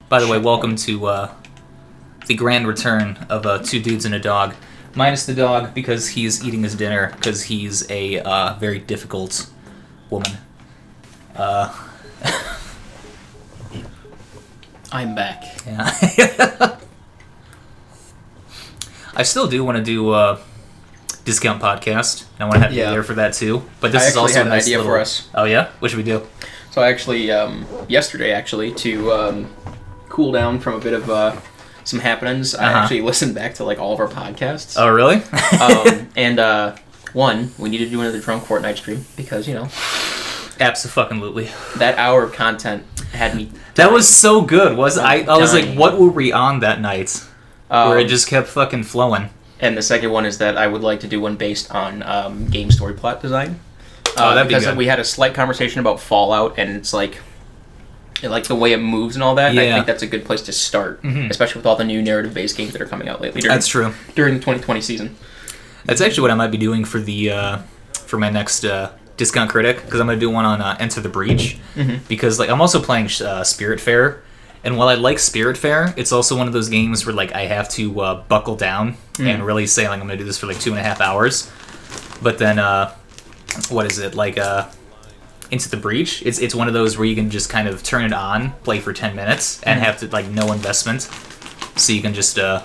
By the way, welcome to the grand return of Two Dudes and a Dog. Minus the dog because he's eating his dinner because he's a very difficult woman. I'm back. Yeah. I still do want to do a discount podcast. I want to have you there for that too. But this is also had a nice an idea little... for us. Oh yeah? What should we do? So I actually, yesterday actually, to cool down from a bit of some happenings, I actually listened back to like all of our podcasts. Oh really? And one, we need to do another drunk Fortnite stream because, you know. Abso-fucking-lutely. That hour of content had me... That was so good, I was like, what were we on that night? Where it just kept fucking flowing. And the second one is that I would like to do one based on game story plot design. That'd be good. Because we had a slight conversation about Fallout, and it's like the way it moves and all that. Yeah. And I think that's a good place to start, especially with all the new narrative-based games that are coming out lately. That's true. During the 2020 season. That's actually what I might be doing for the for my next Discount Critic, because I'm going to do one on Enter the Breach. Because like I'm also playing Spiritfarer, and while I like Spiritfarer, it's also one of those games where like I have to buckle down and really say like I'm going to do this for like 2.5 hours. But then what is it like? Into the Breach. It's one of those where you can just kind of turn it on, play for 10 minutes, and have to like no investment, so you can just do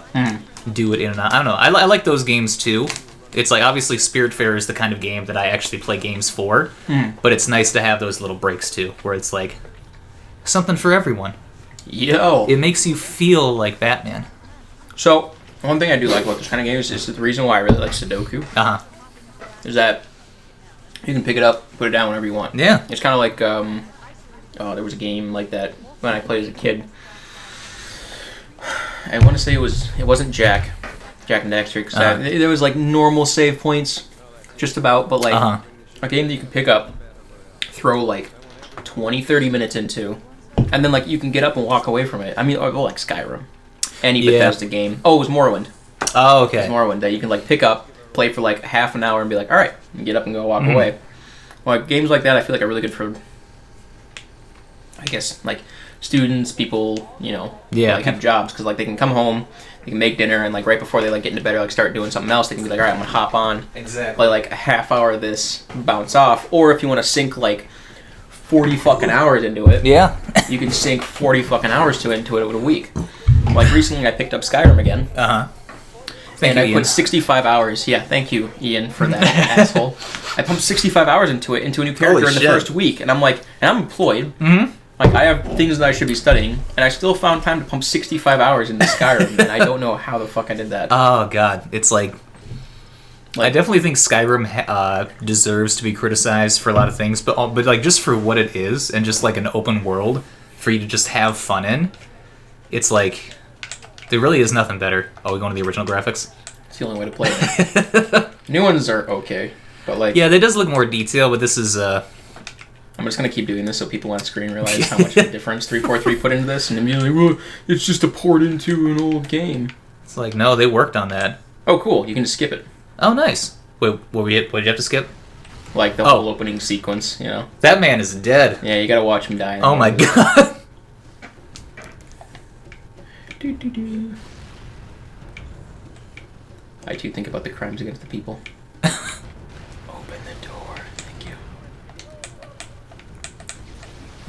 it in and out. I don't know. I like those games too. It's like obviously Spiritfarer is the kind of game that I actually play games for, but it's nice to have those little breaks too, where it's like something for everyone. Yo, it makes you feel like Batman. So one thing I do like about this kind of games is the reason why I really like Sudoku. Is that you can pick it up, put it down whenever you want. Yeah. It's kind of like, there was a game like that when I played as a kid. I want to say it wasn't Jak and Daxter, because there was like normal save points, just about, but like a game that you can pick up, throw like 20-30 minutes into, and then like you can get up and walk away from it. I mean, or like Skyrim, any Bethesda game. Oh, it was Morrowind. Oh, okay. It was Morrowind that you can like pick up, play for like half an hour, and be like, all right, and get up and go walk away. Well, like, games like that, I feel like are really good for, I guess, like students, people, you know, like have jobs, because like they can come home, they can make dinner, and like right before they like get into bed or like start doing something else, they can be like, all right, I'm gonna hop on, play like a half hour of this, bounce off. Or if you want to sink like 40 fucking hours into it, you can sink 40 fucking hours into it in a week. Like recently, I picked up Skyrim again. Thank you, I put 65 hours. Yeah, thank you, Ian, for that asshole. I pumped 65 hours into a new character in the first week, and I'm like, and I'm employed. Like, I have things that I should be studying, and I still found time to pump 65 hours into Skyrim, and I don't know how the fuck I did that. Oh, God. It's like I definitely think Skyrim deserves to be criticized for a lot of things, but like just for what it is, and just like an open world for you to just have fun in, it's like there really is nothing better. Oh, we going to the original graphics? It's the only way to play it. New ones are okay, but like... Yeah, they does look more detailed, but this is... I'm just going to keep doing this so people on screen realize how much of a difference 343 put into this, and immediately, well, it's just a port into an old game. It's like, no, they worked on that. Oh, cool. You can just skip it. Oh, nice. Wait, what did you have to skip? Like the whole opening sequence, you know? That man is dead. Yeah, you got to watch him die. Oh my god. I too think about the crimes against the people. Open the door. Thank you.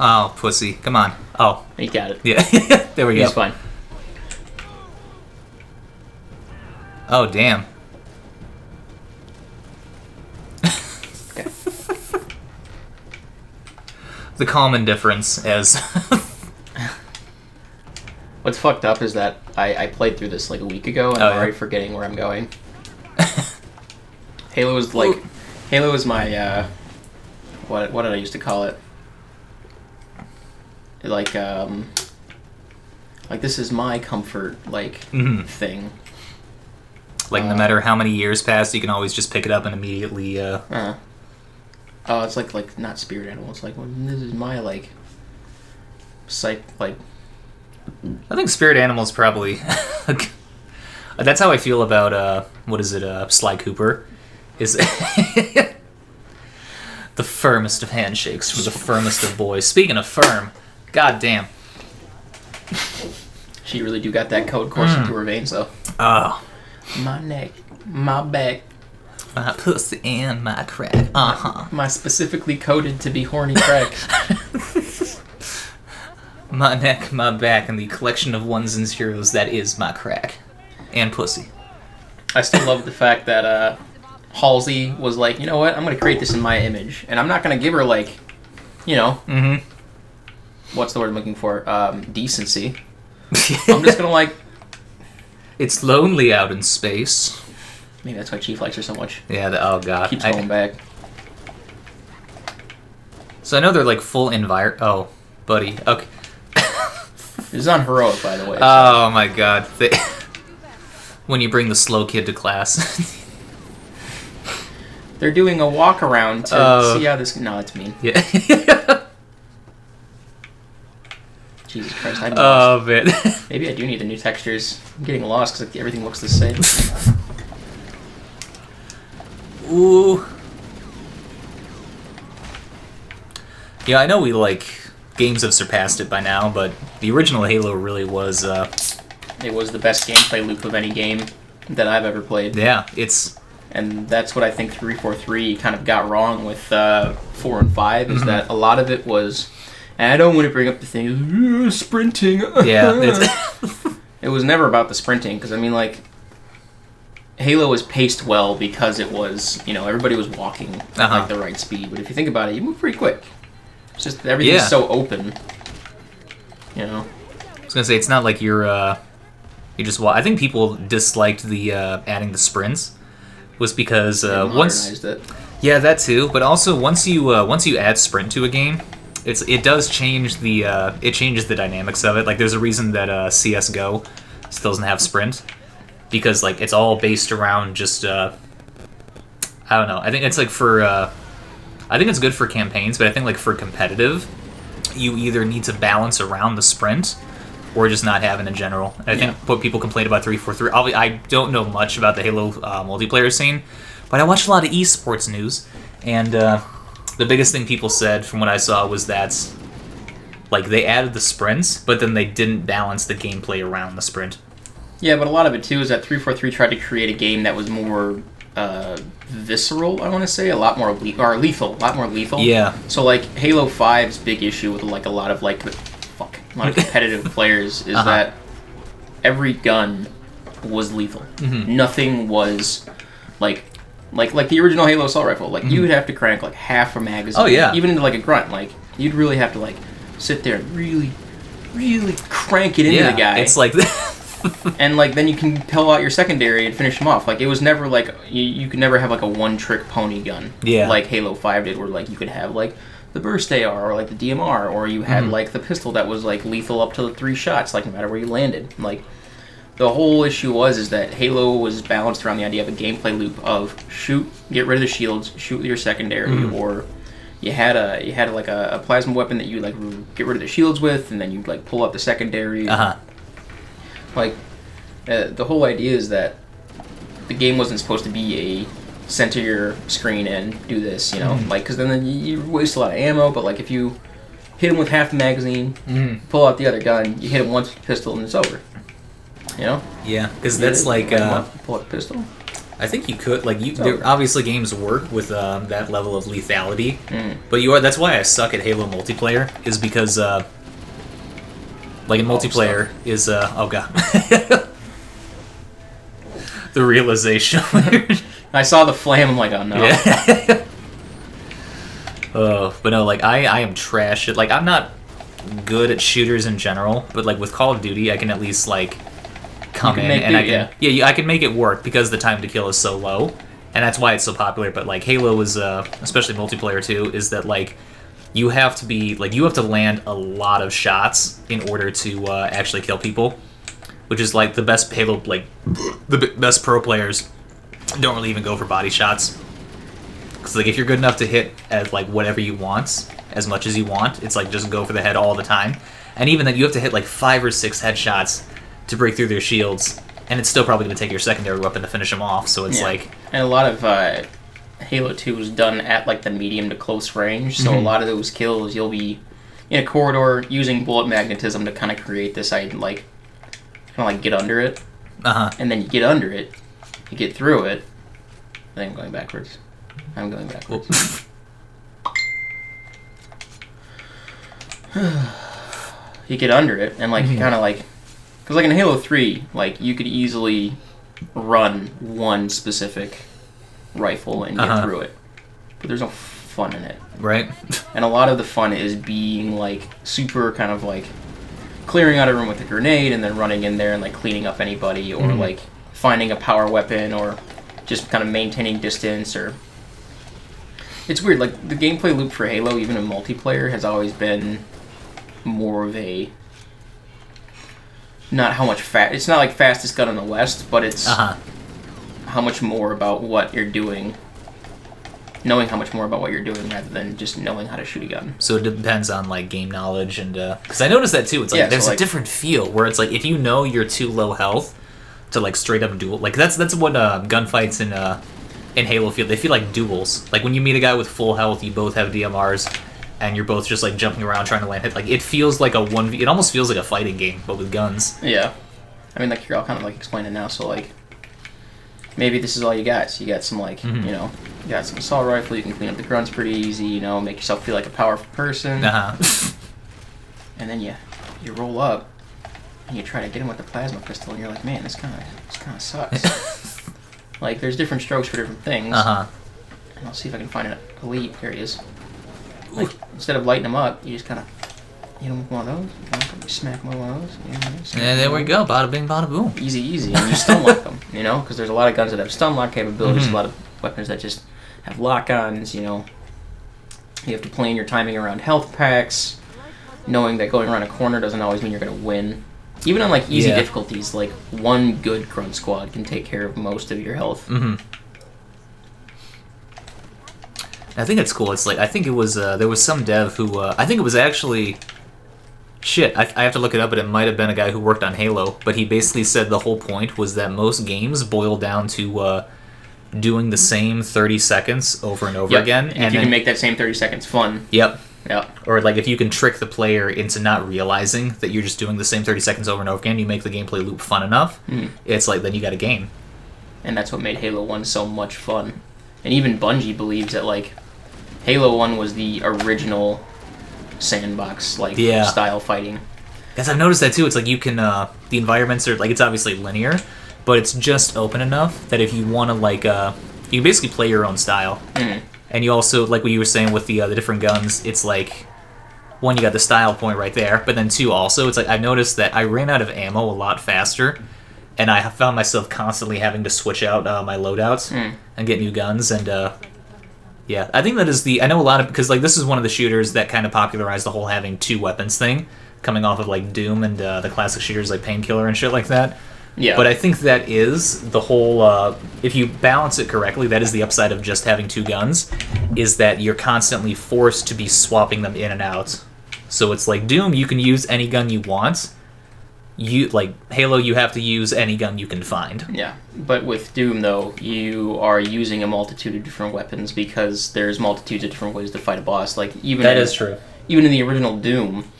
Oh, pussy. Come on. Oh. He got it. Yeah. There we go. He's fine. Oh, damn. Okay. The calm indifference as... What's fucked up is that I played through this like a week ago, and I'm already forgetting where I'm going. Halo is my what did I used to call it? Like this is my comfort thing. Like no matter how many years pass, you can always just pick it up and immediately. Oh, it's like not spirit animal. It's like, well, this is my I think spirit animal is probably. That's how I feel about Sly Cooper, is the firmest of handshakes for the firmest of boys. Speaking of firm, god damn. She really do got that code coursing through her veins, though. Oh. My neck, my back. My pussy and my crack. My specifically coded to be horny crack. My neck, my back, and the collection of ones and zeros that is my crack. And pussy. I still love the fact that Halsey was like, you know what, I'm going to create this in my image. And I'm not going to give her, like, you know, what's the word I'm looking for? Decency. I'm just going to, like... It's lonely out in space. Maybe that's why Chief likes her so much. Yeah, oh god. Keeps going back. So I know they're like full Oh, buddy. Okay. This is on heroic, by the way. Oh my god. When you bring the slow kid to class. They're doing a walk around to see how this... No, that's mean. Yeah. Jesus Christ, I'm lost. Man. Maybe I do need the new textures. I'm getting lost because everything looks the same. Ooh. Yeah, I know games have surpassed it by now, but the original Halo really was, It was the best gameplay loop of any game that I've ever played. Yeah, it's... And that's what I think 343 kind of got wrong with 4 and 5, is that a lot of it was... And I don't want to bring up the thing, sprinting. Yeah, it was never about the sprinting, because, I mean, like... Halo was paced well because it was, you know, everybody was walking at like the right speed. But if you think about it, you move pretty quick. It's just everything's so open. You know. I was gonna say it's not like you just walk. I think people disliked the adding the sprints was because once it. Yeah, that too. But also once you add sprint to a game, it does change it changes the dynamics of it. Like there's a reason that CS:GO still doesn't have sprint. Because like it's all based around just I don't know. I think it's like I think it's good for campaigns, but I think like for competitive, you either need to balance around the sprint or just not have it in general. And I think what people complain about 343. I don't know much about the Halo multiplayer scene, but I watch a lot of esports news, and the biggest thing people said from what I saw was that like they added the sprints, but then they didn't balance the gameplay around the sprint. Yeah, but a lot of it, too, is that 343 tried to create a game that was more visceral, I want to say, a lot more lethal. Yeah. So, like, Halo 5's big issue with, like, a lot of competitive players is that every gun was lethal. Mm-hmm. Nothing was, like the original Halo assault rifle. Like, you would have to crank, like, half a magazine. Oh, yeah. Even into, like, a grunt. Like, you'd really have to, like, sit there and really, really crank it into the guy. It's like... And like then you can pull out your secondary and finish him off. Like it was never like you could never have like a one-trick pony gun. Yeah. Like Halo 5 did, where like you could have like the burst AR or like the DMR, or you had like the pistol that was like lethal up to 3 shots, like no matter where you landed. Like the whole issue is that Halo was balanced around the idea of a gameplay loop of shoot, get rid of the shields, shoot with your secondary, or you had like a plasma weapon that you like get rid of the shields with, and then you like pull up the secondary. Like, the whole idea is that the game wasn't supposed to be a center your screen and do this, you know? Like, because then you waste a lot of ammo, but, like, if you hit him with half the magazine, pull out the other gun, you hit him once with the pistol, and it's over. You know? Yeah, because that's like... pull out the pistol? I think you could. Like, obviously games work with that level of lethality, but that's why I suck at Halo multiplayer, is because... Like in multiplayer is oh god, the realization. I saw the flame. I'm like, oh no. Yeah. But no, like I am trash at, like, I'm not good at shooters in general, but like with Call of Duty, I can at least like come in and I can make it work because the time to kill is so low, and that's why it's so popular. But like Halo is especially multiplayer too, is that like. You have to land a lot of shots in order to actually kill people, which is like the best Halo, like the best pro players don't really even go for body shots. Because like if you're good enough to hit at like whatever you want, as much as you want, it's like just go for the head all the time. And even then, you have to hit like 5 or 6 headshots to break through their shields, and it's still probably going to take your secondary weapon to finish them off. So it's like, and a lot of Halo 2 was done at like the medium to close range, so a lot of those kills you'll be in a corridor using bullet magnetism to kind of create this, get under it. And then you get under it, you get through it. I think I'm going backwards. You get under it, and kind of because in Halo 3, you could easily run one specific rifle and get through it, but there's no fun in it. Right. And a lot of the fun is being super kind of clearing out a room with a grenade and then running in there and cleaning up anybody, or finding a power weapon, or just kind of maintaining distance. Or it's weird, the gameplay loop for Halo, even in multiplayer, has always been more of a not how much it's not fastest gun in the West, but it's how much more about what you're doing, knowing how much more about what you're doing rather than just knowing how to shoot a gun. So it depends on game knowledge, and because I noticed that too. It's there's a different feel where it's if you know you're too low health to straight up duel. That's what gunfights in Halo feel. They feel like duels. When you meet a guy with full health, you both have DMRs, and you're both just jumping around trying to land hit. It feels like a 1v. It almost feels like a fighting game, but with guns. Yeah, I mean you're all kind of explaining now. So maybe this is all you got. So you got some you got some assault rifle. You can clean up the grunts pretty easy. Make yourself feel like a powerful person. And then you roll up and you try to get him with the plasma pistol, and you're like, man, this kind of sucks. There's different strokes for different things. And I'll see if I can find an elite. Here he is. Instead of lighting him up, you just kind of hit him with one of those. You smack him with one of those. And there we go. Bada bing, bada boom. Easy. And you stun lock them, because there's a lot of guns that have stun lock capabilities, a lot of weapons that just have lock-ons, You have to plan your timing around health packs, knowing that going around a corner doesn't always mean you're going to win. Even on easy difficulties, one good grunt squad can take care of most of your health. I think it's cool. It's I think it was there was some dev who I think it was actually shit. I have to look it up, but it might have been a guy who worked on Halo. But he basically said the whole point was that most games boil down to doing the same 30 seconds over and over again. And if you can make that same 30 seconds fun. Yep. Yeah. Or if you can trick the player into not realizing that you're just doing the same 30 seconds over and over again, you make the gameplay loop fun enough. It's then you got a game. And that's what made Halo 1 so much fun. And even Bungie believes that Halo 1 was the original sandbox style fighting. Because I've noticed that too. It's you can the environments are it's obviously linear, but it's just open enough that if you want to you can basically play your own style. And you also what you were saying with the different guns. It's one, you got the style point right there, but then two, also it's I've noticed that I ran out of ammo a lot faster, and I found myself constantly having to switch out my loadouts and get new guns. And yeah, I think that is I know a lot of, because this is one of the shooters that kind of popularized the whole having two weapons thing, coming off of Doom and the classic shooters like Painkiller and shit like that. Yeah. But I think that is the whole, if you balance it correctly, that is the upside of just having two guns, is that you're constantly forced to be swapping them in and out. So it's Doom, you can use any gun you want. Halo, you have to use any gun you can find. Yeah, but with Doom, though, you are using a multitude of different weapons because there's multitudes of different ways to fight a boss. That is true. Even in the original Doom,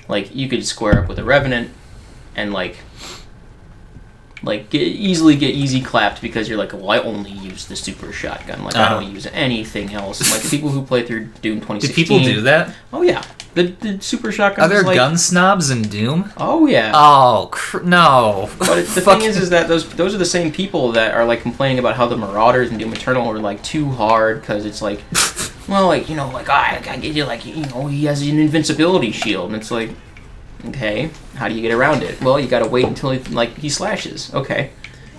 you could square up with a Revenant and get easy clapped because you're well, I only use the super shotgun. I don't use anything else. The people who play through Doom 2016. Do people do that? Oh yeah, the super shotgun. Are there gun snobs in Doom? Oh yeah. Oh no. But the thing is that those are the same people that are complaining about how the Marauders in Doom Eternal are too hard because it's well, I get you he has an invincibility shield, and it's okay, how do you get around it? Well, you gotta wait until he slashes. Okay.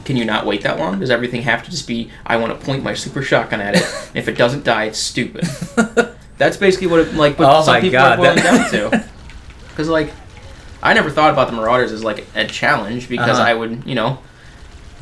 Can you not wait that long? Does everything have to just be, I want to point my super shotgun at it, and if it doesn't die, it's stupid. That's basically what some people are boiling down to. Because, I never thought about the Marauders as, a challenge, because I would,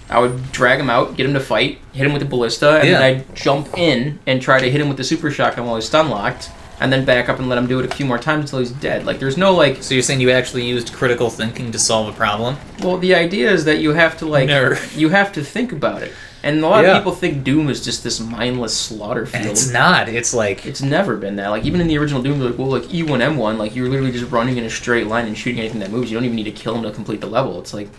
I would drag him out, get him to fight, hit him with the ballista, and then I'd jump in and try to hit him with the super shotgun while he's stun locked, and then back up and let him do it a few more times until he's dead. There's no, So you're saying you actually used critical thinking to solve a problem? Well, the idea is that you have to, you have to think about it. And a lot of people think Doom is just this mindless slaughter field. And it's not. It's like... It's never been that. Like, even in the original Doom, like, well, like, E1, M1, like, you're literally just running in a straight line and shooting anything that moves. You don't even need to kill them to complete the level. It's like...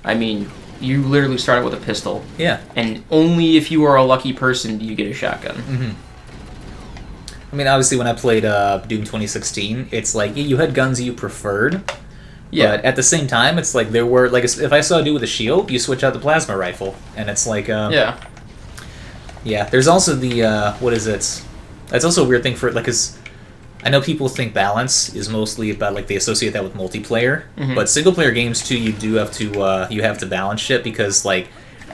I mean, you literally start out with a pistol. Yeah. And only if you are a lucky person do you get a shotgun. Mm-hmm. I mean, obviously, when I played Doom 2016, it's like, you had guns you preferred. Yeah. But at the same time, it's like there were... Like, if I saw a dude with a shield, you switch out the plasma rifle. And it's like... yeah. Yeah. There's also the... what is it? That's also a weird thing for... Like, because... I know people think balance is mostly about, like, they associate that with multiplayer, but single-player games, too, you do have to, you have to balance shit, because, like,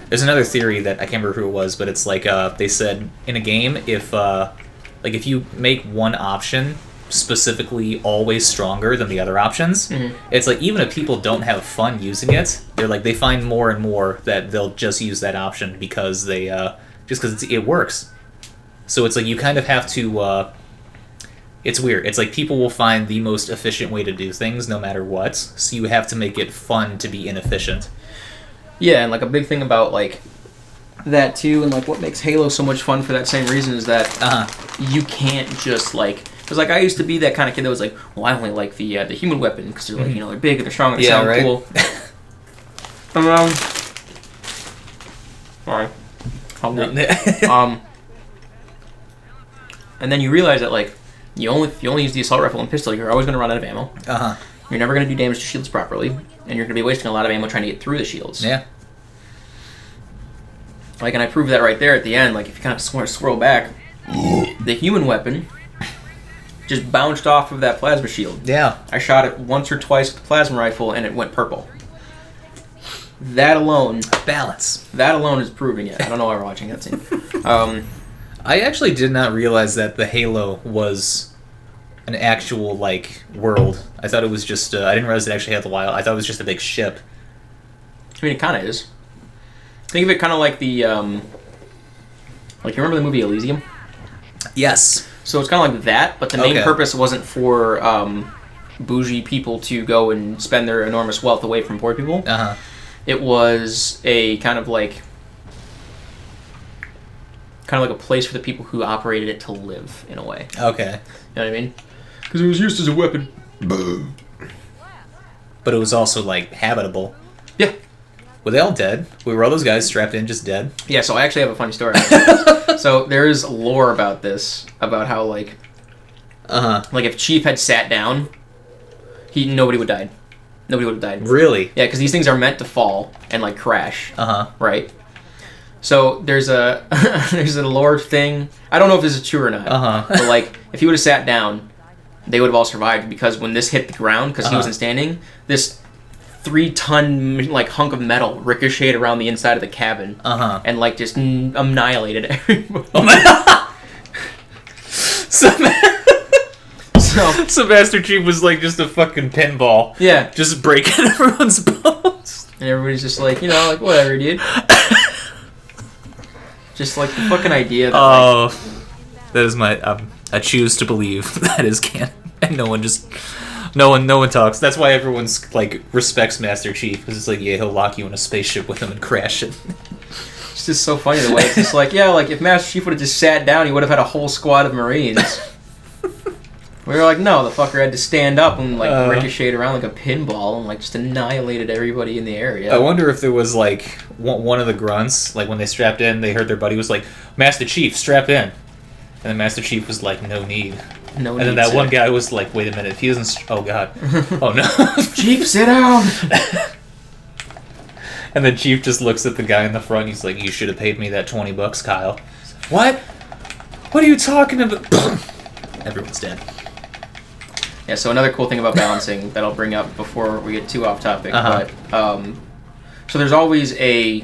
there's another theory that, I can't remember who it was, but it's like, they said, in a game, if you make one option specifically always stronger than the other options, it's like, even if people don't have fun using it, they're like, they find more and more that they'll just use that option because they, just because it works. So it's like, you kind of have to, it's weird. It's like people will find the most efficient way to do things no matter what, so you have to make it fun to be inefficient. Yeah, and like a big thing about like that too, and like what makes Halo so much fun for that same reason is that you can't just like... Because like I used to be that kind of kid that was like, well, I only like the human weapon because they're like, you know, they're big and they're strong and they sound cool. Sorry. And then you realize that like, if you only use the assault rifle and pistol, you're always going to run out of ammo. You're never going to do damage to shields properly, and you're going to be wasting a lot of ammo trying to get through the shields. Yeah. Like, and I proved that right there at the end. Like, if you kind of swirl back, the human weapon just bounced off of that plasma shield. Yeah. I shot it once or twice with the plasma rifle, and it went purple. That alone... Balance. That alone is proving it. I don't know why we're watching that scene. I actually did not realize that the Halo was an actual, like, world. I thought it was just... I didn't realize it actually had the wild. I thought it was just a big ship. I mean, it kind of is. Think of it kind of like the... like, you remember the movie Elysium? Yes. So it's kind of like that, but the main purpose wasn't for bougie people to go and spend their enormous wealth away from poor people. It was a kind of like a place for the people who operated it to live, in a way. Okay. You know what I mean? Because it was used as a weapon. But it was also, like, habitable. Yeah. Were they all dead? Were all those guys strapped in just dead? Yeah, so I actually have a funny story. So there is lore about this, about how, like... Like, if Chief had sat down, nobody would have died. Nobody would have died. Really? Yeah, because these things are meant to fall and, like, crash. Right? So there's a lore thing. I don't know if this is true or not. But like, if he would have sat down, they would have all survived, because when this hit the ground, because he wasn't standing, this 3-ton like hunk of metal ricocheted around the inside of the cabin and like just annihilated everybody. Oh my! So Master Chief was like just a fucking pinball. Yeah, just breaking everyone's bones. And everybody's just like, you know, like, whatever, dude. Just like the fucking idea that that is my I choose to believe that is canon, and no one talks. That's why everyone's like respects Master Chief, because it's like, yeah, he'll lock you in a spaceship with him and crash it. It's just so funny the way it's just like, yeah, like if Master Chief would have just sat down, he would have had a whole squad of Marines. We were like, no, the fucker had to stand up and like ricochet around like a pinball and like just annihilated everybody in the area. I wonder if there was like one of the grunts, like when they strapped in, they heard their buddy was like, Master Chief, strap in. And then Master Chief was like, no need. No need. And then that one guy was like, wait a minute, if he doesn't... Oh, God. Oh, no. Chief, sit down! And then Chief just looks at the guy in the front. He's like, you should have paid me that $20, Kyle. What? What are you talking about? Everyone's dead. Yeah, so another cool thing about balancing that I'll bring up before we get too off topic, but so there's always an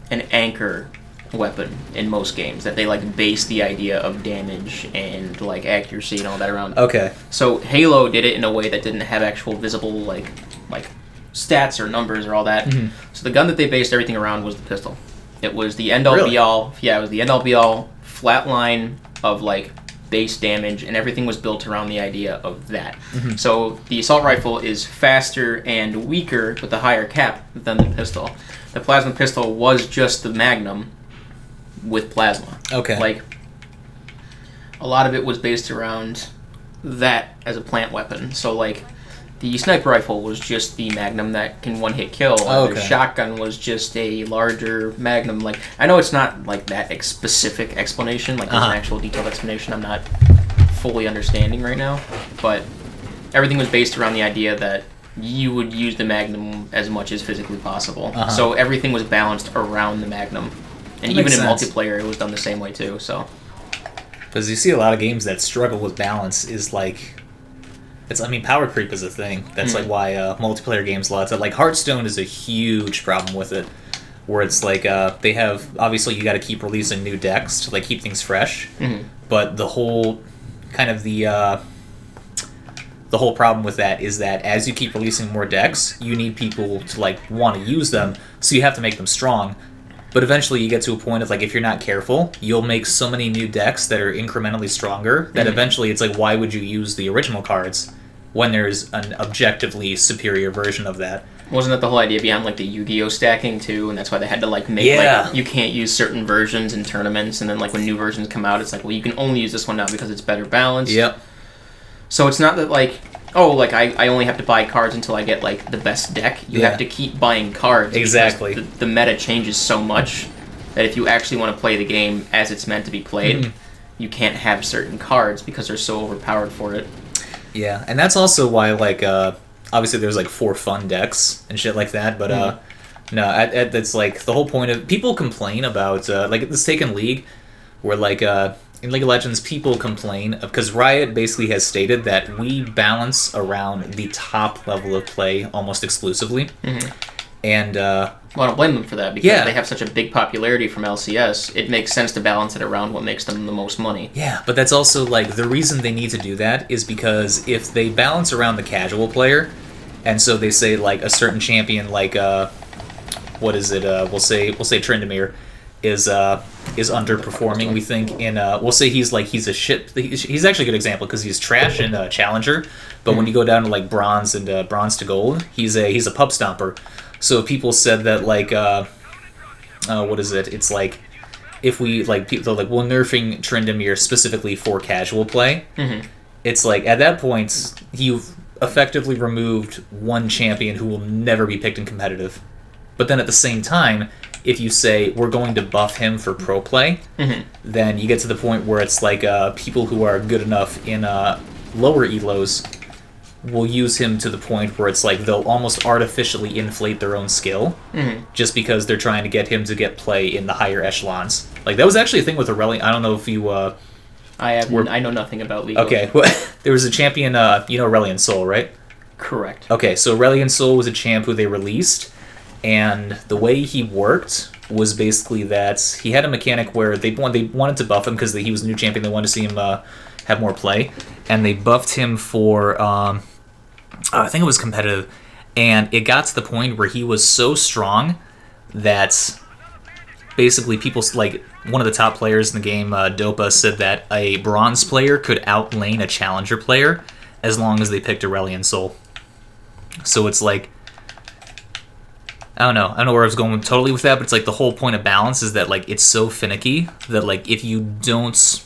anchor weapon in most games that they like base the idea of damage and like accuracy and all that around. Okay. So Halo did it in a way that didn't have actual visible like stats or numbers or all that. So the gun that they based everything around was the pistol. It was the end all be all. Yeah, it was the end all be all flat line of like base damage, and everything was built around the idea of that. So the assault rifle is faster and weaker with a higher cap than the pistol. The plasma pistol was just the Magnum with plasma. Okay. Like, a lot of it was based around that as a plant weapon. So, like, the sniper rifle was just the Magnum that can one-hit kill. Okay. The shotgun was just a larger Magnum. Like, I know it's not, like, that specific explanation. Like, there's an actual detailed explanation I'm not fully understanding right now. But everything was based around the idea that you would use the Magnum as much as physically possible. So everything was balanced around the Magnum. And even in multiplayer, it was done the same way, too, so... Because you see a lot of games that struggle with balance is like... power creep is a thing. That's like why multiplayer games lots of... Like, Hearthstone is a huge problem with it. Where it's like, they have... Obviously, you got to keep releasing new decks to, like, keep things fresh. But the whole... Kind of the whole problem with that is that as you keep releasing more decks, you need people to, like, want to use them, so you have to make them strong. But eventually you get to a point of, like, if you're not careful, you'll make so many new decks that are incrementally stronger that eventually it's like, why would you use the original cards when there's an objectively superior version of that? Wasn't that the whole idea behind, like, the Yu-Gi-Oh stacking, too? And that's why they had to, like, make, like, you can't use certain versions in tournaments, and then, like, when new versions come out, it's like, well, you can only use this one now because it's better balanced. Yep. So it's not that, like, oh, like, I only have to buy cards until I get, like, the best deck. You have to keep buying cards. Exactly. The meta changes so much that if you actually want to play the game as it's meant to be played, you can't have certain cards because they're so overpowered for it. Yeah, and that's also why, like, obviously there's, like, 4 fun decks and shit like that, but, no, that's, like, the whole point of... People complain about, like, this Taken League, where, like, in League of Legends, people complain because Riot basically has stated that we balance around the top level of play almost exclusively. And well, I don't blame them for that because they have such a big popularity from LCS. It makes sense to balance it around what makes them the most money. Yeah, but that's also, like, the reason they need to do that is because if they balance around the casual player, and so they say, like, a certain champion, like, what is it? We'll say Tryndamere is underperforming. We think in we'll say he's a shit. He's actually a good example because he's trash in Challenger, but when you go down to, like, bronze and bronze to gold, he's a pub stomper. So people said that, like, what is it? It's like if we we're nerfing Tryndamere specifically for casual play. It's like at that point you've effectively removed one champion who will never be picked in competitive. But then at the same time, if you say we're going to buff him for pro play, then you get to the point where it's like people who are good enough in lower elos will use him to the point where it's like they'll almost artificially inflate their own skill just because they're trying to get him to get play in the higher echelons. Like, that was actually a thing with Aurelion. I don't know if you... I know nothing about League. Okay, well, there was a champion, you know Aurelion Sol, right? Correct. Okay, so Aurelion Sol was a champ who they released, and the way he worked was basically that he had a mechanic where they wanted to buff him because he was a new champion. They wanted to see him have more play, and they buffed him for I think it was competitive, and it got to the point where he was so strong that basically people, like, one of the top players in the game, Dopa, said that a bronze player could outlane a challenger player as long as they picked Aurelion Sol. So it's like, I don't know where I was going totally with that, but it's like the whole point of balance is that, like, it's so finicky that, like, if you don't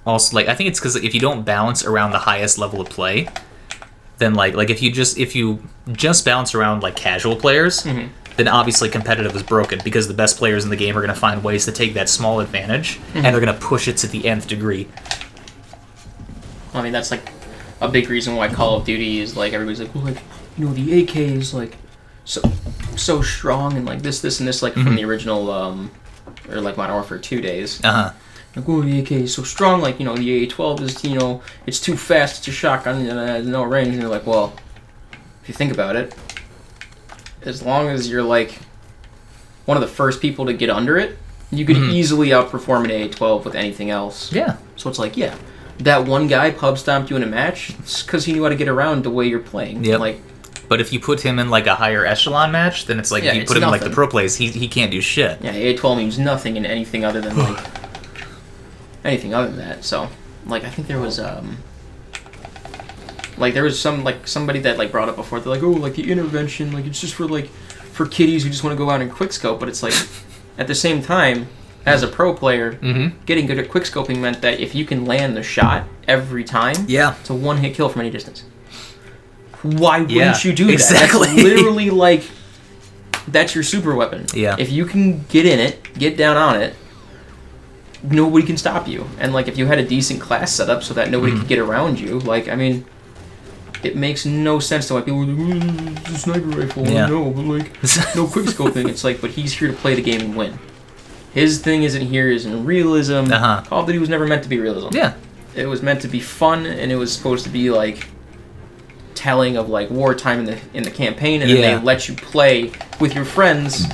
also, like, I think it's because if you don't balance around the highest level of play, then like if you just balance around, like, casual players, then obviously competitive is broken because the best players in the game are going to find ways to take that small advantage and they're going to push it to the nth degree. I mean, that's like a big reason why Call of Duty is like, everybody's like, well, like, you know, the AK is like so strong and like this and this, like from the original or like Modern Warfare 2 days. Like, oh, the AK is so strong, like, you know, the AA-12 is, you know, it's too fast, it's a shotgun, and it has no range. And you're like, well, if you think about it, as long as you're, like, one of the first people to get under it, you could easily outperform an AA-12 with anything else. Yeah. So it's like, yeah, that one guy pub stomped you in a match, it's because he knew how to get around the way you're playing. Yep. Like, but if you put him in, like, a higher echelon match, then it's like, if you put him in, like, the pro plays, he can't do shit. Yeah, AA-12 means nothing in anything other than, like... anything other than that. So, like, I think there was somebody that like brought up before. They're like, oh, like the intervention, like it's just for kiddies who just want to go out and quickscope. But it's like, at the same time, as a pro player, getting good at quickscoping meant that if you can land the shot every time, it's a one-hit kill from any distance. Why wouldn't you do that? Exactly. That's literally like, that's your super weapon. Yeah. If you can get in it, get down on it, nobody can stop you. And like, if you had a decent class setup so that nobody could get around you, like, I mean, it makes no sense to like people like, it's a sniper rifle. Yeah. No, but like, no quickscoping. It's like, but he's here to play the game and win. His thing isn't realism. Call of Duty was never meant to be realism. Yeah. It was meant to be fun, and it was supposed to be like telling of like wartime in the campaign, and then they let you play with your friends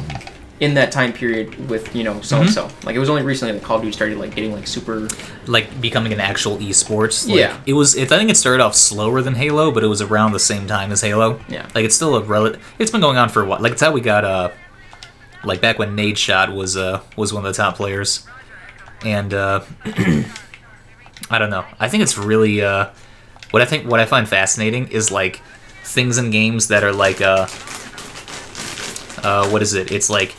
in that time period with, you know, so and so. Like, it was only recently that Call of Duty started like getting like super, like becoming an actual esports. Like, yeah. I think it started off slower than Halo, but it was around the same time as Halo. Yeah. Like, it's still it's been going on for a while. Like, it's how we got like back when Nade Shot was one of the top players, and I don't know. I think it's really what I find fascinating is like things in games that are like what is it? It's like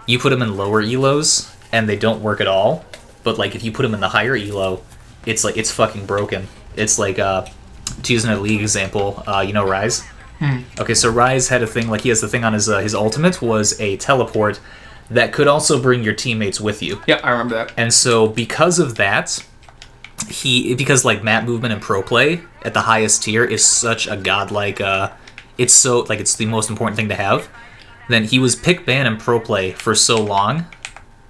you put them in lower elos and they don't work at all, but like if you put them in the higher elo, it's like it's fucking broken. It's like to use an League example, you know Rise. Okay, so Rise had a thing, like he has the thing on his ultimate was a teleport that could also bring your teammates with you. Yeah, I remember that. And so because of that, because like map movement and pro play at the highest tier is such a godlike, it's so like it's the most important thing to have. Then he was pick ban in pro play for so long,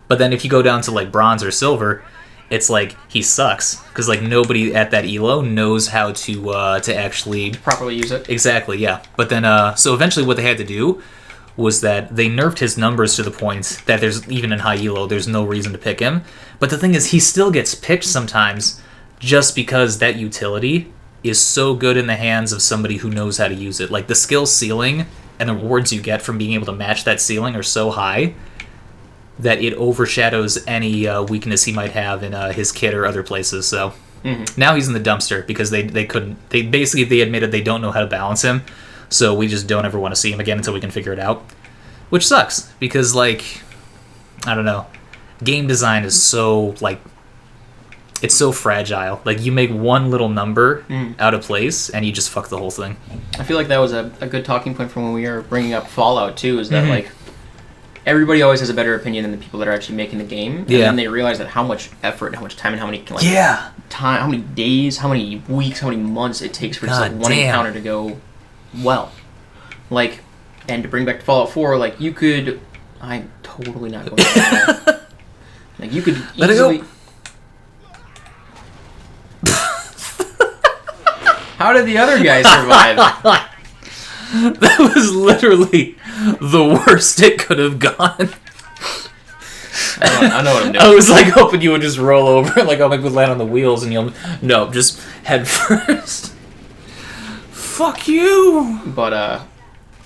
but then if you go down to like bronze or silver, it's like he sucks because like nobody at that elo knows how to actually properly use it. Exactly, yeah. But then so eventually what they had to do was that they nerfed his numbers to the point that there's even in high elo there's no reason to pick him. But the thing is he still gets picked sometimes just because that utility is so good in the hands of somebody who knows how to use it. Like the skill ceiling and the rewards you get from being able to match that ceiling are so high that it overshadows any weakness he might have in his kit or other places. So now he's in the dumpster because they admitted they don't know how to balance him. So we just don't ever want to see him again until we can figure it out. Which sucks because like, I don't know, game design is so like, it's so fragile. Like you make one little number out of place and you just fuck the whole thing. I feel like that was a good talking point from when we were bringing up Fallout too, is that like everybody always has a better opinion than the people that are actually making the game. And then they realize that how much effort and how much time and how many like, time, how many days, how many weeks, how many months it takes for just like one encounter to go well. Like, and to bring back to Fallout 4, like you could, I'm totally not going to that. Like you could Let easily. it go. How did the other guy survive? That was literally the worst it could have gone. I know what I'm doing. I was like hoping you would just roll over, like I'll maybe land on the wheels, and you'll just head first. Fuck you. But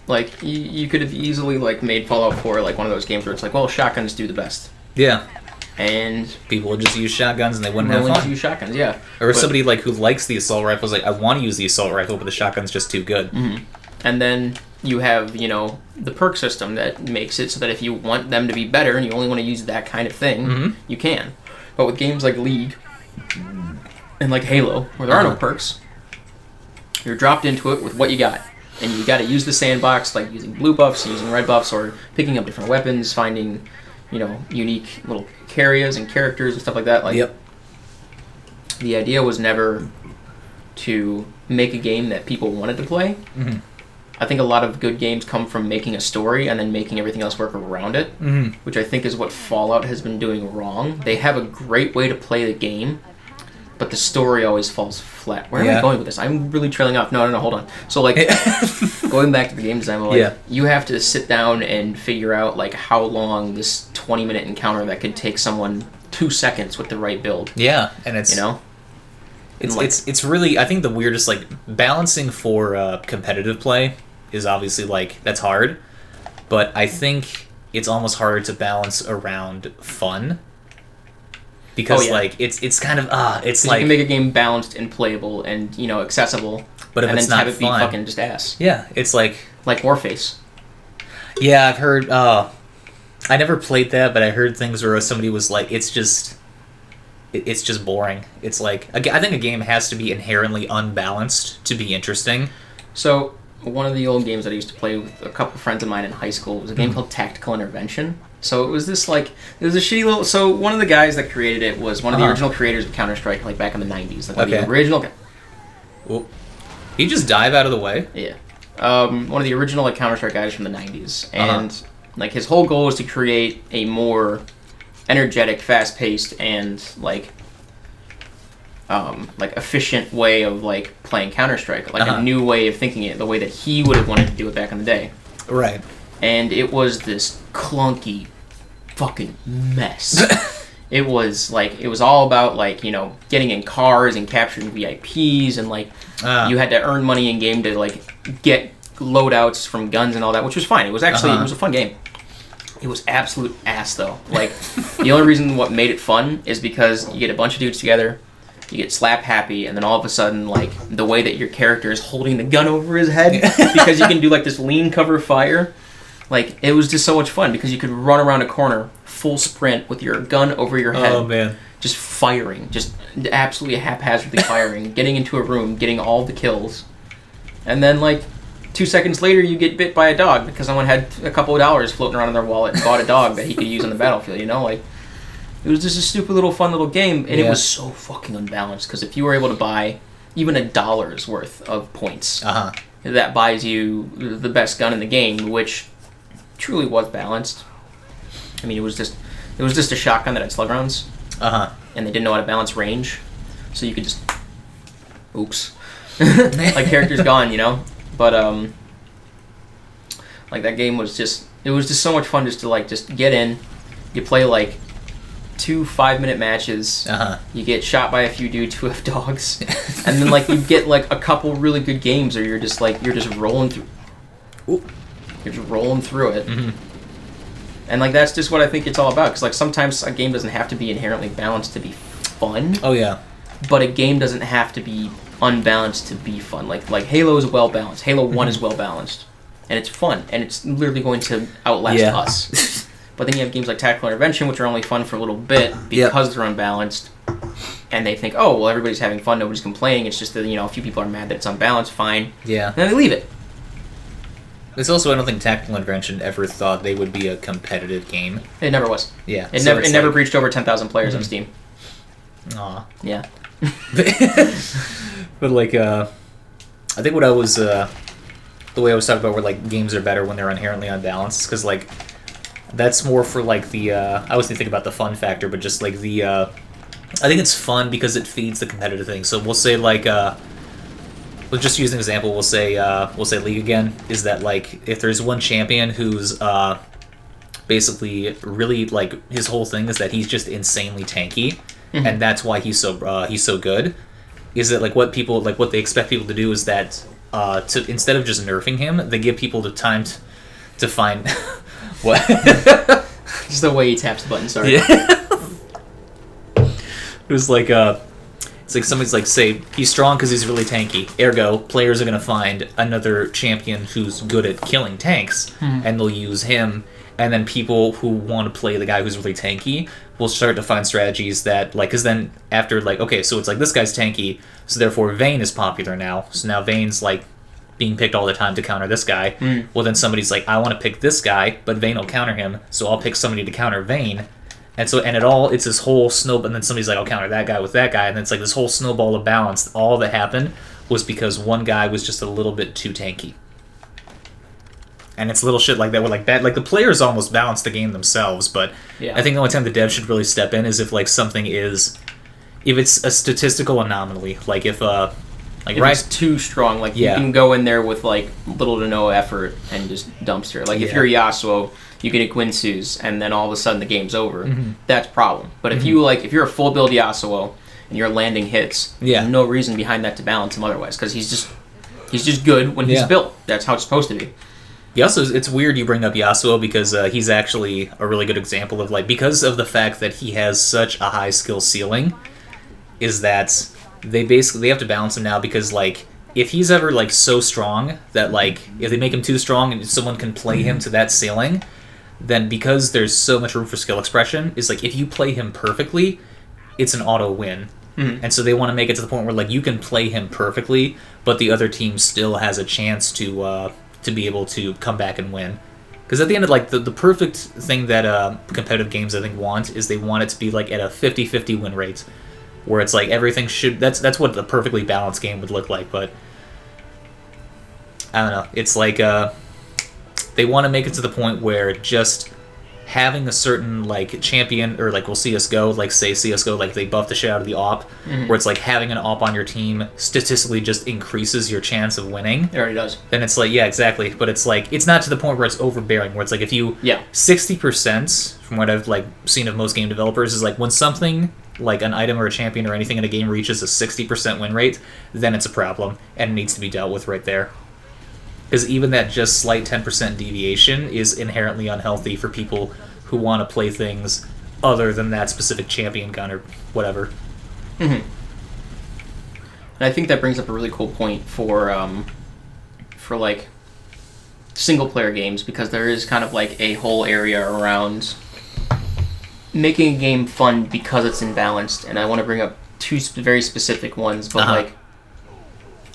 like you could have easily like made Fallout 4 like one of those games where it's like, well, shotguns do the best. Yeah. And people would just use shotguns and they wouldn't have fun. Use shotguns, yeah. Or if somebody like who likes the assault rifle is like, I want to use the assault rifle, but the shotgun's just too good. And then you have, you know, the perk system that makes it so that if you want them to be better and you only want to use that kind of thing, you can. But with games like League and like Halo, where there are no perks, you're dropped into it with what you got. And you got to use the sandbox, like using blue buffs, using red buffs, or picking up different weapons, finding, you know, unique little carriers and characters and stuff like that. Like, the idea was never to make a game that people wanted to play. I think a lot of good games come from making a story and then making everything else work around it, which I think is what Fallout has been doing wrong. They have a great way to play the game, but the story always falls flat. Where am I going with this? I'm really trailing off. No, hold on. So, like, going back to the game design, like, you have to sit down and figure out, like, how long this 20-minute encounter that could take someone 2 seconds with the right build. Yeah, and it's... You know? It's really... I think the weirdest, like, balancing for competitive play is obviously, like, that's hard. But I think it's almost harder to balance around fun. because like it's kind of it's like you can make a game balanced and playable and accessible, but if and it's then not have it be fun, fucking just ass. Yeah, it's like Warface. Yeah, I've heard. I never played that, but I heard things where somebody was like, it's just boring. It's like I think a game has to be inherently unbalanced to be interesting. So one of the old games that I used to play with a couple of friends of mine in high school was a game called Tactical Intervention. So it was this it was a shitty little. So one of the guys that created it was one of the original creators of Counter-Strike, like back in the 90s. Like one of the original. Well, he just dive out of the way. Yeah, one of the original Counter-Strike guys from the 90s, and like his whole goal was to create a more energetic, fast-paced, and like efficient way of like playing Counter-Strike, like a new way of thinking it, the way that he would have wanted to do it back in the day. Right. And it was this clunky fucking mess. It was all about getting in cars and capturing VIPs, and you had to earn money in game to get loadouts from guns and all that, which was fine. It was actually it was a fun game. It was absolute ass though. The only reason what made it fun is because you get a bunch of dudes together, you get slap happy, and then all of a sudden the way that your character is holding the gun over his head because you can do this lean cover fire. It was just so much fun because you could run around a corner, full sprint with your gun over your head. Oh, man. Just firing. Just absolutely haphazardly firing. Getting into a room, getting all the kills. And then, 2 seconds later, you get bit by a dog because someone had a couple of dollars floating around in their wallet and bought a dog that he could use on the battlefield, It was just a stupid little fun little game, and it was so fucking unbalanced because if you were able to buy even $1's worth of points, that buys you the best gun in the game, which truly was balanced. I mean, it was just a shotgun that had slug rounds, and they didn't know how to balance range, so you could just, oops, character's gone, But that game was just so much fun just to just get in, you play 2 5-minute matches, you get shot by a few dudes who have dogs, and then you get a couple really good games, or you're just rolling through. Ooh. You're just rolling through it. And that's just what I think it's all about, because sometimes a game doesn't have to be inherently balanced to be fun. Oh yeah. But a game doesn't have to be unbalanced to be fun. Like Halo is well balanced. Halo 1 is well balanced, and it's fun, and it's literally going to outlast us. But then you have games like Tactical Intervention, which are only fun for a little bit because they're unbalanced, and they think, oh well, everybody's having fun, nobody's complaining. It's just that a few people are mad that it's unbalanced. Fine. Yeah. And then they leave it. It's also, I don't think Tactical Intervention ever thought they would be a competitive game. It never was. Yeah. It never breached over 10,000 players on Steam. Aw. Yeah. But I think what I was the way I was talking about where games are better when they're inherently unbalanced, because that's more for the I was thinking about the fun factor, but just the I think it's fun because it feeds the competitive thing. So we'll say let's just use an example. We'll say League again. Is that if there's one champion who's basically really his whole thing is that he's just insanely tanky, and that's why he's so good. Is that what people what they expect people to do is that to instead of just nerfing him, they give people the time to find what just the way he taps the button. Sorry. Yeah. It was it's somebody's say he's strong because he's really tanky. Ergo, players are going to find another champion who's good at killing tanks, and they'll use him. And then people who want to play the guy who's really tanky will start to find strategies that because then after okay, so it's this guy's tanky, so therefore Vayne is popular now. So now Vayne's being picked all the time to counter this guy. Well, then somebody's I want to pick this guy, but Vayne will counter him, so I'll pick somebody to counter Vayne. And so, it's this whole snowball, and then somebody's I'll counter that guy with that guy, and then it's this whole snowball of balance. All that happened was because one guy was just a little bit too tanky. And it's little shit like that where that, the players almost balance the game themselves, but I think the only time the dev should really step in is if something is, if it's a statistical anomaly, if it's too strong, you can go in there with little to no effort and just dumpster. If you're Yasuo, you get a Guinsoo's, and then all of a sudden the game's over. That's a problem. But if you if you're a full build Yasuo and you're landing hits, there's no reason behind that to balance him otherwise, because he's just good when he's built. That's how it's supposed to be. It's weird you bring up Yasuo because he's actually a really good example of like because of the fact that he has such a high skill ceiling, is that they have to balance him now because like if he's ever like so strong that like if they make him too strong and someone can play him to that ceiling, then because there's so much room for skill expression, is like if you play him perfectly, it's an auto win. And so they want to make it to the point where like you can play him perfectly, but the other team still has a chance to be able to come back and win. Because at the end of like the perfect thing that competitive games I think want is they want it to be like at a 50-50 win rate, where it's like everything should that's what the perfectly balanced game would look like. But I don't know. It's like they want to make it to the point where just having a certain like champion, or like we'll CS:GO, like say CS:GO, like they buff the shit out of the AWP, where it's like having an AWP on your team statistically just increases your chance of winning. It already does. Then it's like, yeah, exactly. But it's like it's not to the point where it's overbearing, where it's like if you 60% from what I've like seen of most game developers is like when something like an item or a champion or anything in a game reaches a 60% win rate, then it's a problem and it needs to be dealt with right there. Because even that just slight 10% deviation is inherently unhealthy for people who want to play things other than that specific champion gun or whatever. And I think that brings up a really cool point for like single player games, because there is kind of like a whole area around making a game fun because it's imbalanced. And I want to bring up two very specific ones, but like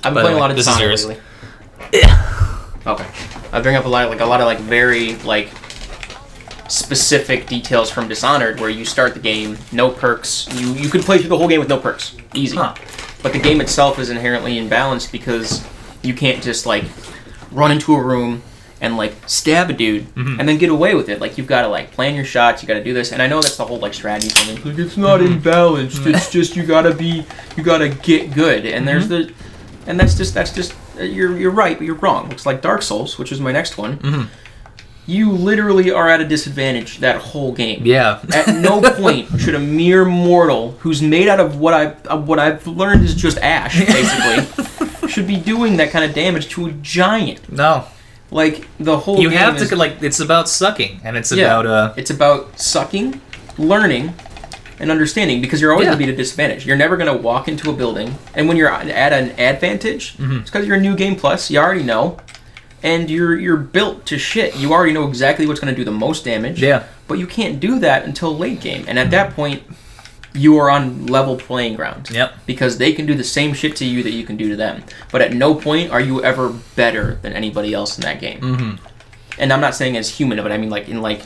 I've been playing a lot of Dishonored lately. Okay. I bring up a lot of very like specific details from Dishonored, where you start the game, no perks. You could play through the whole game with no perks. Easy. But the game itself is inherently imbalanced because you can't just like run into a room and like stab a dude and then get away with it. Like you've got to like plan your shots, you got to do this. And I know that's the whole like strategy thing. Like, it's not imbalanced. It's just you got to get good. And that's just you're right, but you're wrong. It's like Dark Souls, which is my next one. You literally are at a disadvantage that whole game. Yeah. At no point should a mere mortal who's made out of what I've learned is just ash, basically, should be doing that kind of damage to a giant. No. Like the whole you game have to like it's about sucking, and it's about it's about sucking, learning, and understanding, because you're always going to be at a disadvantage. You're never going to walk into a building, and when you're at an advantage, it's because you're a new game plus. You already know, and you're built to shit. You already know exactly what's going to do the most damage. Yeah. But you can't do that until late game, and at that point, you are on level playing ground. Yep. Because they can do the same shit to you that you can do to them. But at no point are you ever better than anybody else in that game. And I'm not saying as human, but I mean like in like.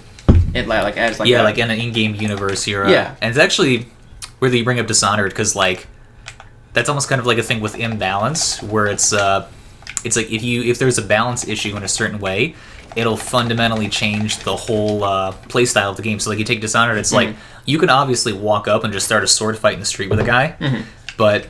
Like in an in-game universe, you're and it's actually weird that you bring up Dishonored, because like that's almost kind of like a thing with imbalance, where it's like if there's a balance issue in a certain way, it'll fundamentally change the whole play style of the game. So like you take Dishonored, it's like you can obviously walk up and just start a sword fight in the street with a guy, but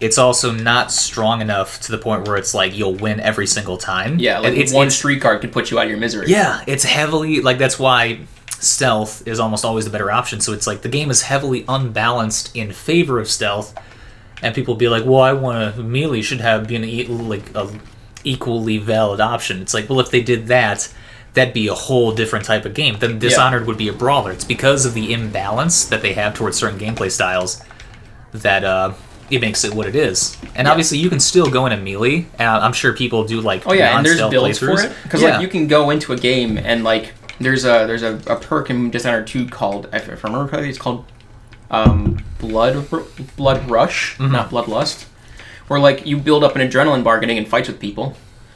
it's also not strong enough to the point where it's like you'll win every single time. Yeah, like one street card could put you out of your misery. Yeah, it's heavily like that's why stealth is almost always the better option. So it's like the game is heavily unbalanced in favor of stealth, and people be like, "Well, I want to melee should have been like a equally valid option." It's like, well, if they did that, that'd be a whole different type of game. Then Dishonored would be a brawler. It's because of the imbalance that they have towards certain gameplay styles that it makes it what it is. And obviously you can still go into melee. I'm sure people do like and there's builds for it, because like you can go into a game and like there's a perk in Dishonored 2 called, if I remember correctly, it's called Blood Rush, not Bloodlust, where like you build up an adrenaline bar getting in fights with people,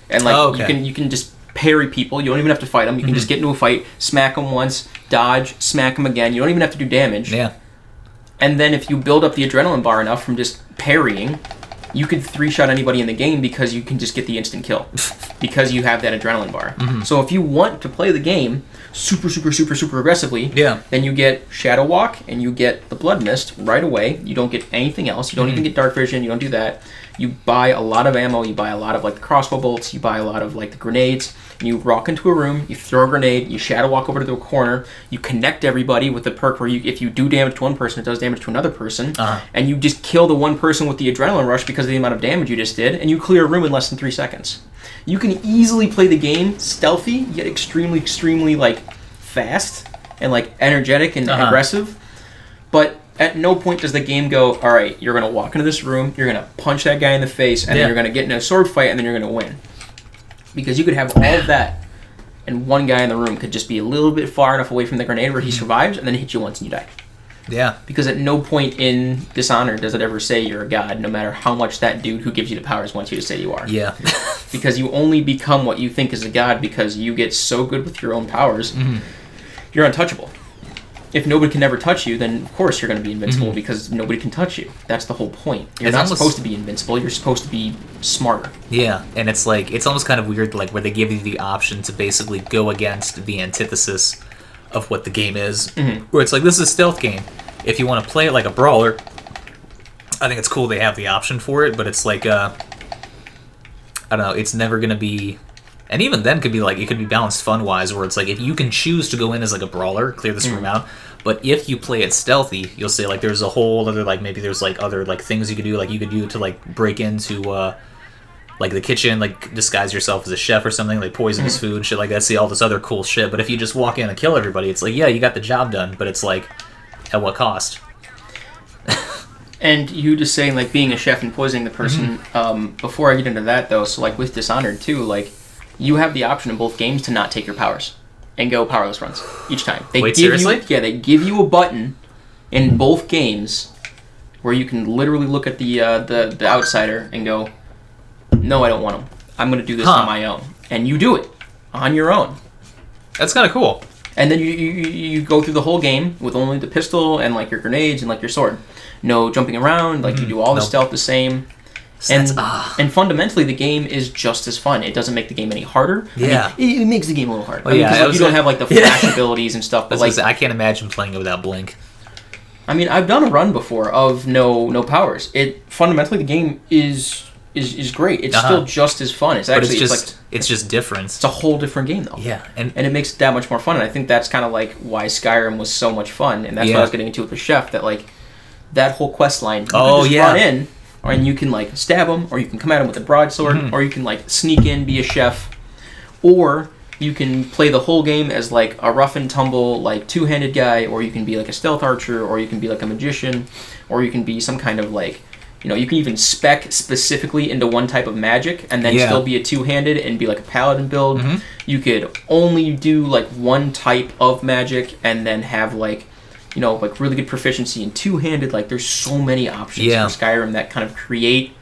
and like you can just parry people. You don't even have to fight them. You can just get into a fight, smack them once, dodge, smack them again. You don't even have to do damage. Yeah. And then if you build up the adrenaline bar enough from just parrying, you could 3-shot anybody in the game, because you can just get the instant kill because you have that adrenaline bar. So if you want to play the game super aggressively, then you get Shadow Walk and you get the Blood Mist right away. You don't get anything else. You don't even get Dark Vision. You don't do that. you buy a lot of ammo, you buy a lot of like the crossbow bolts, you buy a lot of like the grenades, and you walk into a room, you throw a grenade, you shadow walk over to the corner, you connect everybody with the perk where if you do damage to one person, it does damage to another person, and you just kill the one person with the adrenaline rush because of the amount of damage you just did, and you clear a room in less than 3 seconds. You can easily play the game stealthy, yet extremely, extremely like fast and like energetic and aggressive, but at no point does the game go, all right, you're going to walk into this room, you're going to punch that guy in the face, and then you're going to get in a sword fight, and then you're going to win. Because you could have all of that, and one guy in the room could just be a little bit far enough away from the grenade where he survives, and then hit you once and you die. Yeah. Because at no point in Dishonored does it ever say you're a god, no matter how much that dude who gives you the powers wants you to say you are. Yeah. Because you only become what you think is a god because you get so good with your own powers, you're untouchable. If nobody can never touch you, then of course you're going to be invincible because nobody can touch you. That's the whole point. You're not supposed to be invincible. You're supposed to be smarter. Yeah, and it's like it's almost kind of weird, like where they give you the option to basically go against the antithesis of what the game is. Where it's like, this is a stealth game. If you want to play it like a brawler, I think it's cool they have the option for it. But it's like, I don't know. It's never going to be. And even then, could be like it could be balanced fun-wise, where it's like if you can choose to go in as like a brawler, clear this room out, but if you play it stealthy, you'll say like there's a whole other like maybe there's like other like things you could do, like you could do to like break into like the kitchen, like disguise yourself as a chef or something, like poisonous food, shit like that. See all this other cool shit, but if you just walk in and kill everybody, it's like yeah, you got the job done, but it's like at what cost? And you just saying like being a chef and poisoning the person. Before I get into that though, so like with Dishonored too, like. You have the option in both games to not take your powers and go powerless runs each time. Wait, seriously? They give you a button in both games where you can literally look at the outsider and go, no, I don't want him. I'm going to do this on my own. And you do it on your own. That's kind of cool. And then you go through the whole game with only the pistol and like your grenades and like your sword. No jumping around, like you do all the stealth the same. And fundamentally, the game is just as fun. It doesn't make the game any harder. Yeah, I mean, it makes the game a little harder. Well, like, you don't have like the flash abilities and stuff. But like, I can't imagine playing it without Blink. I mean, I've done a run before of no powers. It fundamentally the game is great. It's still just as fun. It's actually it's just different. It's a whole different game though. Yeah, and it makes it that much more fun. And I think that's kind of like why Skyrim was so much fun. And that's what I was getting into with the chef. That like that whole quest line. You can just run in. And you can like stab him, or you can come at him with a broadsword, or you can like sneak in, be a chef, or you can play the whole game as like a rough and tumble like two-handed guy, or you can be like a stealth archer, or you can be like a magician, or you can be some kind of like, you know, you can even spec specifically into one type of magic and then still be a two-handed and be like a paladin build. You could only do like one type of magic and then have like, you know, like really good proficiency in two-handed. Like there's so many options for Skyrim that kind of create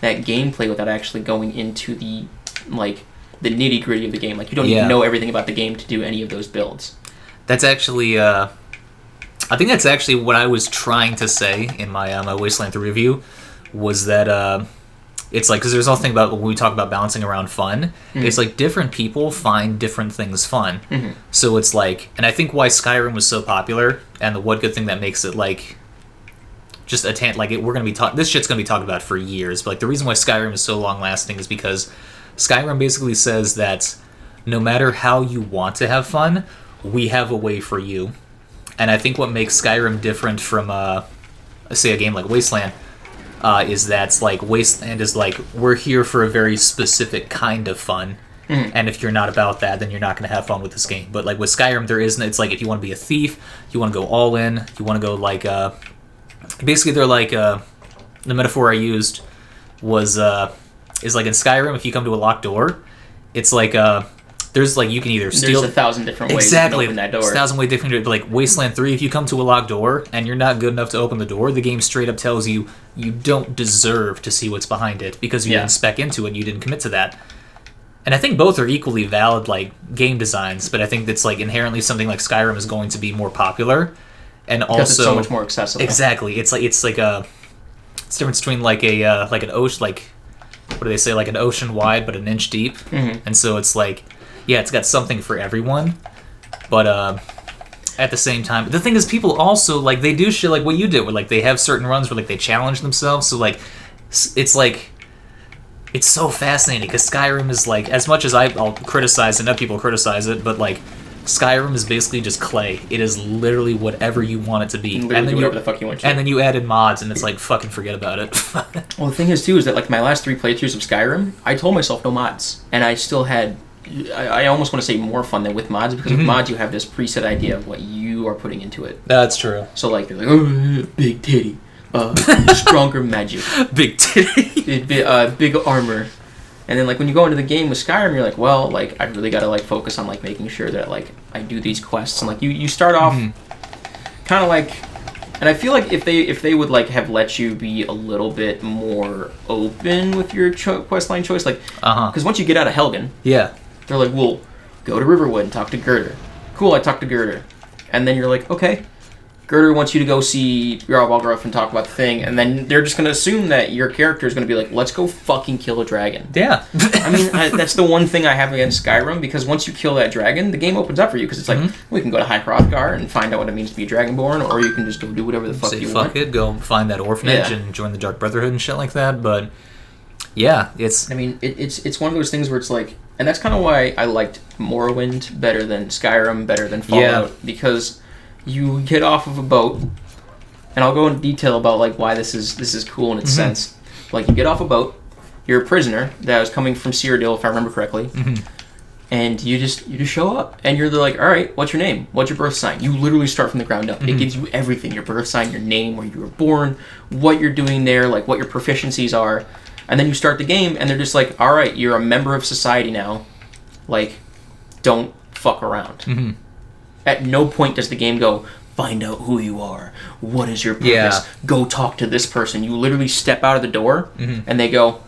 that gameplay without actually going into the like the nitty-gritty of the game. Like you don't even know everything about the game to do any of those builds. That's actually I think that's actually what I was trying to say in my my Wasteland 3 review, was that it's like, because there's a thing about when we talk about balancing around fun, it's like different people find different things fun. So it's like, and I think why Skyrim was so popular, and the one good thing that makes it like just like we're gonna be this shit's gonna be talked about for years. But like the reason why Skyrim is so long lasting is because Skyrim basically says that no matter how you want to have fun, we have a way for you. And I think what makes Skyrim different from say a game like Wasteland. Is that like Wasteland is like, we're here for a very specific kind of fun, and if you're not about that, then you're not going to have fun with this game. But like with Skyrim, there isn't. It's like if you want to be a thief, you want to go all in, you want to go like basically they're like the metaphor I used was is like in Skyrim, if you come to a locked door, it's like there's like you can either steal. There's 1,000 different ways to open that door. 1,000 ways different. But like Wasteland 3, if you come to a locked door and you're not good enough to open the door, the game straight up tells you you don't deserve to see what's behind it because you didn't spec into it and you didn't commit to that. And I think both are equally valid like game designs, but I think that's like inherently something like Skyrim is going to be more popular, and because also it's so much more accessible. Exactly. It's like a it's the difference between like a like an ocean, like what do they say, like an ocean wide but an inch deep, and so it's like. Yeah, it's got something for everyone, but at the same time, the thing is, people also like they do shit like what you did, where like they have certain runs where like they challenge themselves. So like, it's like it's so fascinating because Skyrim is like, as much as I'll criticize, and other people criticize it, but like Skyrim is basically just clay. It is literally whatever you want it to be, and then whatever the fuck you want. And then you added mods, and it's like fucking forget about it. Well, the thing is too is that like my last 3 playthroughs of Skyrim, I told myself no mods, and I still had. I almost want to say more fun than with mods because with mods you have this preset idea of what you are putting into it. That's true. So like they're like, oh, big titty, stronger magic, big titty, big armor. And then, like, when you go into the game with Skyrim, you're like, well, like, I really got to, like, focus on, like, making sure that, like, I do these quests. And, like, you start off kind of like... And I feel like if they would, like, have let you be a little bit more open with your questline choice, like... Because once you get out of Helgen... Yeah. They're like, well, go to Riverwood and talk to Gerder. Cool, I talked to Gerder. And then you're like, okay... Gerder wants you to go see Jarl Balgruuf and talk about the thing, and then they're just going to assume that your character is going to be like, let's go fucking kill a dragon. Yeah. I mean, that's the one thing I have against Skyrim, because once you kill that dragon, the game opens up for you, because it's like, we can go to High Hrothgar and find out what it means to be Dragonborn, or you can just go do whatever the fuck you want. Fuck it, go find that orphanage and join the Dark Brotherhood and shit like that, but yeah, it's... I mean, it's one of those things where it's like, and that's kind of why I liked Morrowind better than Skyrim, better than Fallout, because... You get off of a boat, and I'll go into detail about like why this is cool in its sense. Like you get off a boat, you're a prisoner that was coming from Cyrodiil, if I remember correctly, and you just show up, and you're like, all right, what's your name? What's your birth sign? You literally start from the ground up. It gives you everything: your birth sign, your name, where you were born, what you're doing there, like what your proficiencies are, and then you start the game, and they're just like, all right, you're a member of society now. Like, don't fuck around. At no point does the game go, find out who you are. What is your purpose? Yeah. Go talk to this person. You literally step out of the door, and they go,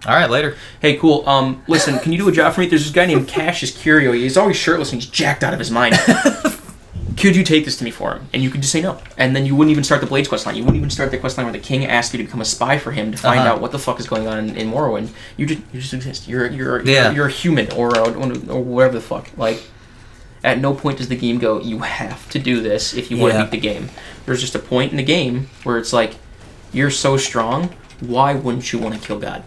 all right, later. Hey, cool. Listen, can you do a job for me? There's this guy named Cassius Curio. He's always shirtless and he's jacked out of his mind. Could you take this to me for him? And you could just say no. And then you wouldn't even start the Blades quest line. You wouldn't even start the quest line where the king asked you to become a spy for him to find out what the fuck is going on in Morrowind. You just exist. You're a human or whatever the fuck. Like... At no point does the game go, you have to do this if you want to beat the game. There's just a point in the game where it's like, you're so strong, why wouldn't you want to kill God?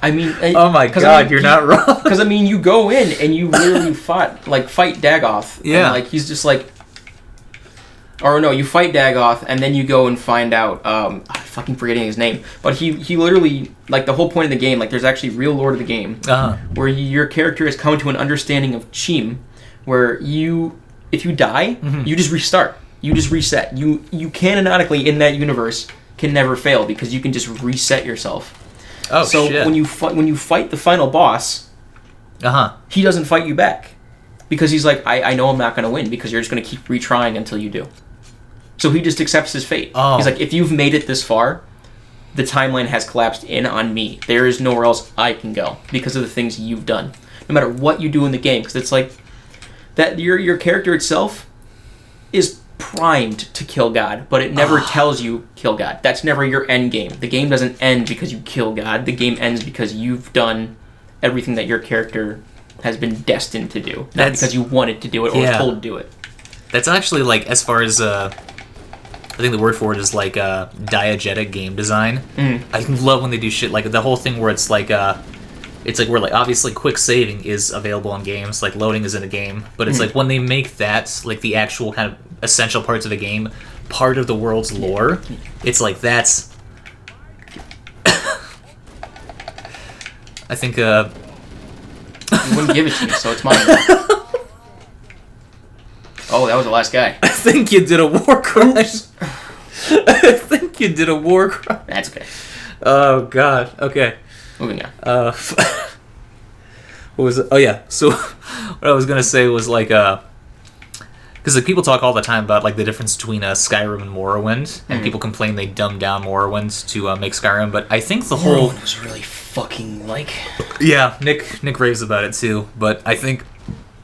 I mean... Oh my god, you're not wrong. Because, I mean, you go in and you literally fight Dagoth. Yeah. And, like, he's just like... Or no, you fight Dagoth, and then you go and find out, I'm fucking forgetting his name, but he literally, like, the whole point of the game, like, there's actually real lore to the game, where your character has come to an understanding of Chim, where if you die, you just restart. You just reset. You canonically, in that universe, can never fail, because you can just reset yourself. Oh, so shit. when you fight the final boss, he doesn't fight you back. Because he's like, I know I'm not going to win, because you're just going to keep retrying until you do. So he just accepts his fate. Oh. He's like, if you've made it this far, the timeline has collapsed in on me. There is nowhere else I can go because of the things you've done. No matter what you do in the game, because it's like that your character itself is primed to kill God, but it never tells you kill God. That's never your end game. The game doesn't end because you kill God. The game ends because you've done everything that your character has been destined to do, not because you wanted to do it or was told to do it. That's actually, like, as far as I think the word for it is like diegetic game design. I love when they do shit like the whole thing where it's like where like obviously quick saving is available in games, like loading is in a game, but it's like when they make that like the actual kind of essential parts of the game part of the world's lore, it's like that's I think you wouldn't give it to me, so it's mine. Oh, that was the last guy. I think you did a war crime. I think you did a war crime. That's okay. Oh, God. Okay. Moving on. What was it? Oh, yeah. So, what I was going to say was, like, because like, people talk all the time about, like, the difference between Skyrim and Morrowind, and people complain they dumbed down Morrowind to make Skyrim, but I think the whole... Morrowind was really fucking, like... Yeah, Nick raves about it, too, but I think...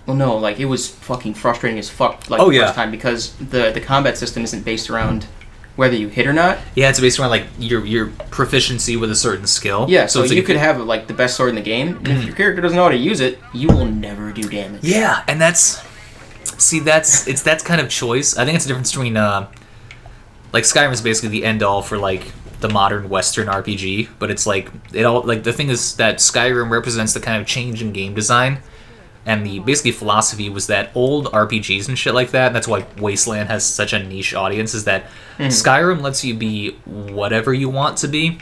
Well, no, like, it was fucking frustrating as fuck, like, the first time, because the combat system isn't based around whether you hit or not. Yeah, it's based around, like, your proficiency with a certain skill. Yeah, so you could have, like, the best sword in the game, and if your character doesn't know how to use it, you will never do damage. Yeah, and that's kind of choice. I think it's the difference between, like Skyrim is basically the end all for like the modern Western RPG, but it's like it all like the thing is that Skyrim represents the kind of change in game design, and the basically philosophy was that old RPGs and shit like that. And that's why Wasteland has such a niche audience. Is that Skyrim lets you be whatever you want to be,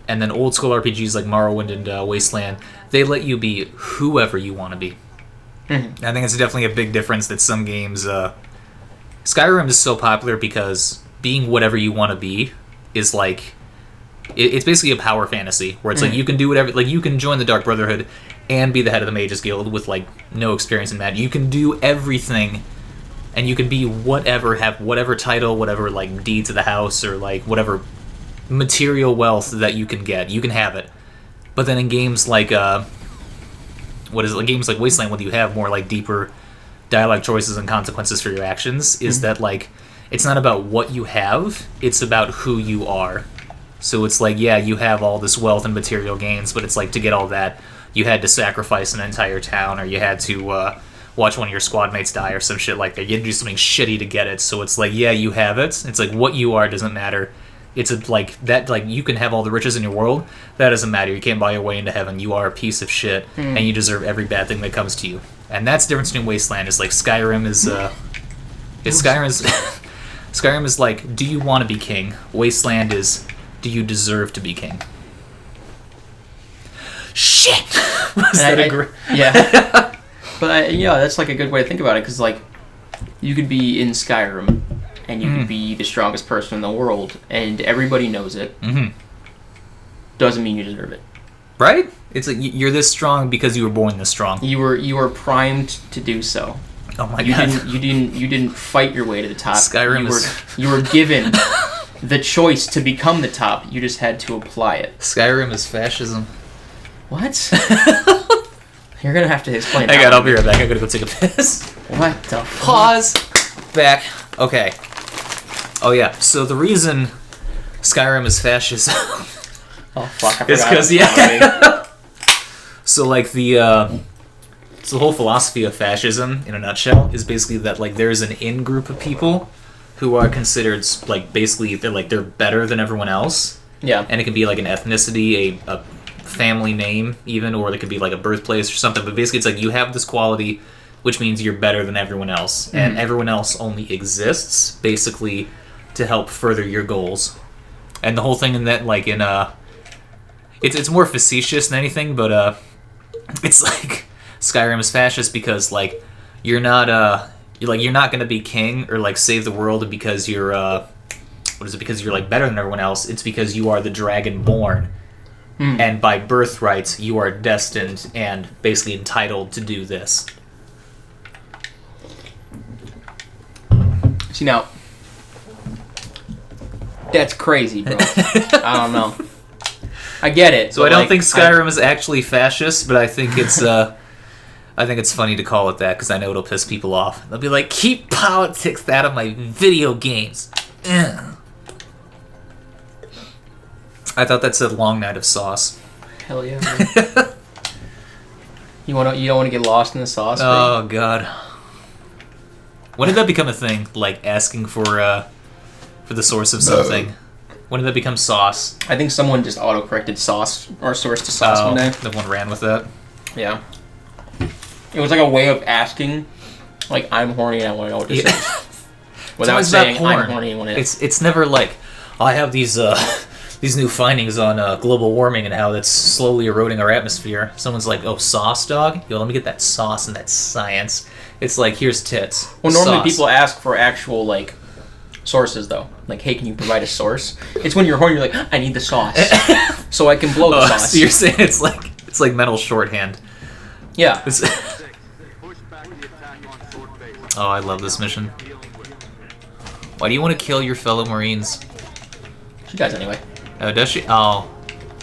and then old school RPGs like Morrowind and Wasteland, they let you be whoever you want to be. Mm-hmm. I think it's definitely a big difference that some games. Skyrim is so popular because being whatever you want to be is like it's basically a power fantasy where it's like you can do whatever, like you can join the Dark Brotherhood and be the head of the Mages Guild with like no experience in that. You can do everything, and you can be whatever, have whatever title, whatever like deed to the house, or like whatever material wealth that you can get. You can have it. But then in games like games like Wasteland, when you have more like deeper dialogue choices and consequences for your actions, is that like it's not about what you have, it's about who you are. So it's like, yeah, you have all this wealth and material gains, but it's like to get all that, you had to sacrifice an entire town, or you had to watch one of your squad mates die or some shit like that. You had to do something shitty to get it. So it's like, yeah, you have it. It's like what you are doesn't matter. It's like that, like you can have all the riches in your world. That doesn't matter. You can't buy your way into heaven. You are a piece of shit, and you deserve every bad thing that comes to you. And that's the difference between Wasteland. Is like Skyrim is, Skyrim is like, do you want to be king? Wasteland is, do you deserve to be king? Shit. Yeah. But yeah, that's like a good way to think about it, because like you could be in Skyrim and you could be the strongest person in the world, and everybody knows it. Doesn't mean you deserve it, right? It's like you're this strong because you were born this strong. You were primed to do so. Oh my god! You didn't fight your way to the top. Skyrim you were given the choice to become the top. You just had to apply it. Skyrim is fascism. What? You're gonna have to explain. I'll be right back. I'm gonna go take a piss. What the? Pause. Back. Okay. Oh yeah. So the reason Skyrim is fascism. Oh fuck! I forgot. It's because yeah. So like the whole philosophy of fascism in a nutshell is basically that like there's an in-group of people who are considered like basically they're better than everyone else. Yeah. And it can be like an ethnicity, a family name even, or it could be like a birthplace or something. But basically it's like you have this quality, which means you're better than everyone else, and everyone else only exists basically to help further your goals. And the whole thing in that like in it's more facetious than anything, but it's like Skyrim is fascist because like you're not going to be king or like save the world because you're because you're like better than everyone else. It's because you are the dragonborn, and by birthright you are destined and basically entitled to do this. See now, that's crazy, bro. I don't know. I get it. So I don't think Skyrim is actually fascist, but I think it's I think it's funny to call it that because I know it'll piss people off. They'll be like, "Keep politics out of my video games." Ugh. I thought that said "long night of sauce." Hell yeah. You don't want to get lost in the sauce? Oh god. When did that become a thing? Like asking for the source of something. When did that become sauce? I think someone just auto-corrected sauce or source to sauce one day. Someone ran with that. Yeah. It was like a way of asking, like, I'm horny and I want to know what this is. Without saying I'm horny and want to... It's never like, I have these new findings on global warming and how that's slowly eroding our atmosphere. Someone's like, oh, sauce, dog? Yo, let me get that sauce and that science. It's like, here's tits. Well, normally people ask for actual, like, sources, though. Like, hey, can you provide a source? It's when you're horny, you're like, I need the sauce. So I can blow the sauce. So you're saying it's like mental shorthand. Yeah. Oh, I love this mission. Why do you want to kill your fellow Marines? She dies anyway. Oh, does she? Oh,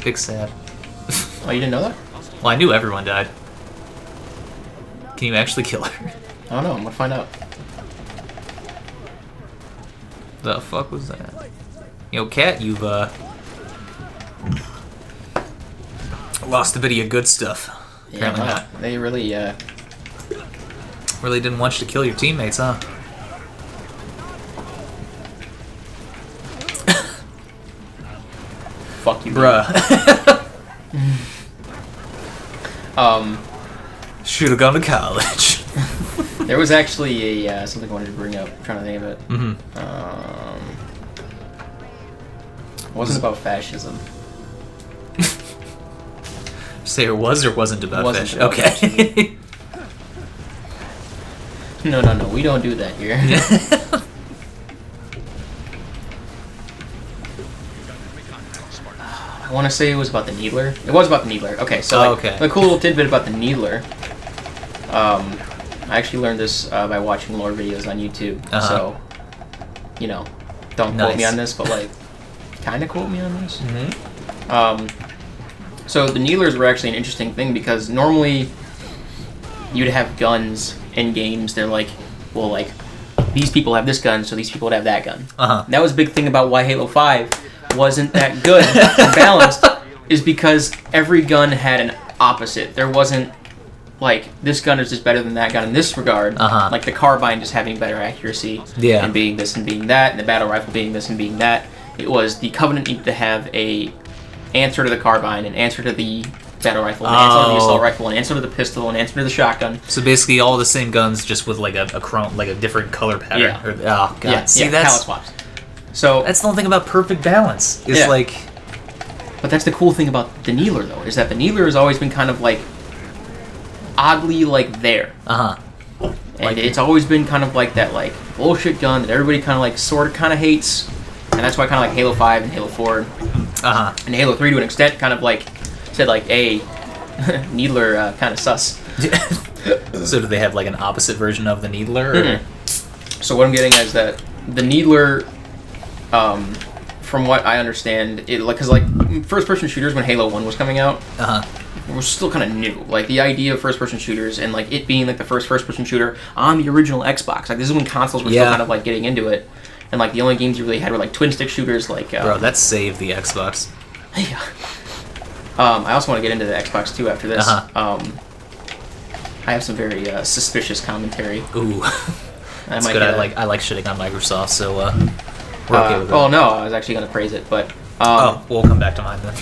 big sad. Oh, you didn't know that? Well, I knew everyone died. Can you actually kill her? I don't know. I'm gonna find out. The fuck was that? Yo, Cat, you've lost a bit of your good stuff. Apparently not. They really didn't want you to kill your teammates, huh? fuck you Bruh. Should have gone to college. There was actually a something I wanted to bring up. I'm trying to think of it. Mm-hmm. It wasn't about fascism. Say it was or wasn't about Wasn't fish. about Okay. No, we don't do that here. I want to say it was about the Needler. It was about the Needler. Okay, so a cool little tidbit about the Needler. I actually learned this by watching lore videos on YouTube. So, don't quote me on this, but like, kind of quote me on this. Mm-hmm. So the Needlers were actually an interesting thing because normally you'd have guns in games. They're like, well, like these people have this gun, so these people would have that gun. That was a big thing about why Halo 5 wasn't that good and balanced, is because every gun had an opposite. There wasn't like this gun is just better than that gun in this regard. Like the carbine just having better accuracy and being this and being that, and the battle rifle being this and being that. It was the Covenant needed to have a answer to the carbine, an answer to the battle rifle, an answer to the assault rifle, an answer to the pistol, an answer to the shotgun. So basically, all the same guns, just with like a chrome, like a different color pattern. Yeah. Oh god. See, palette swaps. So that's the whole thing about perfect balance. It's like. But that's the cool thing about the Needler, though, is that the Needler has always been kind of like oddly like there. And it's always been kind of like that like bullshit gun that everybody kind of like sort of kind of hates. And that's why kind of like Halo 5 and Halo 4 and Halo 3 to an extent kind of like said like, hey, Needler kind of sus. So do they have like an opposite version of the Needler? Or? So what I'm getting at is that the Needler, from what I understand, because first-person shooters when Halo 1 was coming out, were still kind of new. Like the idea of first-person shooters and like it being like the first-person shooter on the original Xbox. Like this is when consoles were still kind of like getting into it. And like the only games you really had were like twin-stick shooters. Like bro, that saved the Xbox. Yeah. I also want to get into the Xbox too after this. I have some very suspicious commentary. Ooh, that's good. I like shitting on Microsoft, so we're okay with it. Well, no, I was actually going to praise it, but we'll come back to mine then.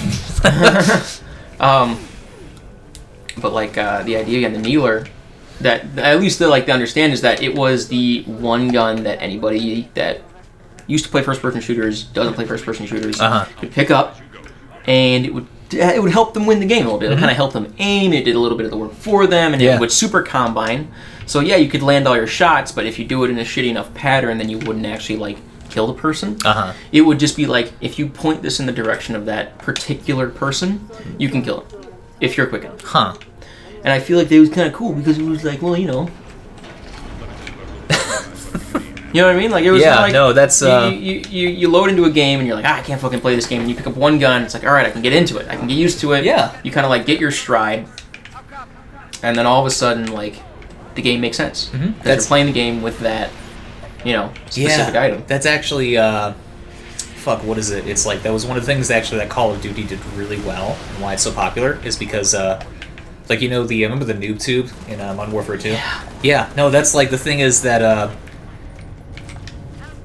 But like the idea again, the Needler, that at least they understand is that it was the one gun that anybody that used to play first-person shooters, doesn't play first-person shooters, could pick up, and it would help them win the game a little bit. It would kind of help them aim. It did a little bit of the work for them, and it would super combine. So yeah, you could land all your shots, but if you do it in a shitty enough pattern, then you wouldn't actually like kill the person. It would just be like, if you point this in the direction of that particular person, you can kill him if you're quick enough. And I feel like that was kind of cool because it was like, well, you know. You know what I mean? Like it was like, no, that's you load into a game and you're like, I can't fucking play this game, and you pick up one gun. It's like, all right, I can get into it. I can get used to it. Yeah. You kind of like get your stride, and then all of a sudden, like, the game makes sense because you're playing the game with that, specific item. That's actually what is it? It's like that was one of the things actually that Call of Duty did really well, and why it's so popular is because remember the noob tube in Modern Warfare 2? Yeah. No, that's like the thing is that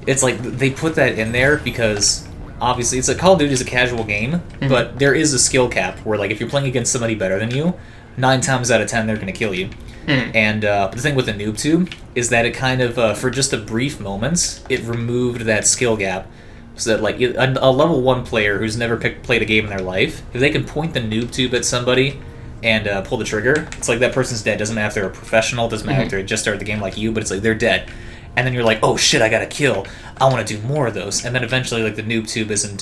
it's like they put that in there because obviously it's like Call of Duty is a casual game, but there is a skill cap where like if you're playing against somebody better than you, 9 times out of 10 they're going to kill you. And the thing with the noob tube is that it kind of for just a brief moments it removed that skill gap, so that like a level 1 player who's never played a game in their life, if they can point the noob tube at somebody and pull the trigger, it's like that person's dead. Doesn't matter if they're a professional, doesn't matter if they just started the game like you, but it's like they're dead. And then you're like, oh shit, I got a kill. I want to do more of those. And then eventually, like, the noob tube isn't,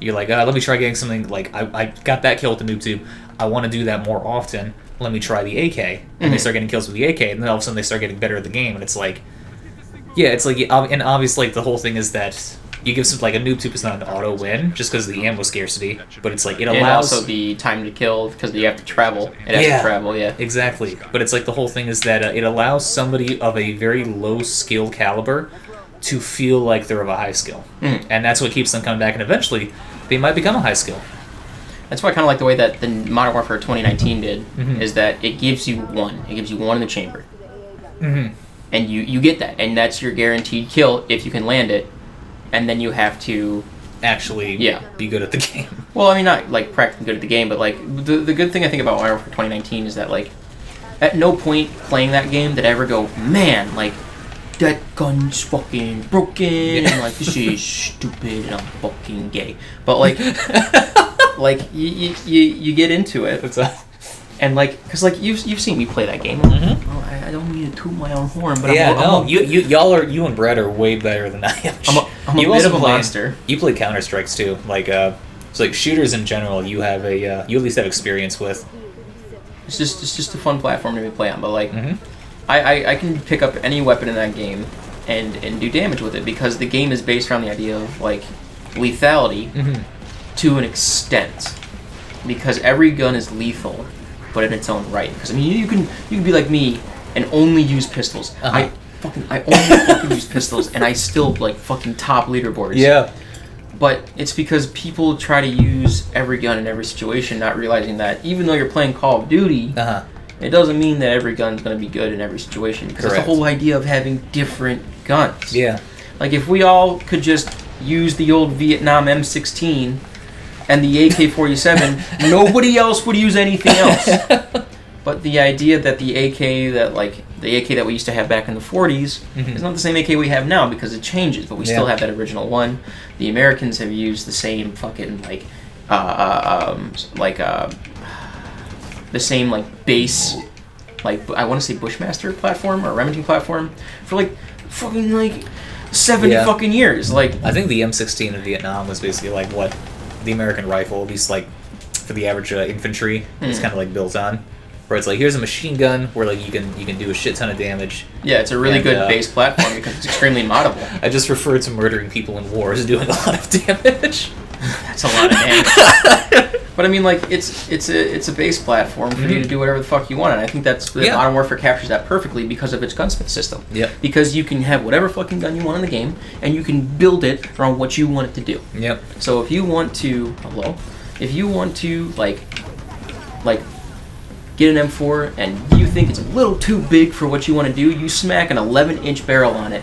you're like, let me try getting something, like, I got that kill with the noob tube. I want to do that more often. Let me try the AK. And they start getting kills with the AK, and then all of a sudden they start getting better at the game. And it's like, and obviously, like, the whole thing is that you give some, like, a noob tube is not an auto win just because of the ammo scarcity, but it's like it allows. And also the time to kill because you have to travel. It has to travel, exactly. But it's like the whole thing is that it allows somebody of a very low skill caliber to feel like they're of a high skill, and that's what keeps them coming back. And eventually, they might become a high skill. That's why I kind of like the way that the Modern Warfare 2019 did, is that it gives you one. It gives you one in the chamber, and you get that, and that's your guaranteed kill if you can land it. And then you have to actually be good at the game. Well, I mean, not like practically good at the game, but like the good thing I think about Modern Warfare 2019 is that like at no point playing that game did I ever go, man, like that gun's fucking broken and like this is stupid and I'm fucking gay. But like like you get into it. What's up? And like, cause like you've seen me play that game. Mm-hmm. Oh, I don't mean to toot my own horn, but you and Brett are way better than I am. I'm a bit of a monster. You play Counter Strikes too, like so like shooters in general. You have you at least have experience with. It's just a fun platform to play on, but like, I can pick up any weapon in that game and do damage with it because the game is based around the idea of like lethality to an extent, because every gun is lethal. But in its own right, because I mean, you can be like me and only use pistols. I only fucking use pistols, and I still like fucking top leaderboards. Yeah. But it's because people try to use every gun in every situation, not realizing that even though you're playing Call of Duty, it doesn't mean that every gun's going to be good in every situation. Because that's the whole idea of having different guns. Yeah. Like if we all could just use the old Vietnam M16. And the AK-47, nobody else would use anything else. But the idea that the AK that we used to have back in the 40s is not the same AK we have now because it changes, but we still have that original one. The Americans have used the same fucking the same like base, like I want to say Bushmaster platform or Remington platform for like fucking like 70 fucking years. Like I think the M16 in Vietnam was basically like what the American rifle, at least like for the average infantry, is kind of like built on. Where it's like, here's a machine gun where like you can do a shit ton of damage. Yeah, it's a really good base platform because it's extremely moddable. I just referred to murdering people in war as doing a lot of damage. That's a lot of damage. But I mean, like it's a base platform for you to do whatever the fuck you want, and I think that's Modern Warfare captures that perfectly because of its gunsmith system. Yep. Because you can have whatever fucking gun you want in the game, and you can build it around what you want it to do. Yep. So if you want to, like get an M4 and you think it's a little too big for what you want to do, you smack an 11-inch barrel on it,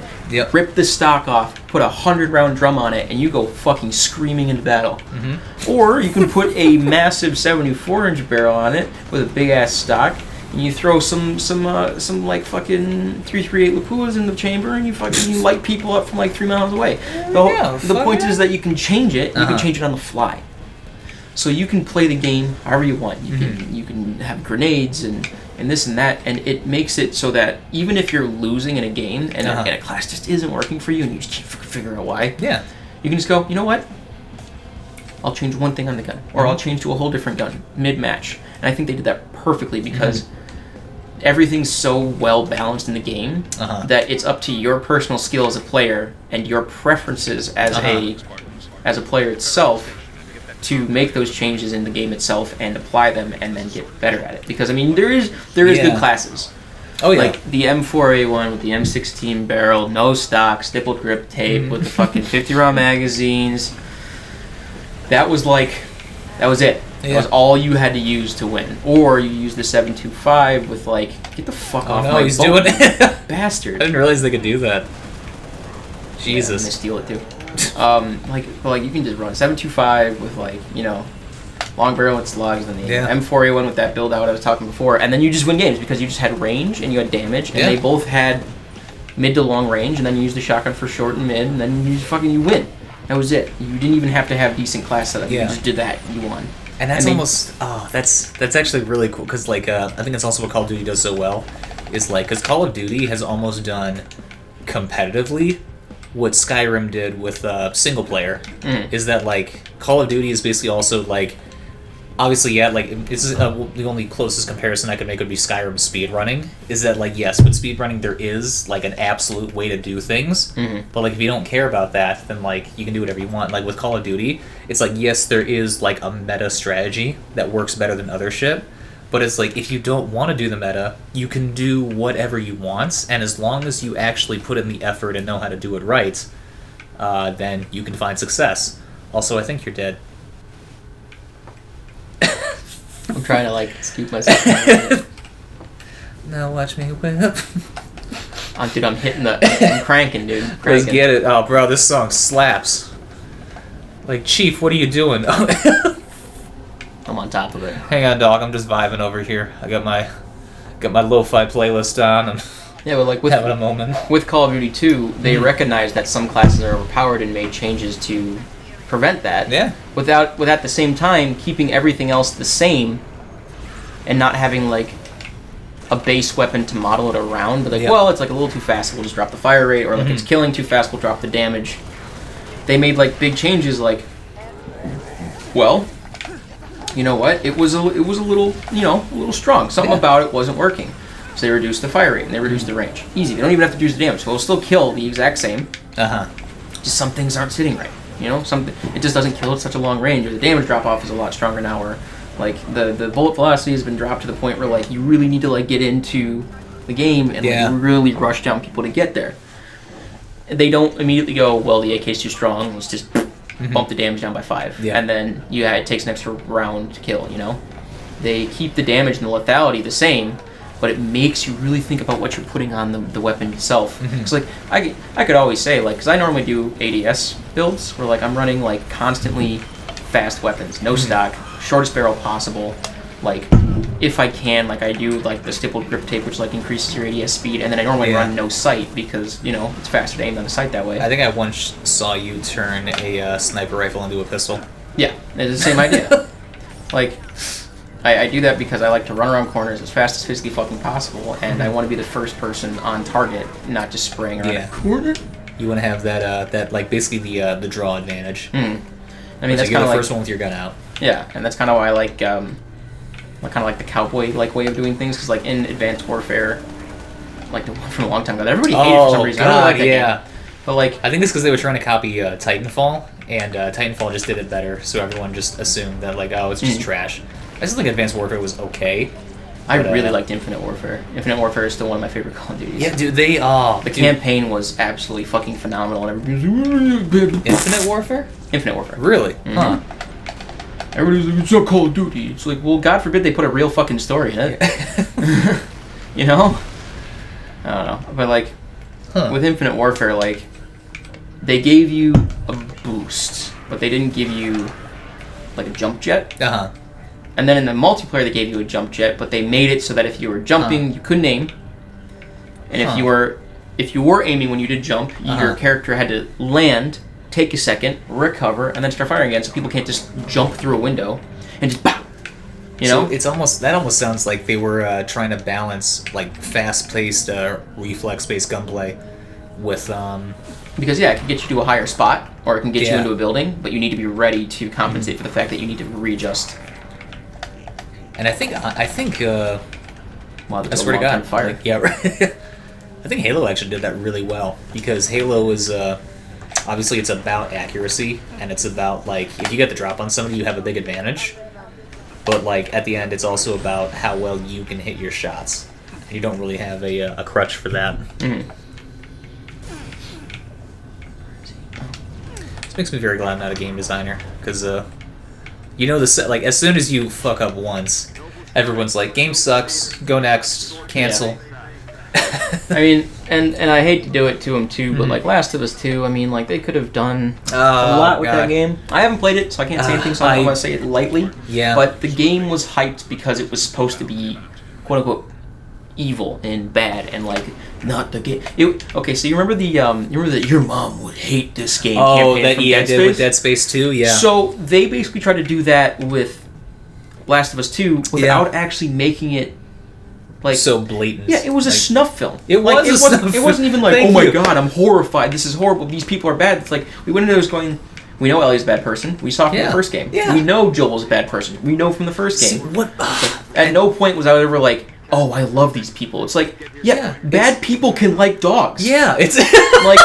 rip the stock off, put a 100-round drum on it, and you go fucking screaming into battle. Or you can put a massive 74-inch barrel on it with a big-ass stock, and you throw some like fucking 338 Lapuas in the chamber, and you light people up from like 3 miles away. The point is that you can change it, and you can change it on the fly. So you can play the game however you want. You can have grenades and this and that, and it makes it so that even if you're losing in a game and a class just isn't working for you and you just can't figure out why, you can just go, you know what? I'll change one thing on the gun, or I'll change to a whole different gun mid-match. And I think they did that perfectly because everything's so well balanced in the game that it's up to your personal skill as a player and your preferences as a player itself to make those changes in the game itself and apply them and then get better at it. Because I mean, there is good classes. Oh yeah. Like the M4A1 with the M16 barrel, no stock, stippled grip tape with the fucking 50-round magazines. That was it. That was all you had to use to win. Or you use the 7.25 with like, get the fuck off my he's boat, doing it. bastard. I didn't realize they could do that. Jesus. Yeah, they steal it too. Like you can just run 7.25 with like, you know, long barrel with slugs, and the M4A1 with that build out I was talking before, and then you just win games because you just had range and you had damage, and they both had mid to long range, and then you used the shotgun for short and mid, and then you win. That was it. You didn't even have to have decent class setup. You just did that. You won. And that's that's actually really cool because like I think it's also what Call of Duty does so well is like because Call of Duty has almost done competitively what Skyrim did with single player is that like Call of Duty is basically also like obviously like this is the only closest comparison I could make would be Skyrim speedrunning is that like yes with speedrunning there is like an absolute way to do things but like if you don't care about that then like you can do whatever you want. Like with Call of Duty it's like yes there is like a meta strategy that works better than other shit, but it's like if you don't want to do the meta you can do whatever you want, and as long as you actually put in the effort and know how to do it right then you can find success. Also I think you're dead. I'm trying to like scoop myself. Now watch me whip. Dude, I'm cranking, dude. Let's get it. Oh, bro, this song slaps. Like, Chief, what are you doing? I'm on top of it. Hang on, dog. I'm just vibing over here. I got my lo-fi playlist on. I'm Yeah, but like with having a moment. With Call of Duty 2, they recognized that some classes are overpowered and made changes to prevent that. Yeah. Without at the same time keeping everything else the same, and not having like a base weapon to model it around. But like, well, it's like a little too fast, we'll just drop the fire rate, or like it's killing too fast, we'll drop the damage. They made like big changes, like, well, you know what? It was a little, you know, a little strong. Something about it wasn't working. So they reduced the fire rate and they reduced the range. Easy. They don't even have to reduce the damage. So it'll still kill the exact same. Just some things aren't sitting right. You know, it just doesn't kill at such a long range. Or the damage drop off is a lot stronger now. Or like the bullet velocity has been dropped to the point where like you really need to like get into the game and like really rush down people to get there. They don't immediately go, well, the AK is too strong. Let's just bump the damage down by 5. Yeah. And then it takes an extra round to kill. You know, they keep the damage and the lethality the same. But it makes you really think about what you're putting on the weapon itself. Because like I could always say like, because I normally do ADS builds where like I'm running like constantly fast weapons, no stock, shortest barrel possible. Like if I can, like I do like the stippled grip tape, which like increases your ADS speed, and then I normally run no sight because you know it's faster to aim than a sight that way. I think I once saw you turn a sniper rifle into a pistol. Yeah, it's the same idea. Like. I do that because I like to run around corners as fast as physically fucking possible, and I want to be the first person on target, not just spraying around a corner. You want to have that like basically the draw advantage. I mean, that's kind of the like, first one with your gun out. Yeah, and that's kind of why I like kind of like the cowboy like way of doing things, because like in Advanced Warfare, like the one from a long time ago, everybody hated for some reason. God, I really like that game. But like, I think it's because they were trying to copy Titanfall, and Titanfall just did it better, so everyone just assumed that like, oh, it's just trash. I just think Advanced Warfare was okay. I really liked Infinite Warfare. Infinite Warfare is still one of my favorite Call of Duties. Yeah, dude, the campaign was absolutely fucking phenomenal. And Infinite Warfare? Infinite Warfare. Really? Huh. Everybody's like, it's not Call of Duty. It's like, well, God forbid they put a real fucking story in it. You know? I don't know. But like, with Infinite Warfare, like, they gave you a boost, but they didn't give you like a jump jet. And then in the multiplayer, they gave you a jump jet, but they made it so that if you were jumping, you couldn't aim. And if you were aiming when you did jump, your character had to land, take a second, recover, and then start firing again. So people can't just jump through a window and just BAM! You know, so that almost sounds like they were trying to balance like fast-paced, reflex-based gunplay with because it can get you to a higher spot, or it can get you into a building, but you need to be ready to compensate for the fact that you need to readjust. And I think Wow, I swear to God, fire. Like, yeah, right. I think Halo actually did that really well, because Halo is obviously it's about accuracy, and it's about like if you get the drop on somebody, you have a big advantage. But like at the end, it's also about how well you can hit your shots. And you don't really have a crutch for that. This makes me very glad I'm not a game designer, because you know like as soon as you fuck up once, everyone's like, game sucks, go next, cancel. I mean, and I hate to do it to them too, but like Last of Us 2, I mean, like they could have done a lot with that game. I haven't played it, so I can't say anything, so I don't want to say it lightly. Yeah. But the game was hyped because it was supposed to be, quote unquote, evil and bad, and like not the game. Okay, so you remember the your mom would hate this game campaign that from EA Dead did Space? with Dead Space 2, yeah. So they basically tried to do that with Last of Us 2 without actually making it like so blatant. Yeah, it was a snuff film. It wasn't even like, oh my god, I'm horrified. This is horrible. These people are bad. It's like we went into this going, we know Ellie's a bad person. We saw from the first game. Yeah. We know Joel's a bad person. We know from the first game. What? At no point was I ever like, oh, I love these people. It's like, bad people can like dogs. Yeah, it's like,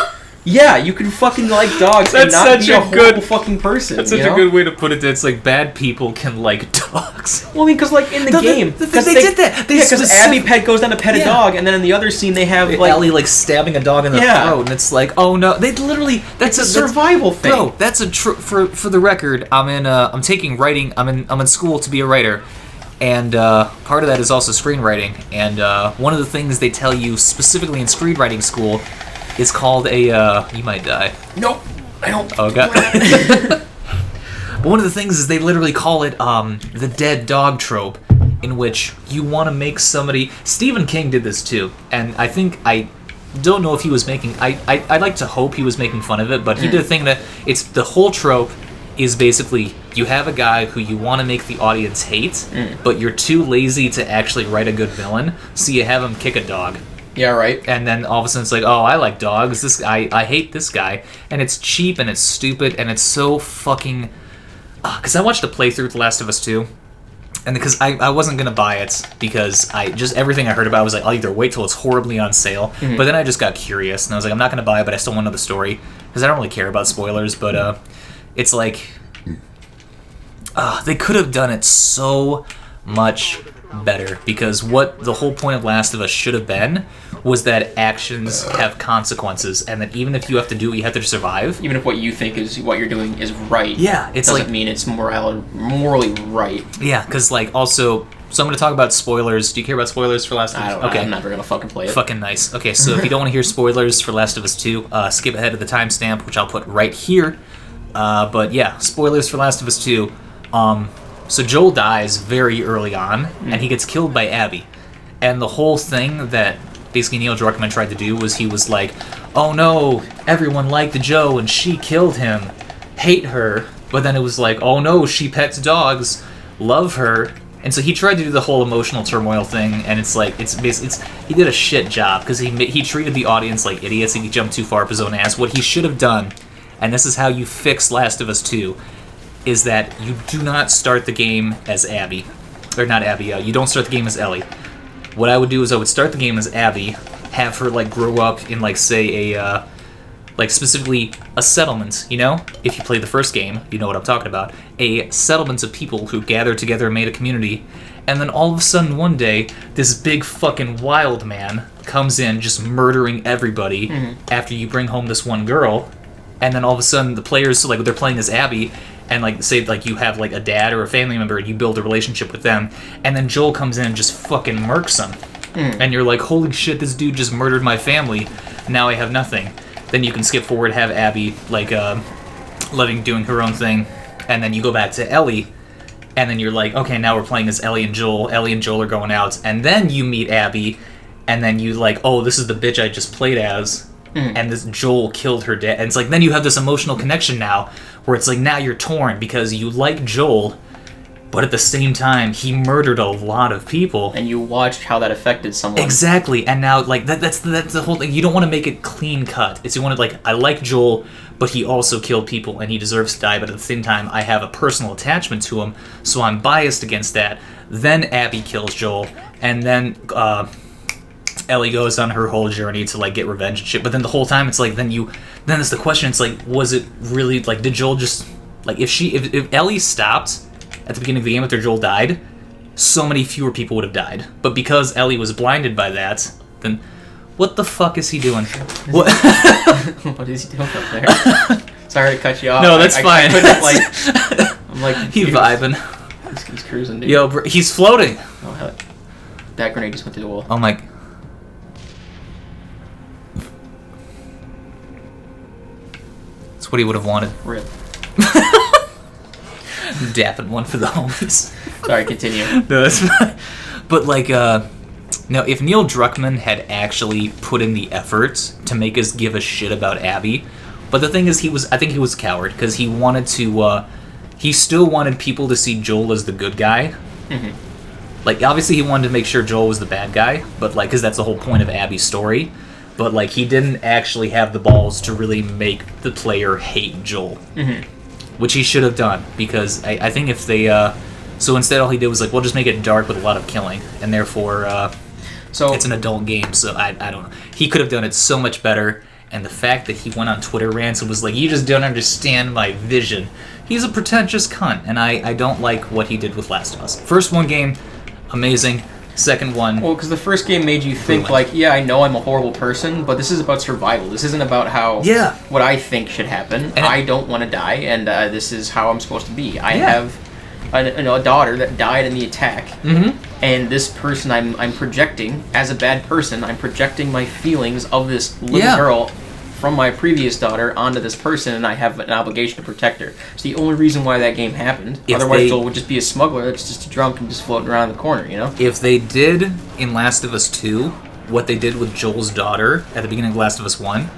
yeah, you can fucking like dogs and not be a horrible fucking person. That's such a good way to put it. It's like bad people can like dogs. Well, I mean, because like in the game, they did that. Because Abby goes down to pet a dog, and then in the other scene they have like Ellie like stabbing a dog in the throat, and it's like, oh no, they literally that's a survival thing. Bro, that's a for the record. I'm taking writing. I'm in school to be a writer. And part of that is also screenwriting. And one of the things they tell you specifically in screenwriting school is called a... you might die. Nope, I don't. Oh, God. But one of the things is they literally call it the dead dog trope, in which you want to make somebody... Stephen King did this too, and I don't know if he was making... I'd like to hope he was making fun of it, but he did a thing that... It's the whole trope is basically you have a guy who you want to make the audience hate, but you're too lazy to actually write a good villain, so you have him kick a dog. Yeah, right. And then all of a sudden it's like, oh, I like dogs. I hate this guy. And it's cheap and it's stupid and it's so fucking... Because I watched a playthrough of The Last of Us 2, and because I wasn't going to buy it because everything I heard about was like, I'll either wait till it's horribly on sale, but then I just got curious and I was like, I'm not going to buy it, but I still want to know the story because I don't really care about spoilers, but it's like... they could have done it so much better, because what the whole point of Last of Us should have been was that actions have consequences, and that even if you have to do it, you have to survive. Even if what you think is what you're doing is right, it's doesn't mean it's morally right. Yeah, because like also, so I'm going to talk about spoilers. Do you care about spoilers for Last of Us? I don't know. Okay. I'm never going to fucking play it. Fucking nice. Okay, so if you don't want to hear spoilers for Last of Us 2, skip ahead to the timestamp, which I'll put right here. But yeah, spoilers for Last of Us 2. So Joel dies very early on, and he gets killed by Abby. And the whole thing that basically Neil Druckmann tried to do was he was like, oh no, everyone liked Joe and she killed him. Hate her. But then it was like, oh no, she pets dogs. Love her. And so he tried to do the whole emotional turmoil thing, and it's like, he did a shit job, because he treated the audience like idiots, and he jumped too far up his own ass. What he should have done, and this is how you fix Last of Us 2, is that you do not start the game as Abby. Or not Abby, you don't start the game as Ellie. What I would do is I would start the game as Abby, have her, like, grow up in, like, say, specifically a settlement, you know? If you played the first game, you know what I'm talking about. A settlement of people who gathered together and made a community, and then all of a sudden one day, this big fucking wild man comes in just murdering everybody after you bring home this one girl, and then all of a sudden the players, like, they're playing as Abby, and like say like you have like a dad or a family member and you build a relationship with them, and then Joel comes in and just fucking murks them, and you're like, holy shit, this dude just murdered my family, now I have nothing. Then you can skip forward, have Abby like doing her own thing, and then you go back to Ellie, and then you're like, okay, now we're playing as Ellie and Joel are going out, and then you meet Abby, and then you like, oh, this is the bitch I just played as, and this Joel killed her dad, and it's like, then you have this emotional connection now, where it's like, now you're torn, because you like Joel, but at the same time, he murdered a lot of people. And you watched how that affected someone. Exactly, and now, like, that's the whole thing. You don't want to make it clean cut. It's you want to, like, I like Joel, but he also killed people, and he deserves to die, but at the same time, I have a personal attachment to him, so I'm biased against that. Then Abby kills Joel, and then, Ellie goes on her whole journey to, like, get revenge and shit, but then the whole time, it's like, then it's the question, it's like, was it really, like, did Joel just, like, if Ellie stopped at the beginning of the game after Joel died, so many fewer people would have died. But because Ellie was blinded by that, then what the fuck is he doing? What? What is he doing up there? Sorry to cut you off. No, that's fine. I'm like, he's vibing. He's cruising, dude. Yo, he's floating. Oh, hell. That grenade just went through the wall. Oh my. That's what he would have wanted. Rip. Dapping one for the homies. Sorry, continue. No, that's fine. But like, now if Neil Druckmann had actually put in the effort to make us give a shit about Abby, but the thing is, I think he was a coward, because he wanted to, he still wanted people to see Joel as the good guy. Like, obviously he wanted to make sure Joel was the bad guy, but like, because that's the whole point of Abby's story. But like, he didn't actually have the balls to really make the player hate Joel. Which he should have done, because I think if they... so instead all he did was like, well, just make it dark with a lot of killing, and therefore so it's an adult game, so I don't know. He could have done it so much better, and the fact that he went on Twitter rants and was like, you just don't understand my vision. He's a pretentious cunt, and I don't like what he did with Last of Us. First one game, amazing. Second one... Well, because the first game made you think, like, yeah, I know I'm a horrible person, but this is about survival. This isn't about how... Yeah. What I think should happen. And I don't want to die, and this is how I'm supposed to be. I have a daughter that died in the attack, and this person I'm projecting, as a bad person, I'm projecting my feelings of this little girl from my previous daughter onto this person, and I have an obligation to protect her. It's the only reason why that game happened. Otherwise, Joel would just be a smuggler that's just drunk and just floating around the corner, you know? If they did in Last of Us 2 what they did with Joel's daughter at the beginning of Last of Us 1,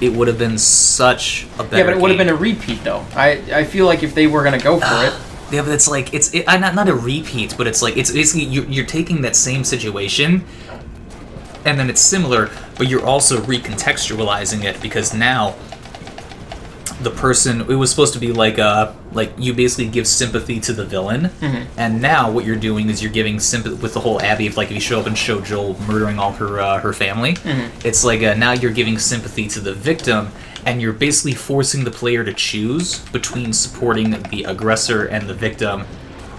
it would have been such a better game. Yeah, but it would have been a repeat, though. I feel like if they were going to go for it... Yeah, but it's like, not a repeat, but it's like, it's basically, you're taking that same situation, and then it's similar, but you're also recontextualizing it, because now, the person, it was supposed to be like you basically give sympathy to the villain, and now what you're doing is you're giving sympathy with the whole Abby, if you show up and show Joel murdering all her family, it's like now you're giving sympathy to the victim, and you're basically forcing the player to choose between supporting the aggressor and the victim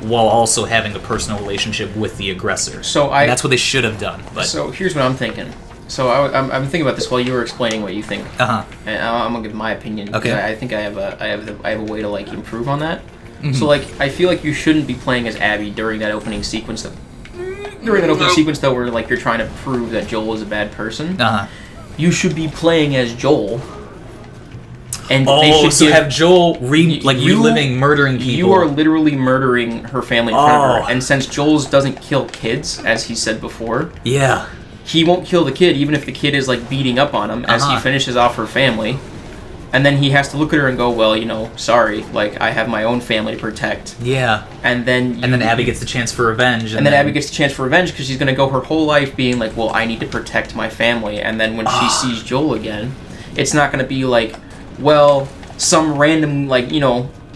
while also having a personal relationship with the aggressor. And that's what they should have done. But so here's what I'm thinking. So I'm thinking about this while you were explaining what you think. And I'm gonna give my opinion. Okay. I think I have a way to improve on that. So I feel like you shouldn't be playing as Abby during that opening sequence. During that opening sequence though, where you're trying to prove that Joel is a bad person. You should be playing as Joel. And they should have Joel reliving murdering people. You are literally murdering her family in front of her. And since Joel doesn't kill kids, as he said before, he won't kill the kid, even if the kid is beating up on him as he finishes off her family. And then he has to look at her and go, well, sorry, I have my own family to protect. Yeah. And then Abby gets the chance for revenge. And then Abby gets the chance for revenge because she's going to go her whole life being like, well, I need to protect my family. And then when she sees Joel again, it's not going to be like, well, some random,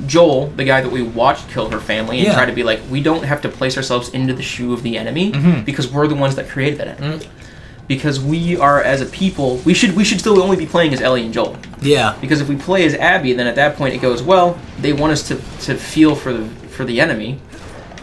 Joel, the guy that we watched kill her family, and try to be like, we don't have to place ourselves into the shoe of the enemy because we're the ones that created that enemy. Because we are, as a people, we should still only be playing as Ellie and Joel. Yeah. Because if we play as Abby, then at that point it goes, well, they want us to feel for the enemy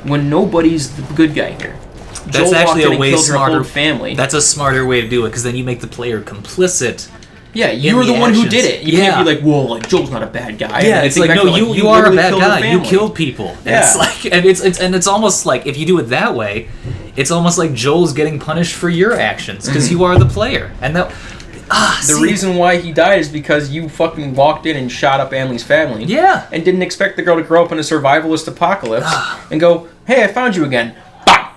when nobody's the good guy here. That's Joel actually walked in a way and killed her smarter whole family. That's a smarter way to do it because then you make the player complicit. Yeah, you were the one who did it. You can't be like, well, Joel's not a bad guy. Yeah, it's like, no, you are a bad guy. You killed people. Yeah. It's almost like, if you do it that way, it's almost like Joel's getting punished for your actions, because you are the player. And that... the reason why he died is because you fucking walked in and shot up Annalie's family. Yeah. And didn't expect the girl to grow up in a survivalist apocalypse and go, hey, I found you again. Bah!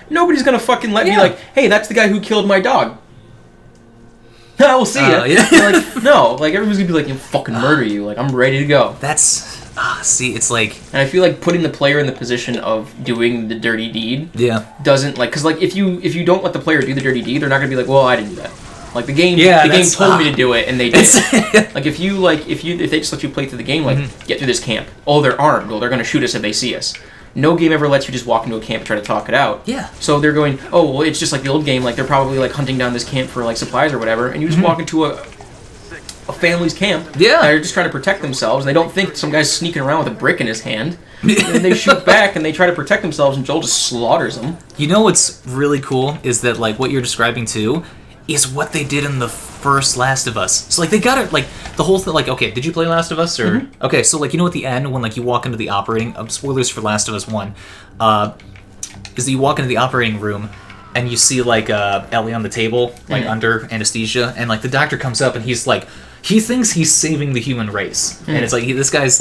Nobody's gonna fucking let me hey, that's the guy who killed my dog. We'll see ya. No, everybody's gonna be like, you fucking murder you. I'm ready to go. That's... it's like... And I feel like putting the player in the position of doing the dirty deed doesn't, because, if you don't let the player do the dirty deed, they're not gonna be like, well, I didn't do that. The game told me to do it, and they did. If they just let you play through the game, get through this camp. Oh, they're armed. Well, they're gonna shoot us if they see us. No game ever lets you just walk into a camp and try to talk it out. Yeah. So they're going, oh, well, it's just like the old game. They're probably hunting down this camp for supplies or whatever, and you just walk into a family's camp. Yeah. They're just trying to protect themselves. They don't think some guy's sneaking around with a brick in his hand. And they shoot back and they try to protect themselves, and Joel just slaughters them. You know what's really cool is that what you're describing too is what they did in the first Last of Us. So they got it the whole thing. Okay, did you play Last of Us or okay? So at the end when you walk into the operating spoilers for Last of Us 1, is that you walk into the operating room and you see Ellie on the table under anesthesia, and the doctor comes up and he's he thinks he's saving the human race, and it's this guy's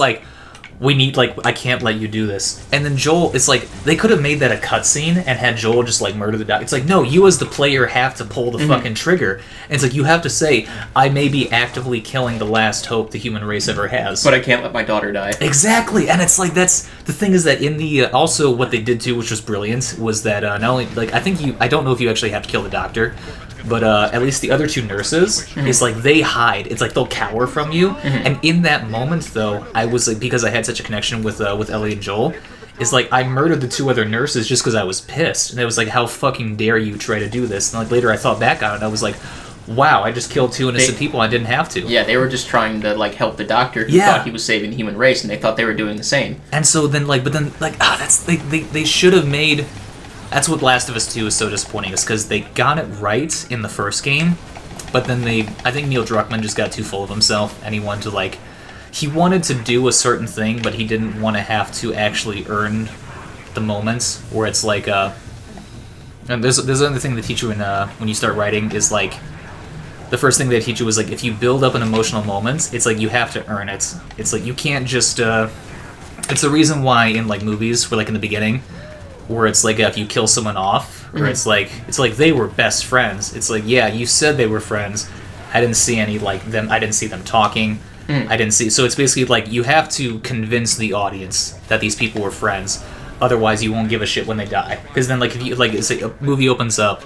we need, I can't let you do this. And then Joel, it's they could have made that a cutscene and had Joel just, murder the doctor. It's no, you as the player have to pull the fucking trigger. And it's you have to say, I may be actively killing the last hope the human race ever has. But I can't let my daughter die. Exactly. And it's that's, the thing is that in the, also what they did too, which was brilliant, was that not only, I don't know if you actually have to kill the doctor, but at least the other two nurses is they hide. It's they'll cower from you. And in that moment though, I was because I had such a connection with Ellie and Joel, is I murdered the two other nurses just because I was pissed. And it was how fucking dare you try to do this? And later I thought back on it and I was wow, I just killed two innocent people. I didn't have to. Yeah, they were just trying to help the doctor who thought he was saving the human race, and they thought they were doing the same. And so then that's they should have made. That's what Last of Us 2 is so disappointing, is because they got it right in the first game, but then I think Neil Druckmann just got too full of himself, and he wanted to, he wanted to do a certain thing, but he didn't want to have to actually earn the moments, where it's and there's another thing they teach you when you start writing, is the first thing they teach you was like if you build up an emotional moment, it's like you have to earn it. It's like you can't just. It's the reason why in like movies, where like in the beginning, where it's like if you kill someone off, or it's like they were best friends. It's like yeah, you said they were friends. I didn't see any like them. I didn't see them talking. I didn't see. So it's basically like you have to convince the audience that these people were friends. Otherwise, you won't give a shit when they die. Because then, like, if you like, say a movie opens up,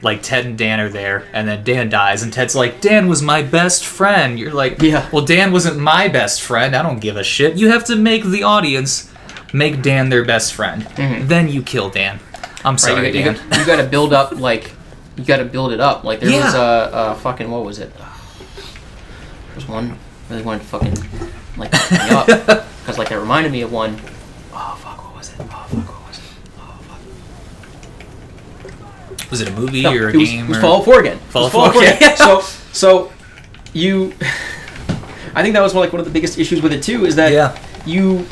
like Ted and Dan are there, and then Dan dies, and Ted's like, Dan was my best friend. You're like, Yeah. well, Dan wasn't my best friend. I don't give a shit. You have to make the audience make Dan their best friend. Then you kill Dan. I'm sorry, Dan. You got to build up like. You got to build it up. Like there was a fucking what was it? There's one fucking like me up because like that reminded me of one. Oh fuck! What was it? Was it a movie or a game? It was Fallout 4 again. Fallout 4 again. So you, I think that was one of the biggest issues with it too. Is that you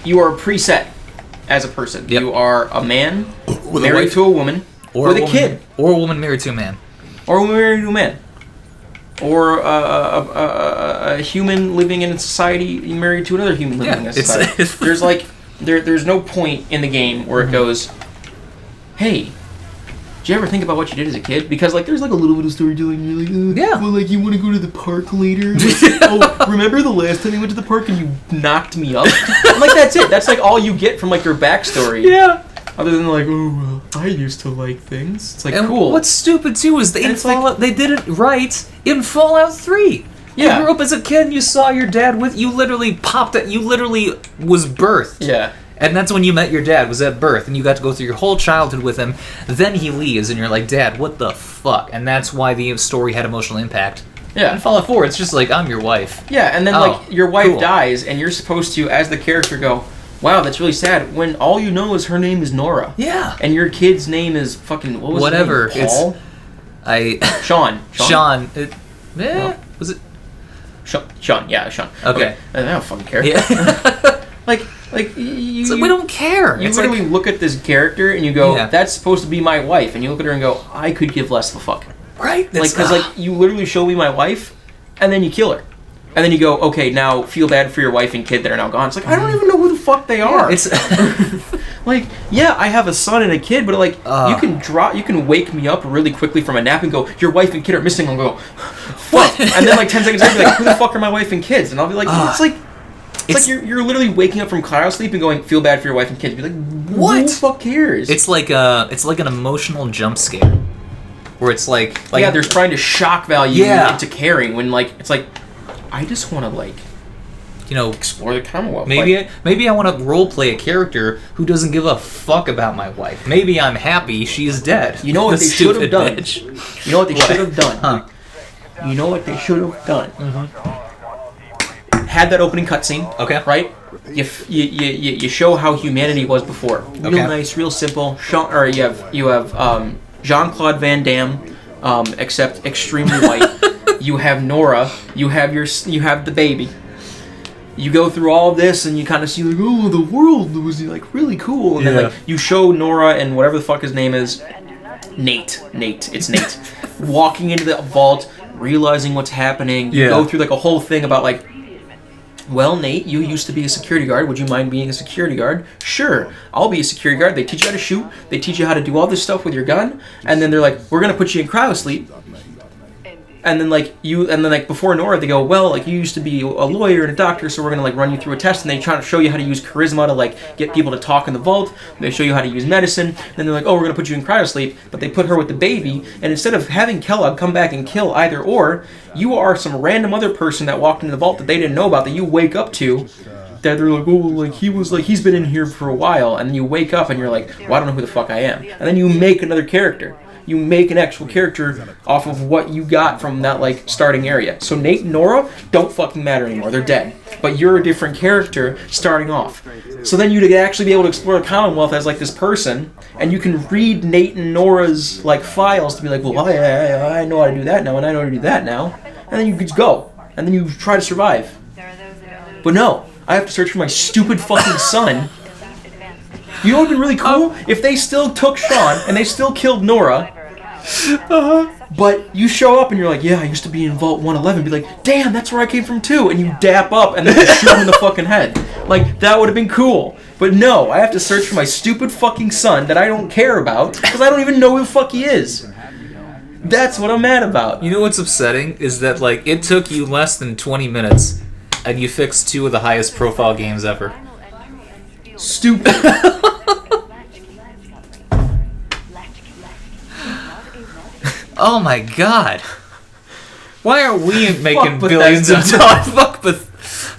are preset as a person. Yep. You are a man With a married wife. to a woman Or with a a kid, or a woman married to a man. or a woman married to a man, or a human living in a society married to another human living in a society. There's like there's no point in the game where it goes, hey, did you ever think about what you did as a kid? Because like there's like a little bit of storytelling. You're like, well, like you want to go to the park later? Like, oh, remember the last time you went to the park and you knocked me up? I'm like that's it. That's like all you get from like your backstory. Yeah. Other than like, oh, well, I used to like things. It's like And cool. what's stupid too is they like- they did it right in Fallout 3. Yeah. You grew up as a kid and you saw your dad with you literally popped it. You literally was birthed. Yeah. And that's when you met your dad, was at birth, and you got to go through your whole childhood with him. Then he leaves, and you're like, Dad, what the fuck? And that's why the story had emotional impact. Yeah. In Fallout 4, it's just like, I'm your wife. Yeah, and then Oh, like your wife cool. dies, and you're supposed to, as the character, go, "Wow, that's really sad." When all you know is her name is Nora. Yeah. And your kid's name is fucking what was Whatever. His name? Paul. Sean. Sean. No. Was it? Sean. Yeah, Sean. Okay. I don't fucking care. Yeah. like you. So we don't care. You It's literally like, look at this character and you go, Yeah. "That's supposed to be my wife," and you look at her and go, "I could give less of a fuck." right? Like, because like you literally show me my wife, and then you kill her, and then you go, "Okay, now feel bad for your wife and kid that are now gone." It's like I don't even know who the fuck they are. It's Like, yeah, I have a son and a kid, but like you can wake me up really quickly from a nap and go, "Your wife and kid are missing." I'll go, "Fuck!" And then like 10 seconds later, be like, "Who the fuck are my wife and kids?" And I'll be like, It's like you're literally waking up from cryosleep and going, "Feel bad for your wife and kids." Be like, What? Who the fuck cares? It's like an emotional jump scare, where it's like yeah, they're trying to shock value Yeah. into caring when like it's like I just want to like explore the Commonwealth. Maybe I want to role play a character who doesn't give a fuck about my wife. Maybe I'm happy she's dead. You know what The they should have stupid done? bitch. You know what they should have done? Huh. You know what they should have done? Had that opening cutscene. Okay. Right? You show how humanity was before. Real Okay. nice, real simple. You have Jean-Claude Van Damme, except extremely white. You have Nora. You have the baby. You go through all of this and you kind of see like, oh, the world was like really cool, and then like you show Nora and whatever the fuck his name is, Nate, it's Nate, walking into the vault, realizing what's happening. You go through like a whole thing about like, well, Nate, you used to be a security guard. Would you mind being a security guard? Sure, I'll be a security guard. They teach you how to shoot. They teach you how to do all this stuff with your gun. And then they're like, we're gonna put you in cryosleep. And then before Nora, they go, well, like you used to be a lawyer and a doctor, so we're gonna like run you through a test. And they try to show you how to use charisma to like get people to talk in the vault. They show you how to use medicine. And then they're like, oh, we're gonna put you in cryosleep. But they put her with the baby. And instead of having Kellogg come back and kill either or, you are some random other person that walked into the vault that they didn't know about that you wake up to. That they're like, oh, like he's been in here for a while. And then you wake up and you're like, well, I don't know who the fuck I am. And then you make another character. You make an actual character off of what you got from that like starting area. So Nate and Nora don't fucking matter anymore. They're dead. But you're a different character starting off. So then you'd actually be able to explore the Commonwealth as like this person, and you can read Nate and Nora's like files to be like, well, I know how to do that now, and I know how to do that now, and then you just go, and then you try to survive. But no, I have to search for my stupid fucking son. You know what would be really cool? If they still took Sean and they still killed Nora, But you show up and you're like, yeah, I used to be in Vault 111. Be like, damn, that's where I came from too. And you dap up and then you shoot him in the fucking head. Like, that would have been cool. But no, I have to search for my stupid fucking son that I don't care about because I don't even know who the fuck he is. That's what I'm mad about. You know what's upsetting is that like it took you less than 20 minutes, and you fixed 2 of the highest profile games ever. Stupid. Oh my god! Why are we making Fuck billions of Bethesda. dollars? Fuck, but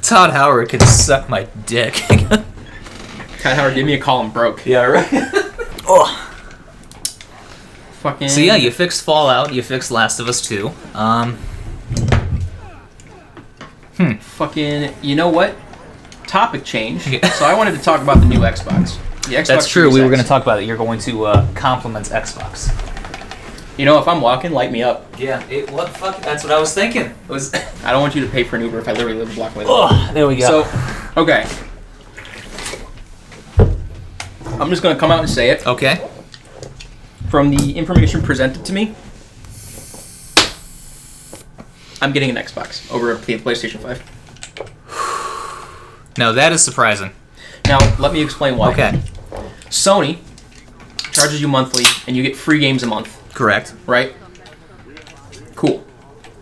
Todd Howard can suck my dick. Todd Howard, give me a call, I'm broke. Yeah, right. Oh. Fucking. So yeah, you fixed Fallout. You fixed Last of Us 2. Fucking. You know what? Topic change. So I wanted to talk about the new Xbox. The Xbox. That's true. Series We were X. going to talk about it. You're going to compliment Xbox. You know, if I'm walking, light me up. Yeah. What the fuck? That's what I was thinking. It was. I don't want you to pay for an Uber if I literally live a block away. Oh, there we go. So, okay. I'm just gonna come out and say it. Okay. From the information presented to me, I'm getting an Xbox over a PlayStation 5. No, that is surprising. Now, let me explain why. Okay. Sony charges you monthly, and you get free games a month, Correct. right? Cool.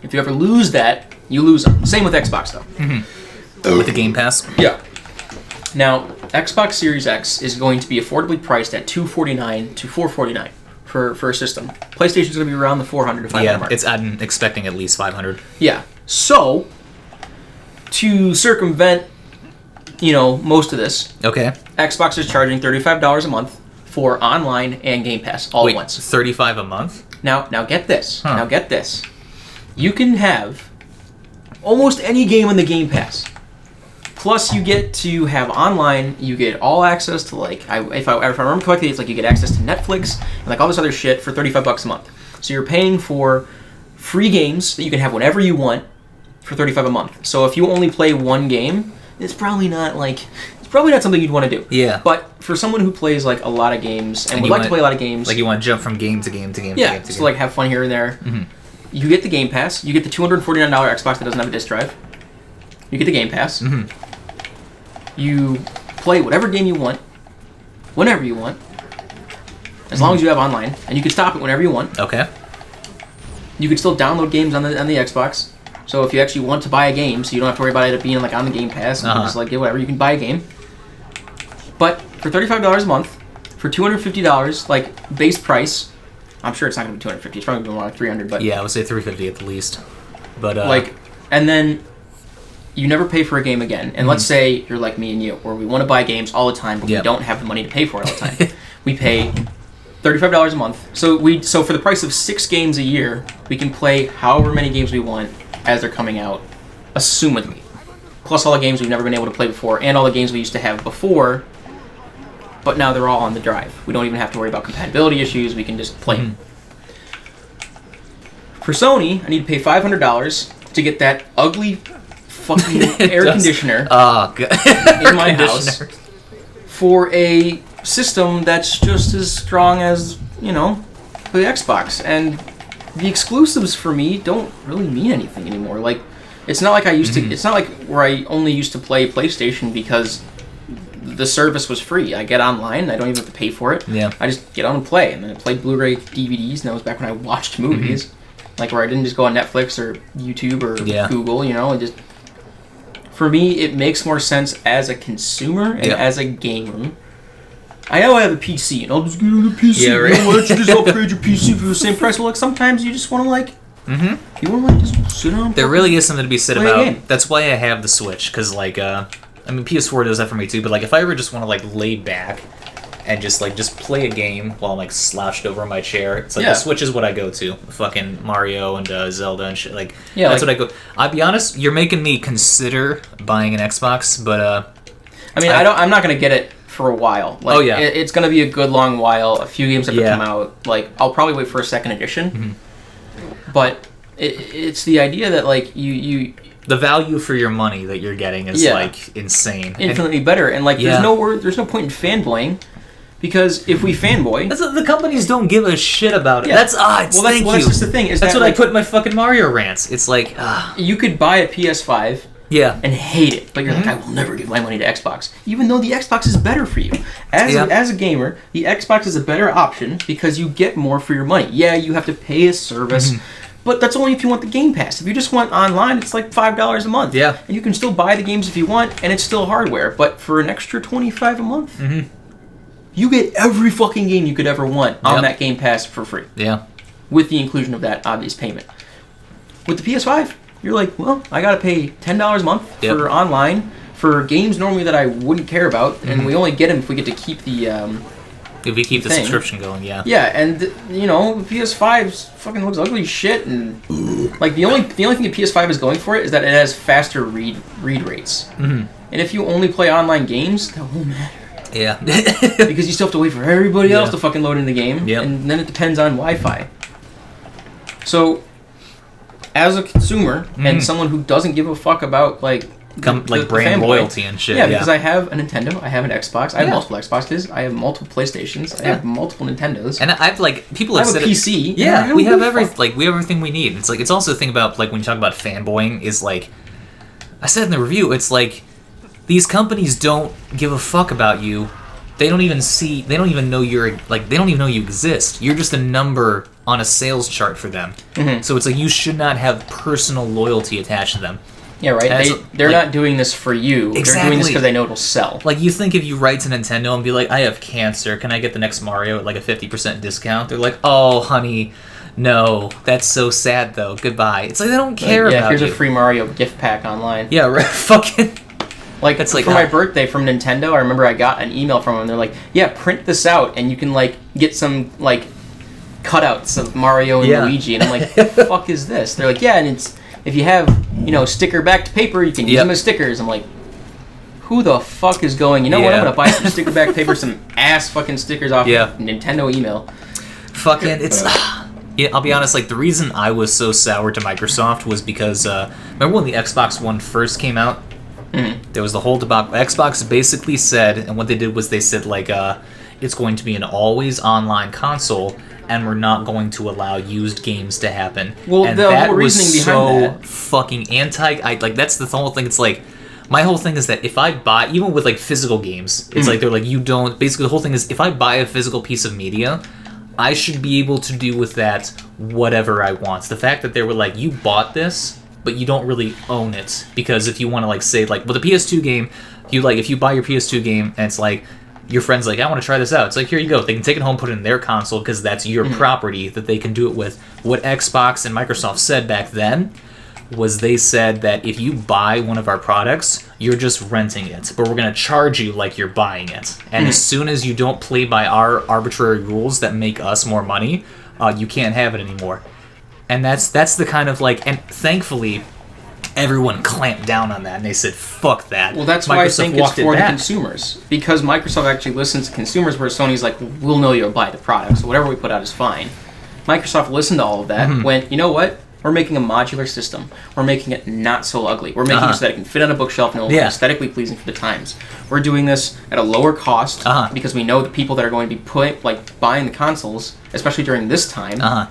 If you ever lose that, you lose them. Same with Xbox, though. With the Game Pass. Yeah. Now, Xbox Series X is going to be affordably priced at $249 to $449 for a system. PlayStation's going to be around the $400 to $500 mark. I'm expecting at least 500. Yeah. So, to circumvent, most of this, Okay. Xbox is charging $35 a month for online and Game Pass all Wait, at once. 35 a month? Now get this. Huh. Now get this. You can have almost any game on the Game Pass. Plus, you get to have online. You get all access to if I remember correctly, it's like you get access to Netflix and like all this other shit for $35 a month. So you're paying for free games that you can have whenever you want for $35 a month. So if you only play one game, it's probably not something you'd want to do. Yeah. But for someone who plays like a lot of games and would like to play a lot of games, Like you want to jump from game to game to game yeah, to game to just game. like have fun here and there. Mhm. You get the Game Pass. You get the $249 Xbox that doesn't have a disc drive. You get the Game Pass. Mhm. You play whatever game you want, whenever you want, as long as you have online, and you can stop it whenever you want. Okay. You can still download games on the Xbox. So if you actually want to buy a game, so you don't have to worry about it being like on the Game Pass, you can just get whatever. You can buy a game. But for $35 a month, for $250 like base price, I'm sure it's not going to be $250. It's probably going to be more like $300. But Yeah, I would say $350 at the least. But and then you never pay for a game again. And let's say you're like me and you, where we want to buy games all the time, but we don't have the money to pay for it all the time. We pay $35 a month. So for the price of 6 games a year, we can play however many games we want as they're coming out, assumedly. Plus all the games we've never been able to play before, and all the games we used to have before, but now they're all on the drive. We don't even have to worry about compatibility issues. We can just play them. For Sony, I need to pay $500 to get that ugly fucking air conditioner in my house for a system that's just as strong as, the Xbox. And the exclusives for me don't really mean anything anymore. Like, it's not like I used to. It's not like where I only used to play PlayStation because the service was free. I get online, I don't even have to pay for it. Yeah. I just get on and play. And then I played Blu-ray DVDs, and that was back when I watched movies. Like, where I didn't just go on Netflix or YouTube or Google, and just... For me, it makes more sense as a consumer and as a gamer. I know I have a PC, and I'll just get on the PC. Yeah, right. Why don't you just upgrade your PC for the same price? Well, sometimes you just want to, you want to, just sit down. there really is something to be said play a about. game. That's why I have the Switch, because PS4 does that for me too. But if I ever just want to lay back and just play a game while I'm slouched over in my chair, it's the Switch is what I go to. Fucking Mario and Zelda and shit. That's what I go. I'll be honest, you're making me consider buying an Xbox, but I'm not gonna get it for a while. It's gonna be a good long while. A few games have to come out. I'll probably wait for a second edition. But it's the idea that you the value for your money that you're getting is insane, infinitely better. And there's no point in fanboying Because if we fanboy... The companies don't give a shit about it. Yeah. That's thank you. That's just the thing. That's what I put in my fucking Mario rants. It's like... You could buy a PS5 and hate it, but you're like, I will never give my money to Xbox. Even though the Xbox is better for you. As a gamer, the Xbox is a better option because you get more for your money. Yeah, you have to pay a service... But that's only if you want the Game Pass. If you just want online, it's like $5 a month. Yeah. And you can still buy the games if you want, and it's still hardware. But for an extra $25 a month, you get every fucking game you could ever want on that Game Pass for free. Yeah. With the inclusion of that obvious payment. With the PS5, you're like, well, I gotta pay $10 a month for online, for games normally that I wouldn't care about, and we only get them if we get to keep the... if we keep the subscription going, yeah. Yeah, and you know, the PS5 fucking looks ugly as shit, and like the only thing the PS5 is going for it is that it has faster read rates. And if you only play online games, that won't matter. Yeah. Because you still have to wait for everybody else to fucking load in the game, yep. and then it depends on Wi-Fi. So, as a consumer and someone who doesn't give a fuck about like brand loyalty and shit. Yeah, because I have a Nintendo, I have an Xbox, I have multiple Xboxes, I have multiple PlayStations, I have multiple Nintendos, and I've people have said a PC. Yeah, we have everything we need. It's like it's also the thing about like when you talk about fanboying is like I said in the review, it's like these companies don't give a fuck about you. They don't even know they don't even know you exist. You're just a number on a sales chart for them. So it's like you should not have personal loyalty attached to them. Yeah, right. They're not doing this for you. Exactly. They're doing this because they know it'll sell. Like, you think if you write to Nintendo and be like, I have cancer, can I get the next Mario at like a 50% discount? They're like, oh, honey, no, that's so sad though. Goodbye. It's like they don't care about you. Yeah, here's a free Mario gift pack online. Yeah, right. Fucking. Like, it's like for my birthday from Nintendo, I remember I got an email from them. They're like, yeah, print this out and you can like get some like cutouts of Mario and Luigi. And I'm like, what the fuck is this? They're like, yeah, and it's if you have, sticker-backed paper, you can use them as stickers. I'm like, who the fuck is going, what, I'm going to buy some sticker-backed paper, some ass fucking stickers off Nintendo email. Fucking, it's... I'll be honest, like, the reason I was so sour to Microsoft was because, remember when the Xbox One first came out? There was the whole debacle. Xbox basically said, and what they did was they said, like, it's going to be an always online console, and we're not going to allow used games to happen. Well, and the whole reasoning behind that fucking that's the whole thing. It's like my whole thing is that if I buy, even with like physical games, it's like they're like you don't. Basically, the whole thing is if I buy a physical piece of media, I should be able to do with that whatever I want. The fact that they were like, you bought this, but you don't really own it, because if you want to like say like, well, the PS2 game, if you buy your PS2 game and it's like, your friend's like, I want to try this out. It's like, here you go. They can take it home, put it in their console, because that's your property that they can do it with. What Xbox and Microsoft said back then was they said that if you buy one of our products, you're just renting it, but we're going to charge you like you're buying it. And as soon as you don't play by our arbitrary rules that make us more money, you can't have it anymore. And that's the kind of like, and thankfully, everyone clamped down on that, and they said, fuck that. Well, that's why I think it's for the consumers. Because Microsoft actually listens to consumers, where Sony's like, we'll know you'll buy the product, so whatever we put out is fine. Microsoft listened to all of that, went, you know what? We're making a modular system. We're making it not so ugly. We're making it so that it can fit on a bookshelf and it will be aesthetically pleasing for the times. We're doing this at a lower cost, because we know the people that are going to be buying the consoles, especially during this time,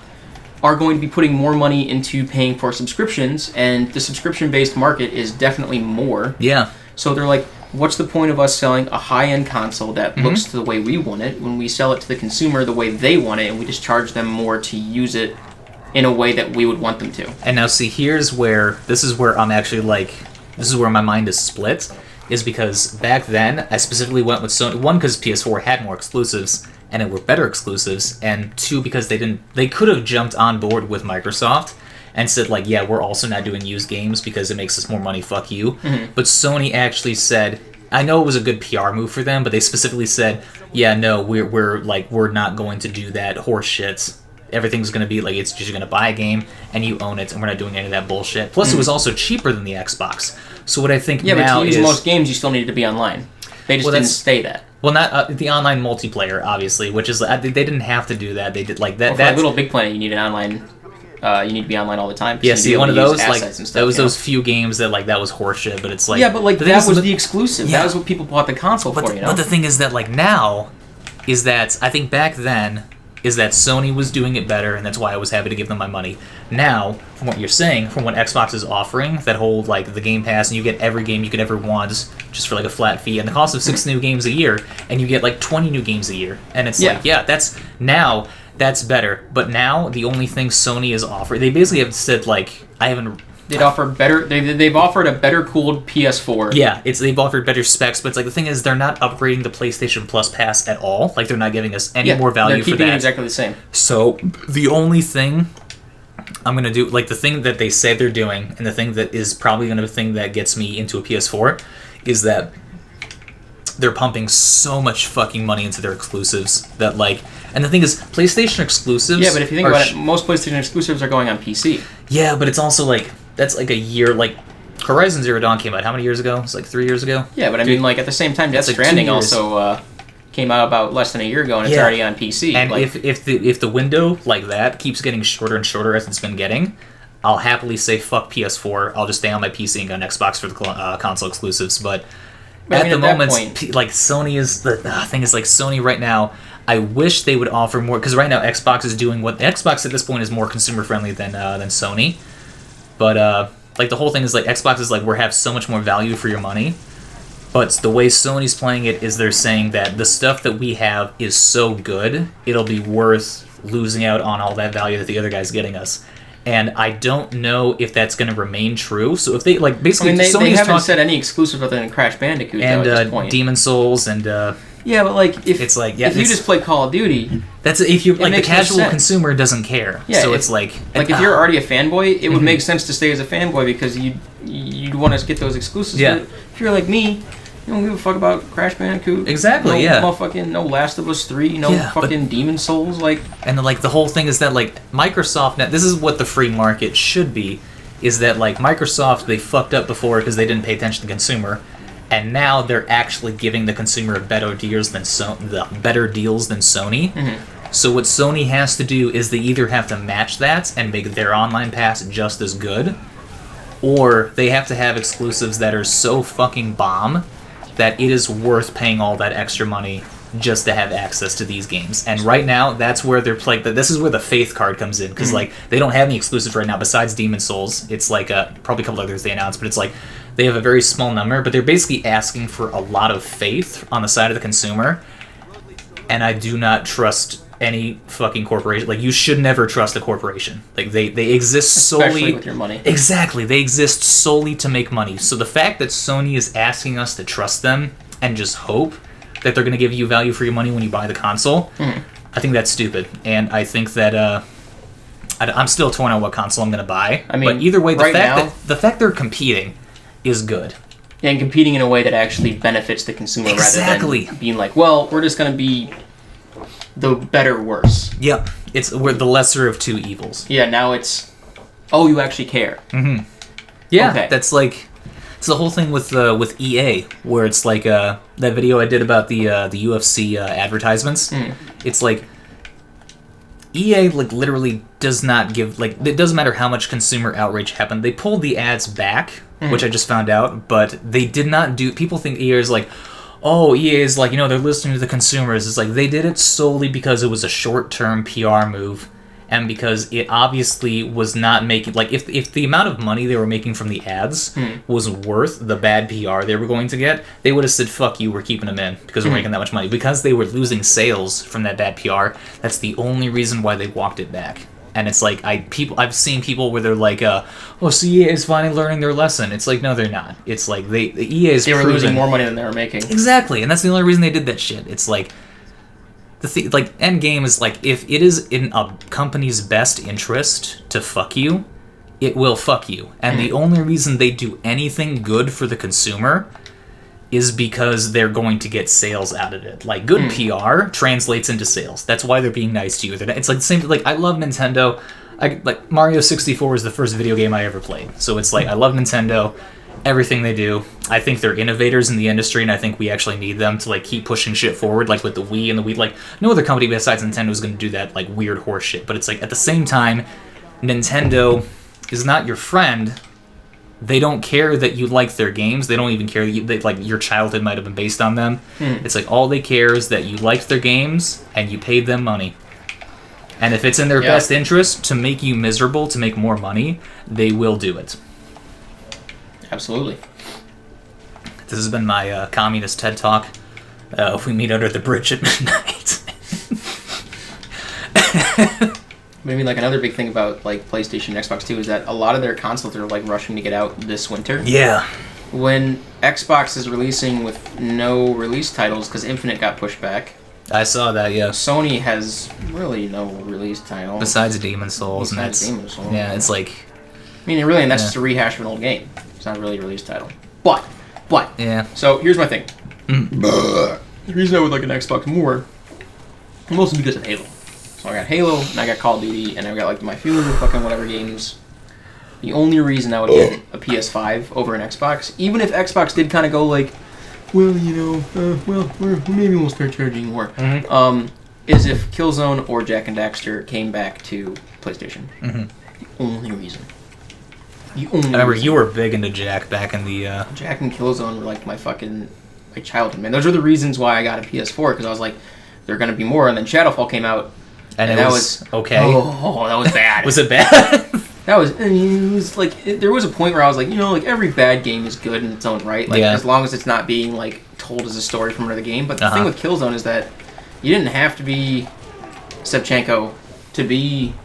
are going to be putting more money into paying for subscriptions, and the subscription-based market is definitely more. Yeah. So they're like, what's the point of us selling a high-end console that looks to the way we want it when we sell it to the consumer the way they want it, and we just charge them more to use it in a way that we would want them to? And now see, this is where I'm actually like, this is where my mind is split, is because back then, I specifically went with Sony, one, because PS4 had more exclusives, and it were better exclusives, and two, because they could have jumped on board with Microsoft and said like, yeah, we're also not doing used games because it makes us more money, fuck you. But Sony actually said, I know it was a good PR move for them, but they specifically said, yeah, no, we're not going to do that horse shit. Everything's going to be like, it's just going to buy a game and you own it, and we're not doing any of that bullshit. Plus, it was also cheaper than the Xbox. So what I think now is... Yeah, but to use most games, you still needed to be online. They just didn't stay that. Well, not the online multiplayer, obviously, which is they didn't have to do that. They did like that. Well, for Little Big Planet, you need an online. You need to be online all the time. Yeah, see, one of those like that was those few games that like that was horseshit. But it's like but that was the exclusive. Yeah. That was what people bought the console for. But the thing is that like now, is that I think back then is that Sony was doing it better, and that's why I was happy to give them my money. Now, from what you're saying, from what Xbox is offering, that whole like the Game Pass, and you get every game you could ever want just for like a flat fee, and the cost of 6 new games a year, and you get like 20 new games a year, and it's like, yeah, that's better. But now the only thing Sony is offering, they basically have said like, I haven't. They've offered better. They've offered a better cooled PS4. Yeah, they've offered better specs, but it's like the thing is they're not upgrading the PlayStation Plus pass at all. Like they're not giving us any more value for that. They're keeping it exactly the same. So the only thing I'm gonna do, like the thing that they say they're doing, and the thing that is probably gonna be the thing that gets me into a PS4, is that they're pumping so much fucking money into their exclusives that like. And the thing is, PlayStation exclusives. Yeah, but if you think about it, most PlayStation exclusives are going on PC. Yeah, but it's also like. That's like a year, like, Horizon Zero Dawn came out how many years ago? It's like 3 years ago? Yeah, but I mean, like, at the same time, Death Stranding also came out about less than a year ago, and it's already on PC. And like, if the window, like that, keeps getting shorter and shorter as it's been getting, I'll happily say, fuck PS4, I'll just stay on my PC and go on Xbox for the console exclusives, but at the moment, like, Sony is, the thing is, like, Sony right now, I wish they would offer more, because right now Xbox is doing what, Xbox at this point is more consumer-friendly than Sony. But, like, the whole thing is, like, Xbox is, like, we have so much more value for your money. But the way Sony's playing it is they're saying that the stuff that we have is so good, it'll be worth losing out on all that value that the other guy's getting us. And I don't know if that's going to remain true. So if they, like, basically... I mean, they haven't said any exclusive other than Crash Bandicoot, and, though, at this point. Demon Souls, and... yeah, but like if it's like if you just play Call of Duty, that's if you like the casual consumer doesn't care. Yeah, so it's like if you're already a fanboy, it would make sense to stay as a fanboy because you'd want to get those exclusives. Yeah. But if you're like me, you don't give a fuck about Crash Bandicoot. Exactly. No Last of Us 3. No fucking Demon Souls. Like, and like the whole thing is that like Microsoft now, this is what the free market should be, is that like Microsoft, they fucked up before because they didn't pay attention to the consumer. And now they're actually giving the consumer better deals than Sony. Mm-hmm. So what Sony has to do is they either have to match that and make their online pass just as good, or they have to have exclusives that are so fucking bomb that it is worth paying all that extra money just to have access to these games. And right now, that's where they're like, this is where the faith card comes in, because like they don't have any exclusives right now besides Demon Souls. It's like probably a couple others they announced, but it's like they have a very small number, but they're basically asking for a lot of faith on the side of the consumer. And I do not trust any fucking corporation. Like, you should never trust a corporation. Like, they exist solely... Especially with your money. Exactly. They exist solely to make money. So the fact that Sony is asking us to trust them and just hope that they're going to give you value for your money when you buy the console, I think that's stupid. And I think that... I'm still torn on what console I'm going to buy. I mean, but either way, the fact they're competing is good. Yeah, and competing in a way that actually benefits the consumer rather than being like, well, we're just going to be the better worse. Yep. We're the lesser of two evils. Yeah, now it's, oh, you actually care. Mm-hmm. Yeah, okay. That's like, it's the whole thing with EA, where it's like that video I did about the UFC advertisements. It's like, EA like literally does not give, like, it doesn't matter how much consumer outrage happened. They pulled the ads back, which I just found out, but they did not do, people think EA is like, oh, EA is like, they're listening to the consumers. It's like, they did it solely because it was a short-term PR move, and because it obviously was not making, like, if the amount of money they were making from the ads was worth the bad PR they were going to get, they would have said, fuck you, we're keeping them in, because we're making that much money. Because they were losing sales from that bad PR, that's the only reason why they walked it back. And it's like, I've seen people where they're like, oh, so EA is finally learning their lesson. It's like, no, they're not. It's like, the EA is They were losing more money than they were making. Exactly, and that's the only reason they did that shit. It's like, like, Endgame is like, if it is in a company's best interest to fuck you, it will fuck you. And the only reason they do anything good for the consumer is because they're going to get sales out of it. Like, good PR translates into sales. That's why they're being nice to you. It's like the same, like, I love Nintendo. Like, Mario 64 was the first video game I ever played. So it's like, I love Nintendo, everything they do. I think they're innovators in the industry, and I think we actually need them to, like, keep pushing shit forward, like with the Wii and the Wii. Like, no other company besides Nintendo is going to do that, like, weird horse shit. But it's like, at the same time, Nintendo is not your friend, They don't care that you like their games. They don't even care that like your childhood might have been based on them. It's like all they care is that you liked their games and you paid them money. And if it's in their best interest to make you miserable, to make more money, they will do it. Absolutely. This has been my communist TED Talk. We meet under the bridge at midnight. Maybe like another big thing about like PlayStation and Xbox too is that a lot of their consoles are like rushing to get out this winter. Yeah. When Xbox is releasing with no release titles because Infinite got pushed back. I saw that, yeah. Sony has really no release title. Besides Demon's Souls. Demon's Souls. Yeah, it's like... I mean, really, and that's just a rehash of an old game. It's not really a release title. But. Yeah. So, here's my thing. The reason I would like an Xbox more, mostly because of Halo. So I got Halo, and I got Call of Duty, and I got like my few other fucking whatever games. The only reason I would get a PS5 over an Xbox, even if Xbox did kind of go like, well, you know, maybe we'll start charging more, is if Killzone or Jak and Daxter came back to PlayStation. The only reason. I remember you were big into Jak back in the... Jak and Killzone were like my childhood, man. Those are the reasons why I got a PS4, because I was like, there are going to be more, and then Shadowfall came out, and that was okay. Oh, that was bad. Was it bad? That was, I mean, it was like, there was a point where I was like, you know, like every bad game is good in its own right, like as long as it's not being like told as a story from another game. But the thing with Killzone is that you didn't have to be Shevchenko to be,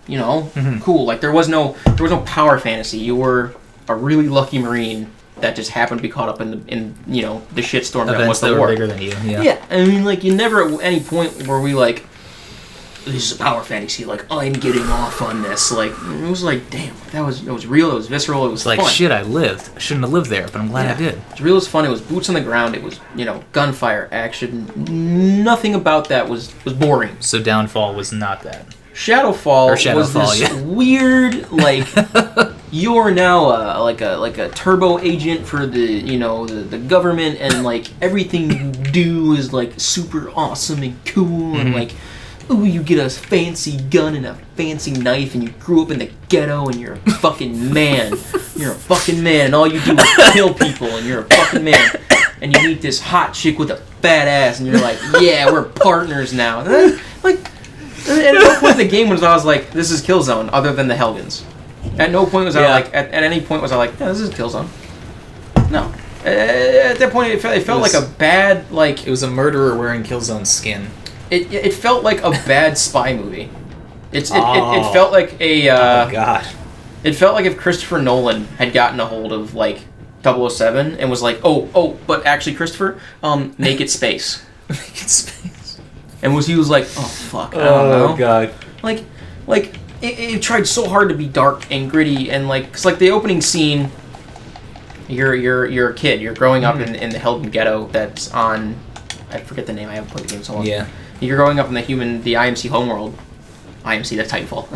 you know, cool. Like there was no power fantasy. You were a really lucky Marine that just happened to be caught up in you know, the shitstorm that was the war. Bigger than you. Yeah, I mean, like you never at any point were we like, this is a power fantasy, like I'm getting off on this. Like it was like, damn, it was real, it was visceral, it was like fun. Shit, I lived. I shouldn't have lived there, but I'm glad I did. It was real, it was fun, it was boots on the ground, it was, you know, gunfire, action. Nothing about that was boring. So Downfall was not that. Shadowfall was this weird, like you're now like a turbo agent for the, you know, the government, and like everything you do is like super awesome and cool, and like, ooh, you get a fancy gun and a fancy knife, and you grew up in the ghetto, and you're a fucking man. You're a fucking man, and all you do is kill people, and you're a fucking man. And you meet this hot chick with a fat ass, and you're like, yeah, we're partners now. And then, like, at no point in the game was I was like, this is Killzone, other than the Helgans. At no point was I like, at any point was I like, yeah, this is Killzone. No. At that point, it felt like a bad, like... It was a murderer wearing Killzone's skin. It felt like a bad spy movie. It felt like a... oh, God. It felt like if Christopher Nolan had gotten a hold of, like, 007 and was like, oh, but actually, Christopher, Naked Space. Naked Space. And he was like, oh, fuck, I don't know. Oh, God. Like, it tried so hard to be dark and gritty, and, like, cause, like, the opening scene, you're a kid, you're growing up in the Helden ghetto that's on, I forget the name, I haven't played the game so long. Yeah. You're growing up in the IMC homeworld. IMC, that's Titanfall.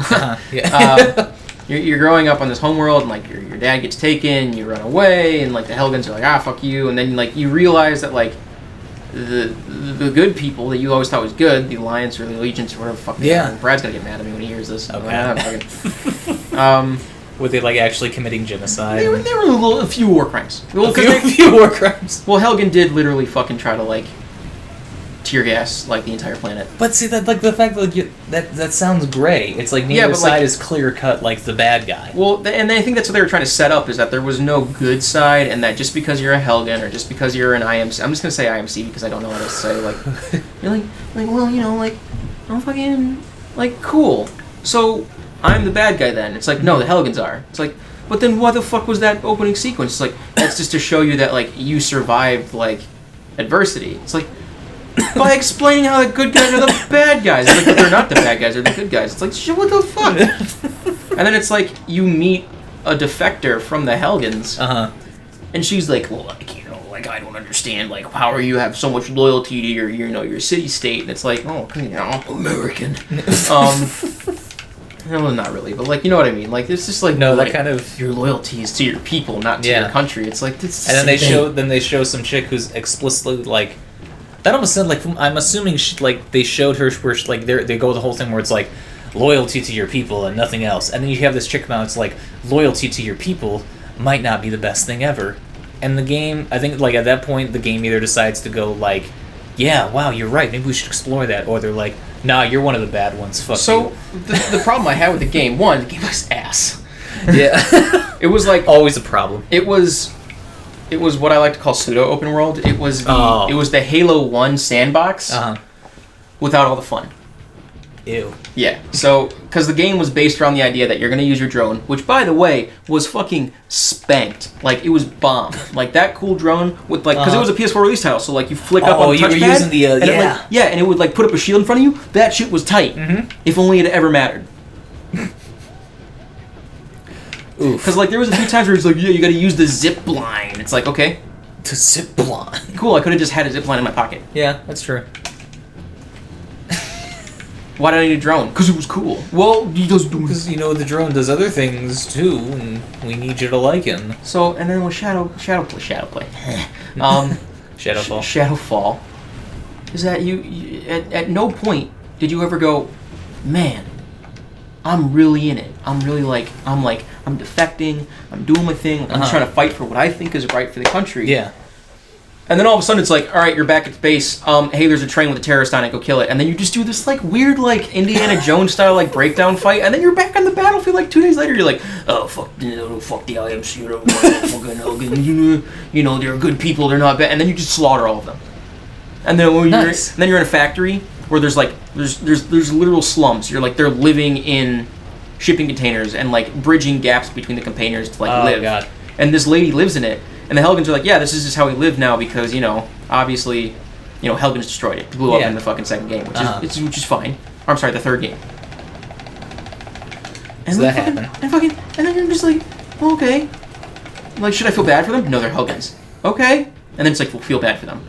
Yeah. You're growing up on this homeworld, and, like, your dad gets taken, you run away, and, like, the Helgans are like, fuck you, and then, like, you realize that, like, the good people that you always thought was good, the Alliance or the Allegiance or whatever the fuck they are. Brad's gonna get mad at me when he hears this. Okay. Were they like actually committing genocide? They were a few war crimes. Well, a few war crimes. Well, Helgen did literally fucking try to like tear gas like the entire planet. But see that like the fact that that sounds gray. It's like neither side like, is clear cut like the bad guy. Well, and I think that's what they were trying to set up is that there was no good side, and that just because you're a Helgen or just because you're an IMC, I'm just gonna say IMC because I don't know what else to say. Like you're like well, you know, like I'm fucking like cool. So I'm the bad guy then. It's like no, the Helgens are. It's like. But then why the fuck was that opening sequence? It's like that's just to show you that like you survived like adversity. It's like by explaining how the good guys are the bad guys. It's like, but they're not the bad guys, they're the good guys. It's like, shit, what the fuck? And then it's like, you meet a defector from the Helgans, and she's like, well, like, you know, like, I don't understand, like, how are you have so much loyalty to your you know, your city-state? And it's like, oh, you know, American. Well, not really, but, like, you know what I mean? Like, it's just like, no, like, that kind of... Your loyalty is to your people, not to your country. It's like, this. And then they show some chick who's explicitly, like... That almost sounded like I'm assuming they showed her where they go the whole thing where it's like, loyalty to your people and nothing else. And then you have this chick come out, it's like, loyalty to your people might not be the best thing ever. And the game, I think, like, at that point, the game either decides to go, like, yeah, wow, you're right, maybe we should explore that. Or they're like, nah, you're one of the bad ones, fuck you. So, the problem I had with the game, one, the game was ass. Yeah. It was like... Always a problem. It was what I like to call pseudo open world. It was the Halo 1 sandbox without all the fun. Ew. Yeah. So, because the game was based around the idea that you're going to use your drone, which, by the way, was fucking spanked. Like, it was bomb. Like, that cool drone with, like, because it was a PS4 release title, so, like, you flick up on the touchpad. Oh, you were using the, and and it would, like, put up a shield in front of you. That shit was tight. Mm-hmm. If only it ever mattered. Because, like, there was a few times where it's like, yeah, you got to use the zip line. It's like, okay. The zip line. Cool, I could have just had a zip line in my pocket. Yeah, that's true. Why did I need a drone? Because it was cool. Well, he doesn't do it. Because, you know, the drone does other things, too, and we need you to like him. So, and then with Shadowplay. Shadowfall. Is that you at no point did you ever go, man, I'm really in it. I'm defecting. I'm doing my thing. I'm just trying to fight for what I think is right for the country. Yeah. And then all of a sudden it's like, all right, you're back at base. Hey, there's a train with a terrorist on it. Go kill it. And then you just do this like weird like Indiana Jones style like breakdown fight. And then you're back on the battlefield like 2 days later. You're like, oh fuck the IMC. You know they're good people. They're not bad. And then you just slaughter all of them. And then when you're in a factory where there's like there's literal slums. You're like they're living in shipping containers and like bridging gaps between the containers to like live. God. And this lady lives in it. And the Helgans are like, yeah, this is just how we live now because, you know, obviously, you know, Helgans destroyed it. Blew up in the fucking second game, which is fine. Or, I'm sorry, the third game. And so that happened. And then you're just like, well, okay. Like, should I feel bad for them? No, they're Helgans. Okay. And then it's like, we'll feel bad for them.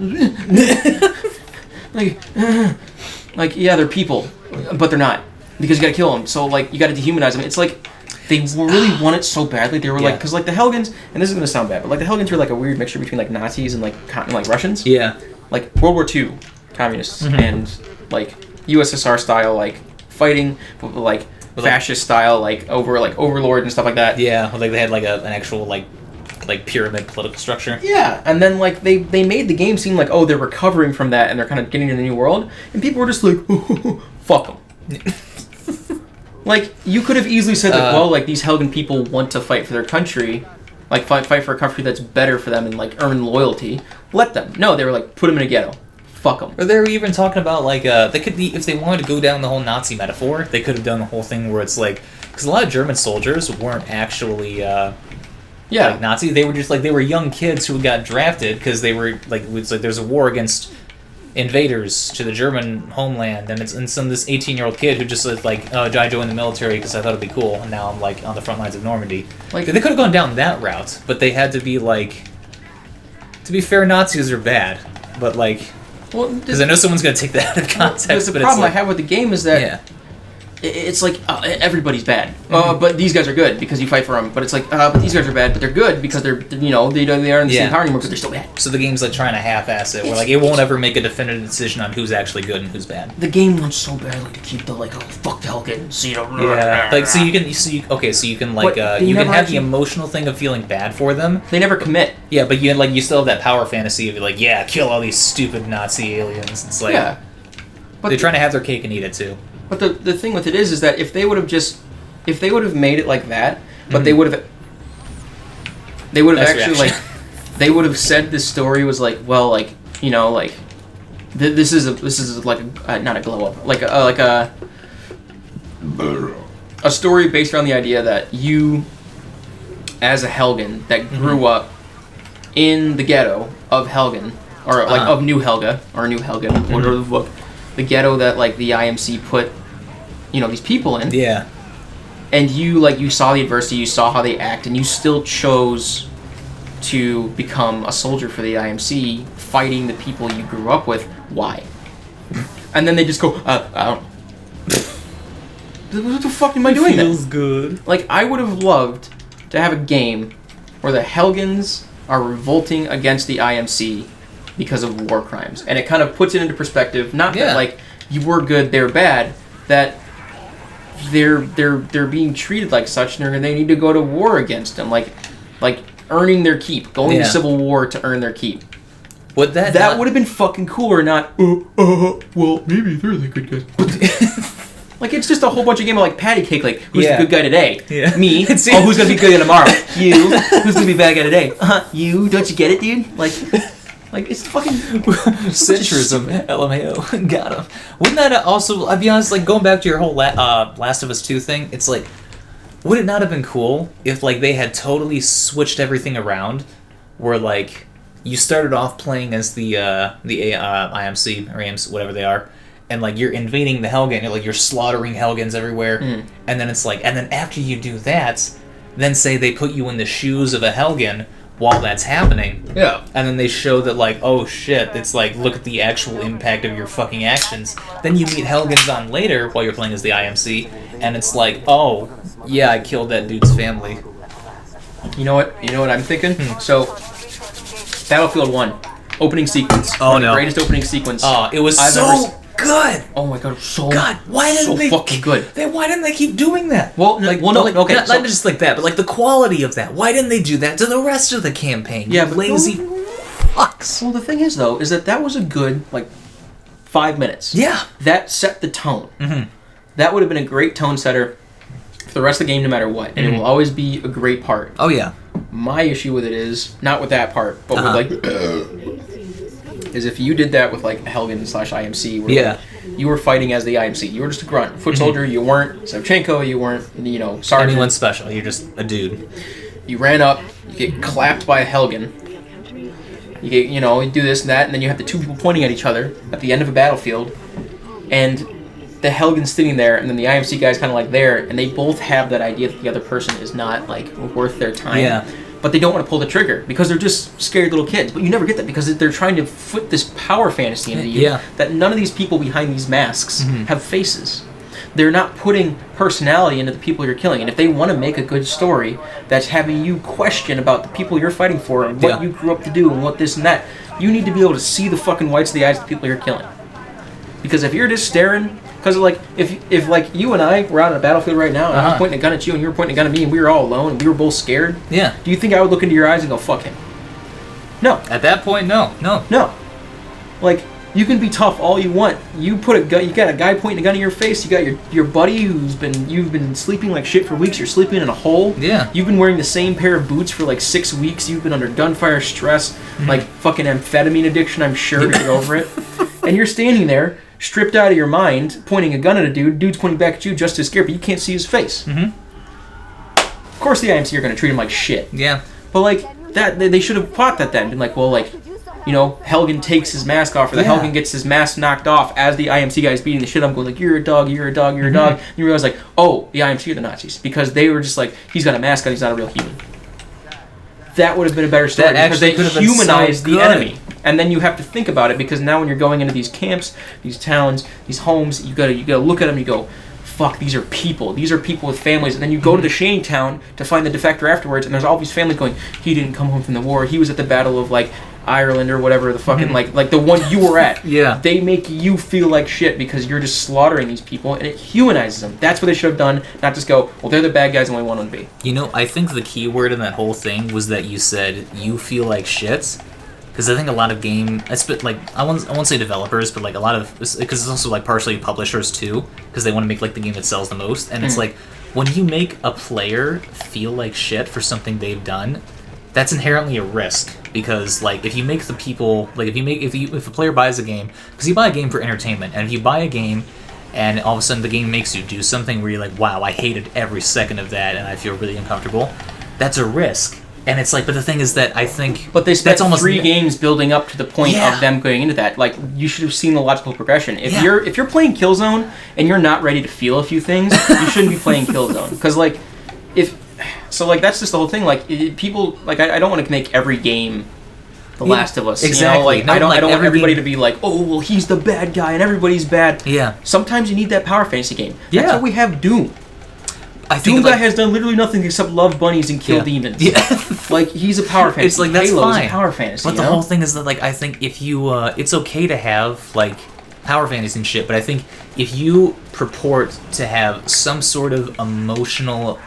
like, yeah, they're people, but they're not. Because you gotta kill them. So, like, you gotta dehumanize them. It's like... They really want it so badly. They were like, because like the Helgans, and this is gonna sound bad, but like the Helgans were like a weird mixture between like Nazis and like Russians. Yeah. Like World War II communists and like USSR style like fighting, but like fascist style like overlord and stuff like that. Yeah, like they had like an actual like pyramid political structure. Yeah, and then like they made the game seem like they're recovering from that and they're kind of getting into the new world, and people were just like, fuck them. Like, you could have easily said, like, well, like, these Helgan people want to fight for their country, like, fight for a country that's better for them and, like, earn loyalty. Let them. No, they were like, put them in a ghetto. Fuck them. Or they were even talking about, like, they could be, if they wanted to go down the whole Nazi metaphor, they could have done the whole thing where it's like, because a lot of German soldiers weren't actually, like, Nazis. They were just, like, they were young kids who got drafted because they were, like, it's like there's a war against invaders to the German homeland, and it's this 18-year-old kid who just was like, oh, I joined the military because I thought it'd be cool, and now I'm like on the front lines of Normandy. Like they could have gone down that route, but they had to be like, to be fair, Nazis are bad, but like, because I know someone's gonna take that out of context. The problem I have with the game is that it's like everybody's bad, but these guys are good because you fight for them. But it's like, but these guys are bad, but they're good because they're they aren't in the same power anymore because they're still bad. So the game's like trying to half-ass it, where like it won't ever make a definitive decision on who's actually good and who's bad. The game wants so badly to keep the like, fuck the Helgans, like so you can like you can have the emotional thing of feeling bad for them. They never commit. Yeah, but you still have that power fantasy of like, yeah, kill all these stupid Nazi aliens. It's like but they're trying to have their cake and eat it too. But the thing with it is that if they would have made it like that, but they would have actually like, they would have said this story was like, well, like, you know, like, this is like not a glow up, like a story based around the idea that you, as a Helgan that grew up in the ghetto of Helgan, or like of New Helga, or New Helgan, whatever the fuck, the ghetto that like the IMC put, these people in. Yeah. And you saw the adversity, you saw how they act, and you still chose to become a soldier for the IMC, fighting the people you grew up with. Why? And then they just go, I don't. What the fuck am I doing? Feels good. Like, I would have loved to have a game where the Helgans are revolting against the IMC because of war crimes, and it kind of puts it into perspective. Not that like you were good, they're bad. That they're being treated like such, and they need to go to war against them, like earning their keep, going to civil war to earn their keep. Would that would have been fucking cooler, not well, maybe they're the good guys. Like, it's just a whole bunch of game of, like, patty cake, like, who's the good guy today? Yeah. Me. Who's gonna be good guy tomorrow? You. Who's gonna be bad guy today? You. Don't you get it, dude? Like, it's fucking... Centrism. LMAO. Got him. Wouldn't that also... I'll be honest, like, going back to your whole Last of Us 2 thing, it's like, would it not have been cool if, like, they had totally switched everything around, where, like, you started off playing as the IMC, or AMC, whatever they are, and, like, you're invading the Helgen, you're slaughtering Helgens everywhere, and then it's like, and then after you do that, then say they put you in the shoes of a Helgen while that's happening, and then they show that, like, oh shit, it's like, look at the actual impact of your fucking actions. Then you meet Helgens on later while you're playing as the IMC, and it's like, oh, yeah, I killed that dude's family. You know what I'm thinking? So, Battlefield 1, opening sequence. Oh, no. The greatest opening sequence. Oh, it was good. Oh my god, why didn't they fucking good? Why didn't they keep doing that? Well, okay, not just like that, but like the quality of that. Why didn't they do that to the rest of the campaign? Yeah, but lazy fucks. Well, the thing is though, is that was a good 5 minutes. Yeah, that set the tone. Mm-hmm. That would have been a great tone setter for the rest of the game, no matter what, and it will always be a great part. Oh yeah. My issue with it is not with that part, but with is if you did that with like Helgen / IMC, where you were fighting as the IMC, you were just a grunt, foot soldier. You weren't Savchenko, you weren't sergeant. Anyone special. You're just a dude. You ran up, you get clapped by a Helgen. You get you do this and that, and then you have the two people pointing at each other at the end of a battlefield, and the Helgen's sitting there, and then the IMC guy's kind of like there, and they both have that idea that the other person is not like worth their time. Yeah. But they don't want to pull the trigger because they're just scared little kids. But you never get that because they're trying to put this power fantasy into you that none of these people behind these masks have faces. They're not putting personality into the people you're killing. And if they want to make a good story that's having you question about the people you're fighting for and what you grew up to do and what this and that, you need to be able to see the fucking whites of the eyes of the people you're killing. Because if you're just staring... Because, if like, you and I were out on a battlefield right now, and I was pointing a gun at you, and you were pointing a gun at me, and we were all alone, and we were both scared, do you think I would look into your eyes and go, fuck him? No. At that point, no. No. Like, you can be tough all you want. You got a guy pointing a gun in your face, you got your buddy you've been sleeping like shit for weeks, you're sleeping in a hole. Yeah. You've been wearing the same pair of boots for like 6 weeks, you've been under gunfire stress, like fucking amphetamine addiction, I'm sure, to get over it. And you're standing there, stripped out of your mind, pointing a gun at a dude's pointing back at you just as scared, but you can't see his face. Of course the IMC are going to treat him like shit. Yeah. But like, that they should have fought that then. Been like, well, like, Helgen takes his mask off, or the Helgen gets his mask knocked off as the IMC guy's beating the shit out of him, going like, you're a dog, you're a dog, you're a dog. And you realize like, oh, the IMC are the Nazis. Because they were just like, he's got a mask on, he's not a real human. That would have been a better story because they humanized the enemy. And then you have to think about it because now when you're going into these camps, these towns, these homes, you gotta look at them and you go, fuck, these are people. These are people with families. And then you go to the Shane town to find the defector afterwards, and there's all these families going, he didn't come home from the war. He was at the battle of like Ireland or whatever the fucking like the one you were at. They make you feel like shit because you're just slaughtering these people, and it humanizes them. That's what they should have done. Not just go, well, they're the bad guys and we want them to be. I think the key word in that whole thing was that you said you feel like shit. Because I think a lot of I won't say developers, but like a lot of, because it's also like partially publishers too, because they want to make like the game that sells the most, and it's like when you make a player feel like shit for something they've done, that's inherently a risk. Because like if you make the people like if a player buys a game, because you buy a game for entertainment, and if you buy a game and all of a sudden the game makes you do something where you're like, wow, I hated every second of that and I feel really uncomfortable, that's a risk. And it's like, but the thing is that I think... But they spent almost 3 games building up to the point of them going into that. Like, you should have seen the logical progression. If you're playing Killzone and you're not ready to feel a few things, you shouldn't be playing Killzone. Because, like, that's just the whole thing. Like, people... Like, I don't want to make every game The Last of Us. Exactly. I don't want everybody to be like, oh, well, he's the bad guy and everybody's bad. Yeah. Sometimes you need that power fantasy game. That's why we have Doom. Doom guy has done literally nothing except love bunnies and kill demons. Yeah. Like, he's a power fantasy. It's like, that's Halo's fine. A power fantasy. But the whole thing is that, like, I think if you, it's okay to have, like, power fantasy and shit, but I think if you purport to have some sort of emotional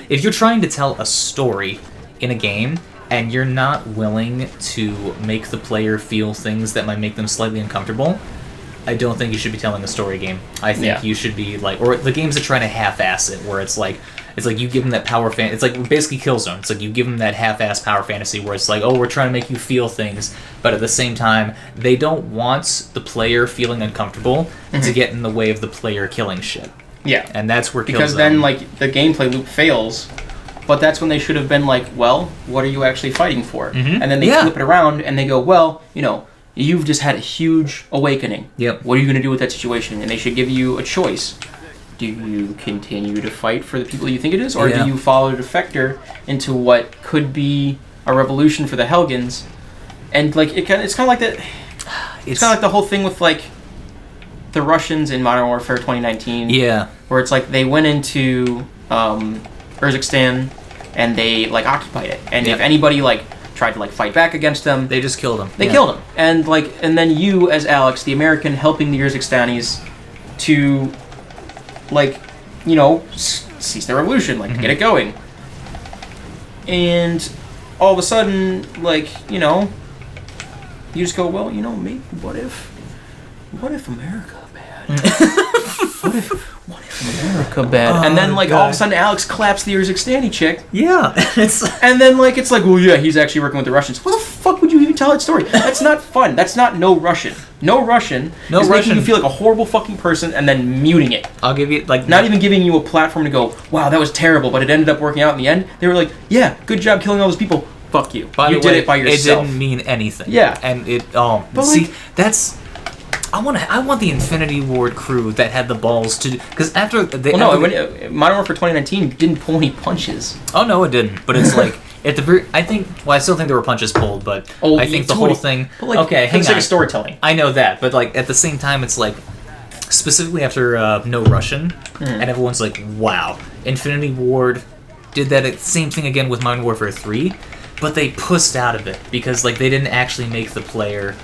if you're trying to tell a story in a game and you're not willing to make the player feel things that might make them slightly uncomfortable, I don't think you should be telling a story game. I think you should be like, or the games that try to half-ass it, where it's like you give them that it's like basically Killzone. It's like you give them that half-ass power fantasy where it's like, oh, we're trying to make you feel things, but at the same time, they don't want the player feeling uncomfortable to get in the way of the player killing shit. Yeah. And that's where because Killzone... then, like, the gameplay loop fails, but that's when they should have been like, well, what are you actually fighting for? And then they flip it around and they go, well, you know, you've just had a huge awakening. Yep. What are you going to do with that situation? And they should give you a choice. Do you continue to fight for the people you think it is, or do you follow the defector into what could be a revolution for the Helgans? And like it's kind of like that. It's kind of like the whole thing with like the Russians in Modern Warfare 2019. Yeah. Where it's like they went into Urzikstan and they like occupied it, and if anybody like tried to like fight back against them, they just killed them. They killed them, and then you as Alex, the American, helping the Urzikstanis to like, you know, cease the revolution, like get it going. And all of a sudden, like, you know, you just go, well, you know, maybe what if America bad? What if America bad? And then, like, all of a sudden, Alex claps the Urzikstani chick. Yeah. And then, like, it's like, well, yeah, he's actually working with the Russians. What the fuck would you even tell that story? That's not fun. That's not No Russian. No Russian is making you feel like a horrible fucking person and then muting it. I'll give you, like... Not even giving you a platform to go, wow, that was terrible, but it ended up working out in the end. They were like, yeah, good job killing all those people. Fuck you. You did it by yourself. It didn't mean anything. Yeah. And it... Oh, but see, like, that's... I want the Infinity Ward crew that had the balls to... Because after... Modern Warfare 2019 didn't pull any punches. Oh, no, it didn't. But it's like... At the very... I think... Well, I still think there were punches pulled, but I think the whole thing... But, like, okay, hang on. It's like a storytelling. I know that, but, like, at the same time, it's like... Specifically after No Russian, and everyone's like, wow. Infinity Ward did that same thing again with Modern Warfare 3, but they pussed out of it, because, like, they didn't actually make the player...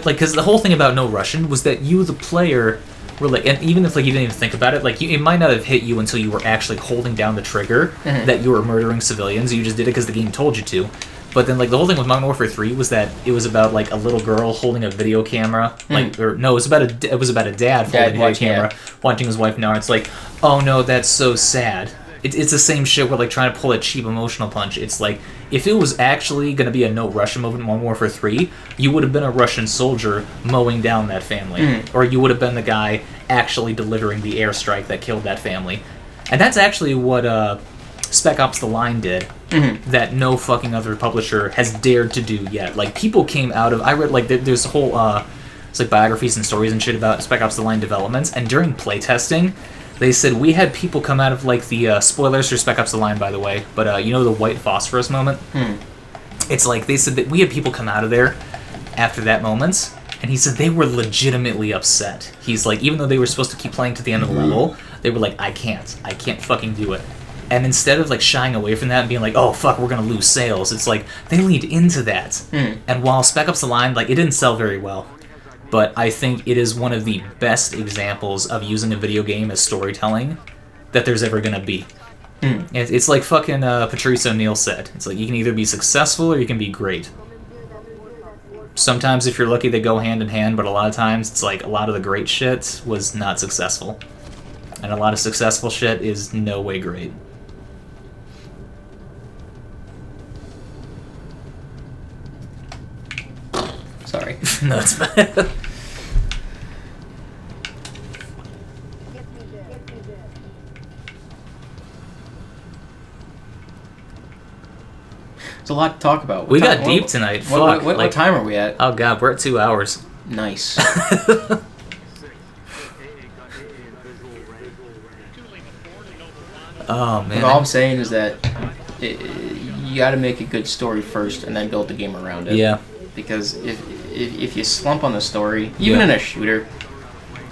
Because the whole thing about No Russian was that you, the player, were like, and even if like you didn't even think about it, like it might not have hit you until you were actually holding down the trigger that you were murdering civilians. You just did it because the game told you to. But then like the whole thing with Modern Warfare 3 was that it was about like a little girl holding a video camera, it was about a dad holding a video camera, watching his wife. Now it's like, oh no, that's so sad. It's the same shit where like trying to pull a cheap emotional punch. It's like, if it was actually going to be a No Russian moment in Modern Warfare 3, you would have been a Russian soldier mowing down that family. Or you would have been the guy actually delivering the airstrike that killed that family. And that's actually what Spec Ops The Line did, that no fucking other publisher has dared to do yet. Like, people came out of... I read, like, there's a whole... it's like biographies and stories and shit about Spec Ops The Line developments, and during playtesting... They said, we had people come out of, like, the, spoilers for Spec Ops The Line, by the way, but, you know the white phosphorus moment? It's like, they said that we had people come out of there after that moment, and he said they were legitimately upset. He's like, even though they were supposed to keep playing to the end of the level, they were like, I can't fucking do it. And instead of, like, shying away from that and being like, oh, fuck, we're gonna lose sales, it's like, they leaned into that. And while Spec Ops The Line, like, it didn't sell very well, but I think it is one of the best examples of using a video game as storytelling that there's ever going to be. It's like fucking Patrice O'Neal said. It's like, you can either be successful or you can be great. Sometimes, if you're lucky, they go hand in hand, but a lot of times, it's like a lot of the great shit was not successful. And a lot of successful shit is no way great. Sorry. No, it's bad. There's a lot to talk about. We got deep tonight. Fuck. What time are we at? Oh god, we're at 2 hours. Nice. Oh man. All I'm saying is that you got to make a good story first, and then build the game around it. Yeah. Because if you slump on the story, even in a shooter,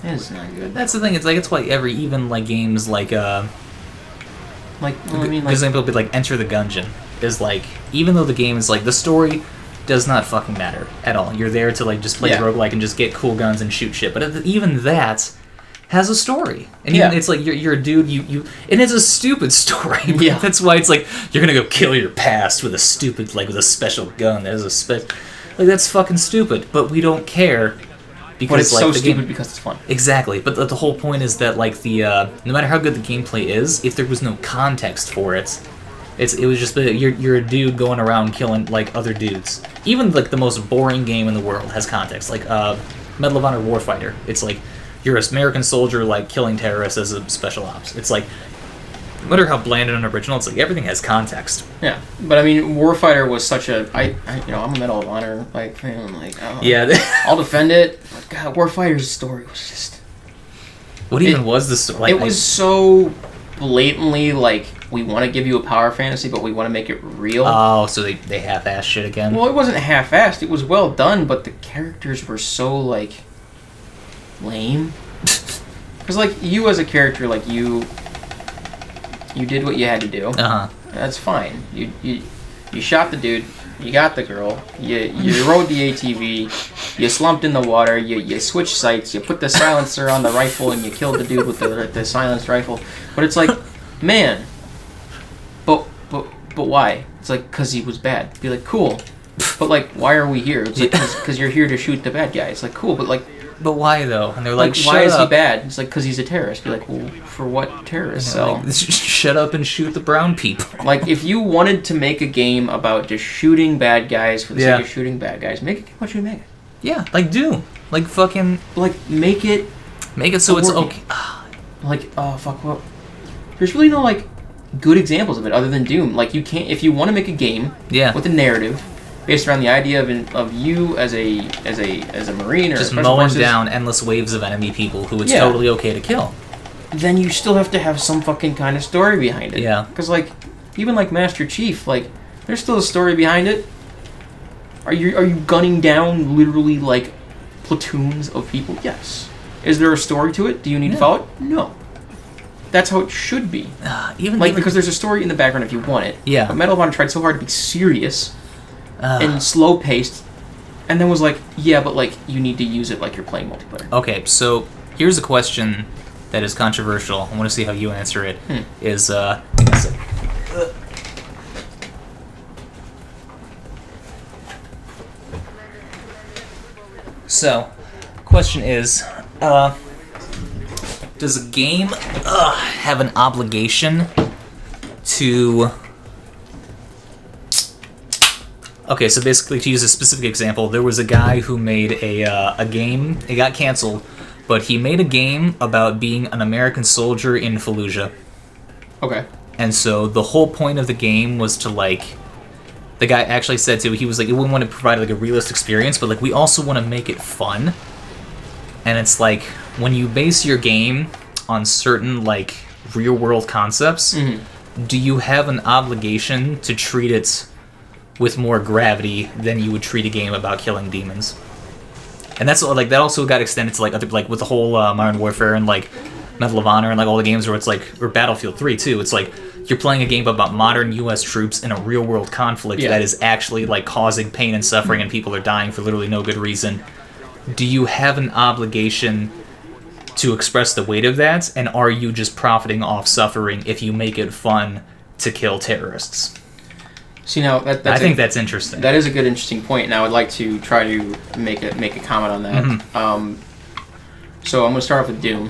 it's not good. That's the thing. It's like, it's why even like games like well, I mean, for example, like Enter the Gungeon is like, even though the game is like, the story does not fucking matter at all. You're there to like just play Yeah. roguelike and just get cool guns and shoot shit. But even that has a story, and Yeah. even it's like you're a dude. You and it's a stupid story. But Yeah. that's why it's like you're gonna go kill your past with a stupid with a special gun. There's like that's fucking stupid. But we don't care because But it's like so the stupid game, because it's fun. exactly. But the whole point is that like no matter how good the gameplay is, if there was no context for it. It was just you're a dude going around killing like other dudes. Even like the most boring game in the world has context. Like Medal of Honor Warfighter. It's like you're an American soldier like killing terrorists as a special ops. It's like no matter how bland and unoriginal, it's like everything has context. Yeah, but I mean, Warfighter was such a I'm a Medal of Honor like fan. Like, Yeah. I'll defend it. But God, Warfighter's story was just. What even was the story? Like, it was so blatantly like we want to give you a power fantasy, but we want to make it real. Oh, so they half-ass shit again. Well, it wasn't half-assed. It was well done, but the characters were so like lame. Because like you as a character, like you did what you had to do. That's fine. You shot the dude. You got the girl. You rode the ATV. You slumped in the water. You switched sights. You put the silencer on the rifle and you killed the dude with the silenced rifle. But it's like, man. But why? It's like because he was bad. Be like, cool. But like, why are we here? It's like because you're here to shoot the bad guy. It's like cool, but like. But why though? And they're like, why is shut he up. bad? It's like because he's a terrorist. Be like, well, for what terrorist? So Like, shut up and shoot the brown people. like, if you wanted to make a game about just shooting bad guys for the Yeah. sake of shooting bad guys, make it what you make it. Yeah, like do. Like fucking Like make it so it's war okay. like fuck what. There's really no like good examples of it other than Doom. Like you can't if you want to make a game Yeah. with a narrative based around the idea of you as a marine or Just special mowing forces, down endless waves of enemy people who it's Yeah. totally okay to kill. then you still have to have some fucking kind of story behind it. Yeah. Because like even like Master Chief, like there's still a story behind it. Are you gunning down literally like platoons of people? Yes. Is there a story to it? Do you need to follow it? No. That's how it should be. Even Because there's a story in the background if you want it. Yeah. But Medal of Honor tried so hard to be serious and slow paced, and then was like, yeah, but like you need to use it like you're playing multiplayer. Okay, so here's a question that is controversial. I want to see how you answer it. Is hang on a sec. So, question is, does a game have an obligation to... Okay, so basically, to use a specific example, there was a guy who made a game. It got canceled, but he made a game about being an American soldier in Fallujah. Okay. And so the whole point of the game was to like... The guy actually said to he was like, we want to provide like a realistic experience, but like we also want to make it fun. And it's like when you base your game on certain like real world concepts, do you have an obligation to treat it with more gravity than you would treat a game about killing demons? And that's like that also got extended to like other like with the whole Modern Warfare and like Medal of Honor and like all the games where it's like or Battlefield 3 too. It's like you're playing a game about modern U.S. troops in a real world conflict that is actually like causing pain and suffering and people are dying for literally no good reason. Do you have an obligation to express the weight of that, and are you just profiting off suffering if you make it fun to kill terrorists? See now that's I think that's interesting. That is a good interesting point, and I would like to try to make a comment on that. So I'm going to start off with Doom.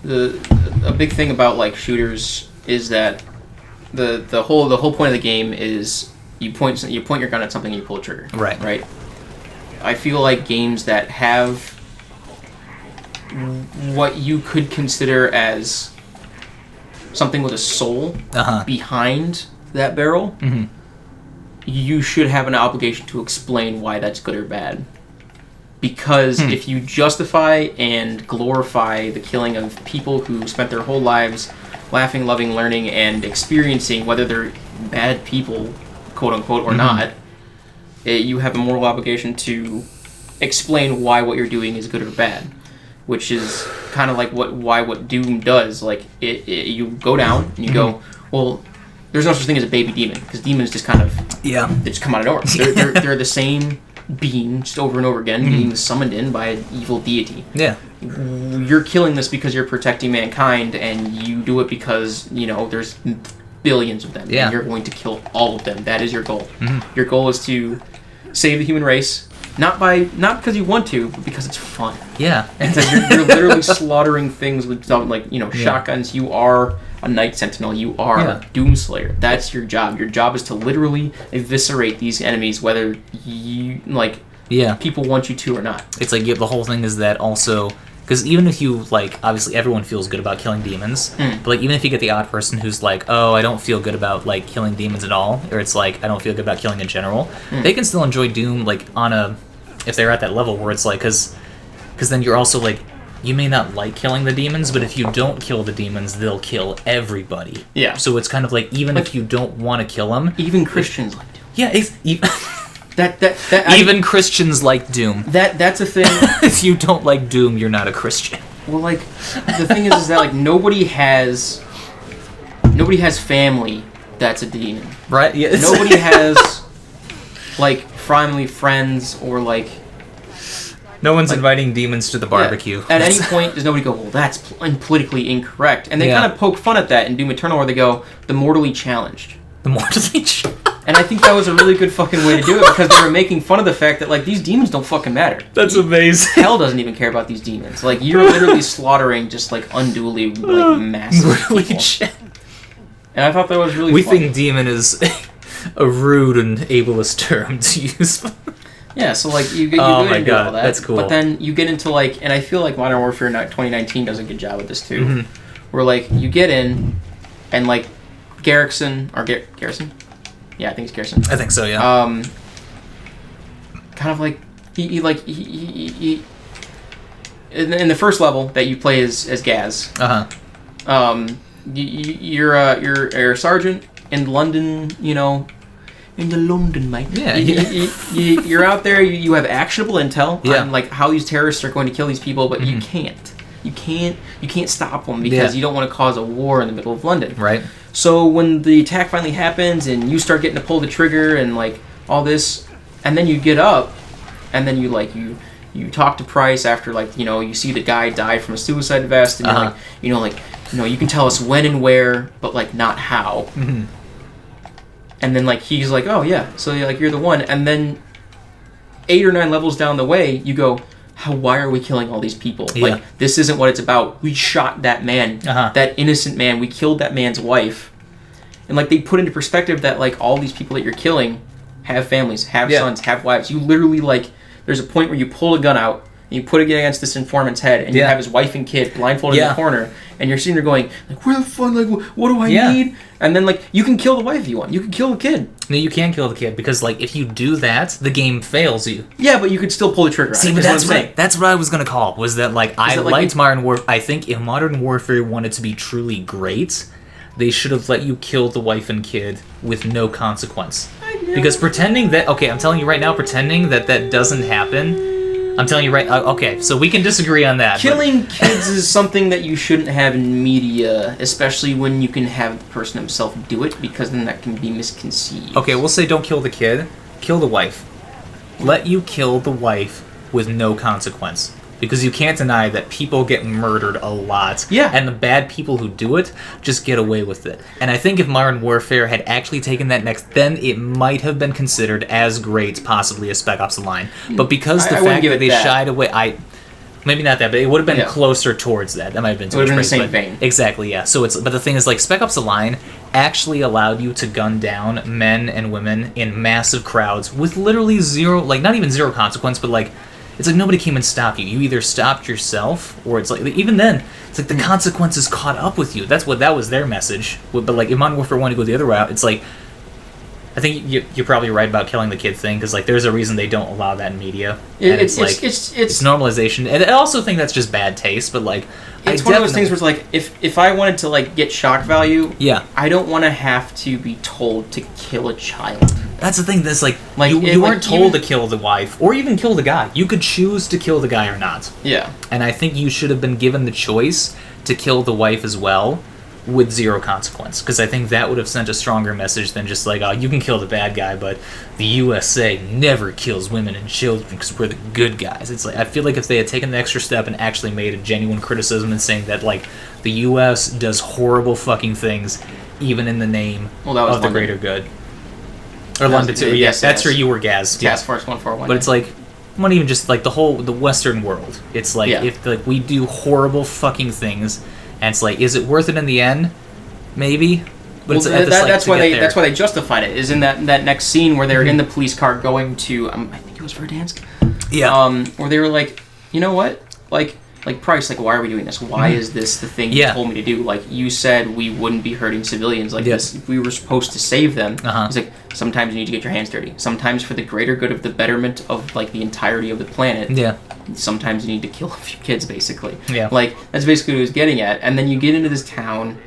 A big thing about like shooters is that the whole point of the game is you point your gun at something and you pull a trigger. Right. I feel like games that have what you could consider as something with a soul behind that barrel, you should have an obligation to explain why that's good or bad. Because if you justify and glorify the killing of people who spent their whole lives laughing, loving, learning, and experiencing whether they're bad people, quote unquote, or not, you have a moral obligation to explain why what you're doing is good or bad. Which is kind of like what Doom does. Like you go down and you go, well, there's no such thing as a baby demon, because demons just kind of they just come out of nowhere. They're the same being just over and over again, being summoned in by an evil deity. Yeah. You're killing this because you're protecting mankind, and you do it because, there's billions of them, and you're going to kill all of them. That is your goal. Your goal is to save the human race, not because you want to, but because it's fun. Yeah. And you're literally slaughtering things with shotguns. You are a Night Sentinel. You are a Doomslayer. That's your job. Your job is to literally eviscerate these enemies, whether you people want you to or not. It's like the whole thing is that also, because even if you obviously everyone feels good about killing demons, but even if you get the odd person who's like, oh, I don't feel good about killing demons at all, or it's like I don't feel good about killing in general, they can still enjoy Doom if they're at that level where it's because then you're also you may not like killing the demons, but if you don't kill the demons, they'll kill everybody. Yeah. So it's kind of even if you don't want to kill them, even Christians like Doom. Yeah. Even Christians like Doom. That's a thing. If you don't like Doom, you're not a Christian. Well, the thing is that nobody has family that's a demon, right? Yeah. Nobody has family, friends, or no one's inviting demons to the barbecue. Yeah. At any point, does nobody go, well, that's politically incorrect, and they kind of poke fun at that in Doom Eternal, where they go, the mortally challenged. The mortally challenged. And I think that was a really good fucking way to do it, because they were making fun of the fact that these demons don't fucking matter. That's amazing. Hell doesn't even care about these demons. You're literally slaughtering just unduly massive people. And I thought that was really. We think demon is a rude and ableist term to use. Yeah, so you get all that. That's cool. But then you get into and I feel like Modern Warfare 2019 does a good job with this too, where you get in, and Garrison. Yeah, I think it's Garrison. I think so. Yeah. Kind of he in the first level that you play as Gaz. You're a sergeant in London. In the London, mate. Yeah. You're out there. You have actionable intel on how these terrorists are going to kill these people, but you can't. You can't stop them because you don't want to cause a war in the middle of London. Right. So when the attack finally happens and you start getting to pull the trigger and all this, and then you get up, and then you talk to Price after you see the guy die from a suicide vest, and you can tell us when and where, but not how. And then he's like, oh yeah, so you're the one, and then 8 or 9 levels down the way, you go, why are we killing all these people? This isn't what it's about. We shot that man, that innocent man. We killed that man's wife. And they put into perspective that all these people that you're killing have families, have sons, have wives. You literally there's a point where you pull a gun out and you put it against this informant's head, and you have his wife and kid blindfolded in the corner, and you're sitting there going, where the fuck, what do I need? And then you can kill the wife if you want. You can kill the kid. No, you can kill the kid, because if you do that, the game fails you. Yeah, but you could still pull the trigger. See, but that's what I was gonna call. Was that I liked Modern Warfare? I think if Modern Warfare wanted to be truly great, they should have let you kill the wife and kid with no consequence. Because pretending that I'm telling you right now, pretending that doesn't happen. I'm telling you right. Okay, so we can disagree on that. Killing kids is something that you shouldn't have in media, especially when you can have the person himself do it, because then that can be misconceived. Okay, we'll say don't kill the kid, kill the wife. Let you kill the wife with no consequence. Because you can't deny that people get murdered a lot. Yeah. And the bad people who do it just get away with it. And I think if Modern Warfare had actually taken that next, then it might have been considered as great, possibly, as Spec Ops: The Line. But because the fact that they shied away, maybe not that, but it would have been closer towards that. That might have been too much praise, in the same vein. Exactly, yeah. So but the thing is, Spec Ops: The Line actually allowed you to gun down men and women in massive crowds with literally zero, not even zero consequence, but it's nobody came and stopped you. You either stopped yourself, or it's even then, it's the consequences caught up with you. That was their message. But if Modern Warfare 1 to go the other route, it's I think you're probably right about killing the kid thing, because there's a reason they don't allow that in media. It's normalization, and I also think that's just bad taste. But it's one of those things where it's if I wanted to get shock value, I don't want to have to be told to kill a child. That's the thing. That's you weren't told to kill the wife or even kill the guy. You could choose to kill the guy or not. Yeah. And I think you should have been given the choice to kill the wife as well, with zero consequence, because I think that would have sent a stronger message than just like, oh, you can kill the bad guy, but the USA never kills women and children because we're the good guys. It's like, I feel like if they had taken the extra step and actually made a genuine criticism and saying that like the US does horrible fucking things even in the name of the greater good. Or London too. Yes, that's where you were, Gaz. Task Force 141. But it's like, not even just like the Western world. It's like if like we do horrible fucking things. And it's like, is it worth it in the end? Maybe, but that's why they justified it. Is in that next scene where they're in the police car going to I think it was Verdansk. Yeah. Where they were like, you know what, like Price, like why are we doing this? Why is this the thing you told me to do? Like you said we wouldn't be hurting civilians like this. We were supposed to save them. He's like, sometimes you need to get your hands dirty. Sometimes for the greater good of the betterment of like the entirety of the planet. Yeah. Sometimes you need to kill a few kids, basically. Yeah. Like, that's basically what he was getting at. And then you get into this town,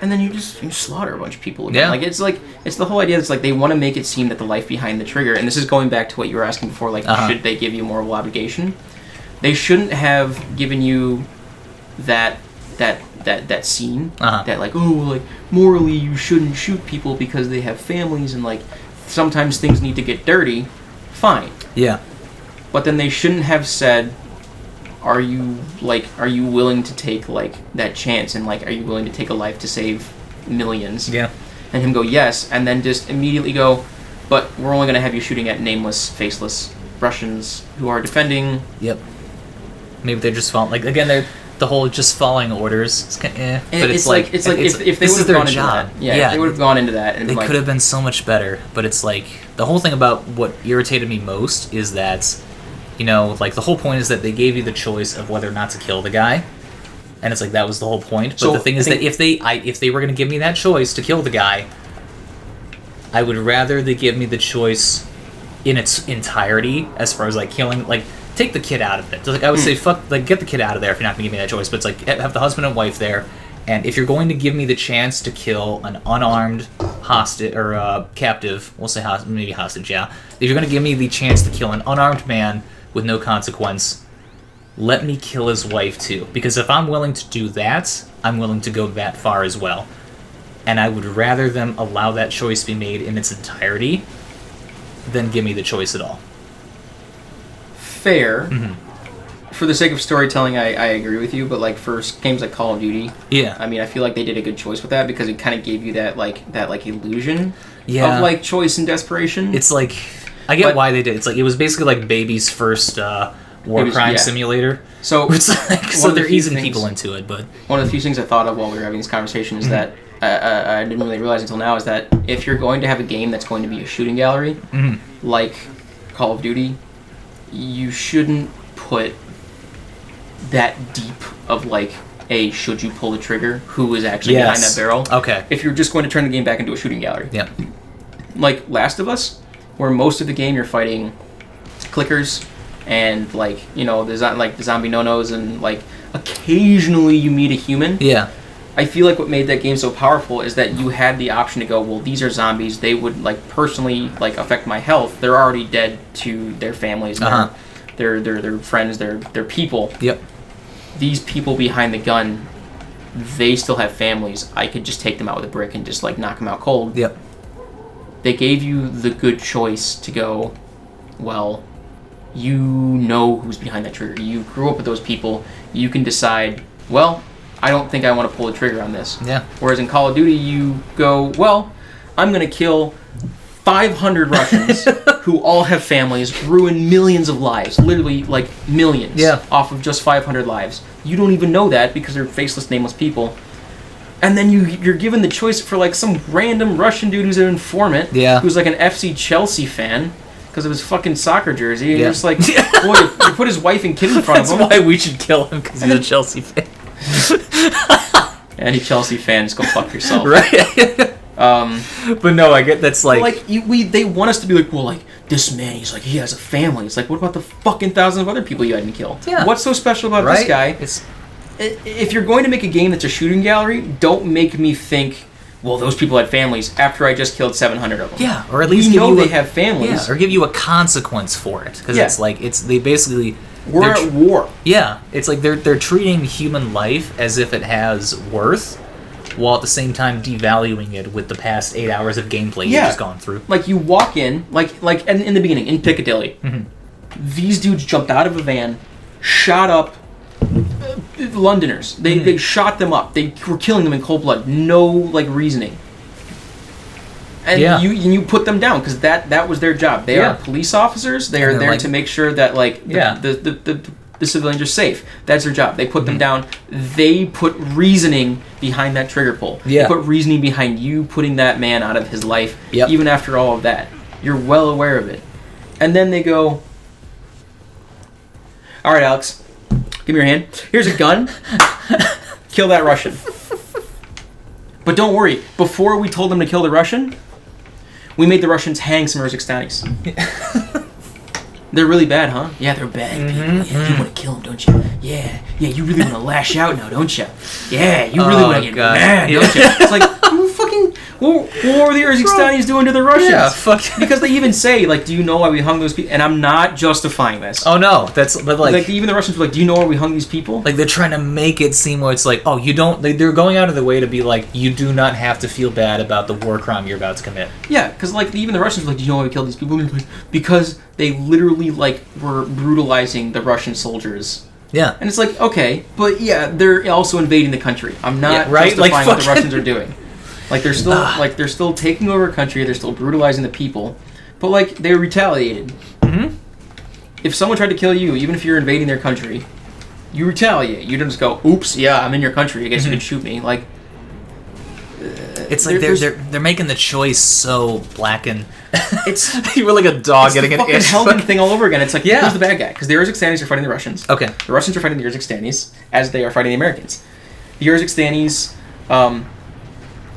and then you slaughter a bunch of people again. Yeah. Like, it's the whole idea that's like, they want to make it seem that the life behind the trigger, and this is going back to what you were asking before, like, should they give you moral obligation? They shouldn't have given you that scene, that like, oh, like, morally you shouldn't shoot people because they have families, and like, sometimes things need to get dirty. Fine. Yeah. But then they shouldn't have said, are you willing to take like that chance, and like are you willing to take a life to save millions? Yeah. And him go yes, and then just immediately go, but we're only going to have you shooting at nameless, faceless Russians who are defending. Yep. Maybe they're just following, like, again, they're the whole just following orders. It's kind of, but it's like if they would have gone into that, if they would have gone into that, and they like, could have been so much better. But it's like the whole thing about what irritated me most is that, you know, like the whole point is that they gave you the choice of whether or not to kill the guy, and it's like that was the whole point. But so the thing is that if they were going to give me that choice to kill the guy, I would rather they give me the choice in its entirety, as far as like killing, like, take the kid out of it. So, like, I would say, fuck, like, get the kid out of there if you're not going to give me that choice. But it's like, have the husband and wife there, and if you're going to give me the chance to kill an unarmed hostage or captive, we'll say maybe hostage, yeah. If you're going to give me the chance to kill an unarmed man with no consequence, let me kill his wife too. Because if I'm willing to do that, I'm willing to go that far as well. And I would rather them allow that choice be made in its entirety than give me the choice at all. Fair. For the sake of storytelling, I agree with you, but like for games like Call of Duty, I mean, I feel like they did a good choice with that because it kind of gave you that illusion of like choice and desperation. It's like, I get why they did. It's like, it was basically like baby's first war crime simulator. So it's like, so they're easing people into it. But one of the few things I thought of while we were having this conversation is that I didn't really realize until now is that if you're going to have a game that's going to be a shooting gallery, like Call of Duty, you shouldn't put that deep of like a should you pull the trigger, who is actually behind that barrel. Okay. If you're just going to turn the game back into a shooting gallery. Yeah. Like Last of Us, where most of the game you're fighting clickers and like, you know, the zombie no-nos, and like occasionally you meet a human. Yeah. I feel like what made that game so powerful is that you had the option to go, well, these are zombies. They would like personally like affect my health. They're already dead to their families, their friends, their people. Yep. These people behind the gun, they still have families. I could just take them out with a brick and just like knock them out cold. Yep. They gave you the good choice to go, well, you know who's behind that trigger. You grew up with those people. You can decide, well, I don't think I want to pull the trigger on this. Yeah. Whereas in Call of Duty, you go, well, I'm going to kill 500 Russians who all have families, ruin millions of lives, literally like millions, off of just 500 lives. You don't even know that because they're faceless, nameless people. And then you're given the choice for like some random Russian dude who's an informant, who's like an FC Chelsea fan because of his fucking soccer jersey. And you're just like, boy, you put his wife and kid in front of him. That's why we should kill him, because he's a Chelsea fan. Any Chelsea fans, go fuck yourself. Right. But no, I get that's like they want us to be like, well, like this man, he's like, he has a family. It's like, what about the fucking thousands of other people you hadn't killed? Yeah. What's so special about this guy? If you're going to make a game that's a shooting gallery, don't make me think, well, those people had families after I just killed 700 of them. Yeah, or at least they have families. Yeah, or give you a consequence for it, because it's like they basically. We're at war. Yeah, it's like they're treating human life as if it has worth, while at the same time devaluing it with the past 8 hours of gameplay you've just gone through. Like, you walk in, like in the beginning, in Piccadilly, these dudes jumped out of a van, shot up Londoners. They shot them up. They were killing them in cold blood. No, like, reasoning. And you put them down, because that was their job. They are police officers. They are there to make sure that, like, the civilians are safe. That's their job. They put them down. They put reasoning behind that trigger pull. Yeah. They put reasoning behind you putting that man out of his life, Yep. even after all of that. You're well aware of it. And then they go, all right, Alex, give me your hand. Here's a gun. Kill that Russian. But don't worry. Before we told them to kill the Russian, we made the Russians hang some Urzikstānis. They're really bad, huh? Yeah, they're bad people. Yeah, you want to kill them, don't you? Yeah, you really want to lash out now, don't you? Yeah, you really want to get mad, don't you? It's like, what were the Urzikstānis doing to the Russians? Yeah, fuck. Because they even say, like, do you know why we hung those people? And I'm not justifying this. Oh no, but even the Russians were like, do you know why we hung these people? Like, they're trying to make it seem where it's like, oh, you don't. They're going out of their way to be like, you do not have to feel bad about the war crime you're about to commit. Yeah, because like even the Russians were like, do you know why we killed these people? And like, because they literally like were brutalizing the Russian soldiers. Yeah. And it's like, okay, but yeah, they're also invading the country. I'm not justifying what the Russians are doing. Like they're still taking over a country. They're still brutalizing the people, but like they retaliated. Mm-hmm. If someone tried to kill you, even if you're invading their country, you retaliate. You don't just go, "Oops, yeah, I'm in your country. I guess you can shoot me." Like it's like they're making the choice so black and it's you were like a dog getting an itch. Helden thing all over again. It's like who's the bad guy? Because the Urzikstānis are fighting the Russians. Okay, the Russians are fighting the Urzikstānis as they are fighting the Americans. The Urzikstānis.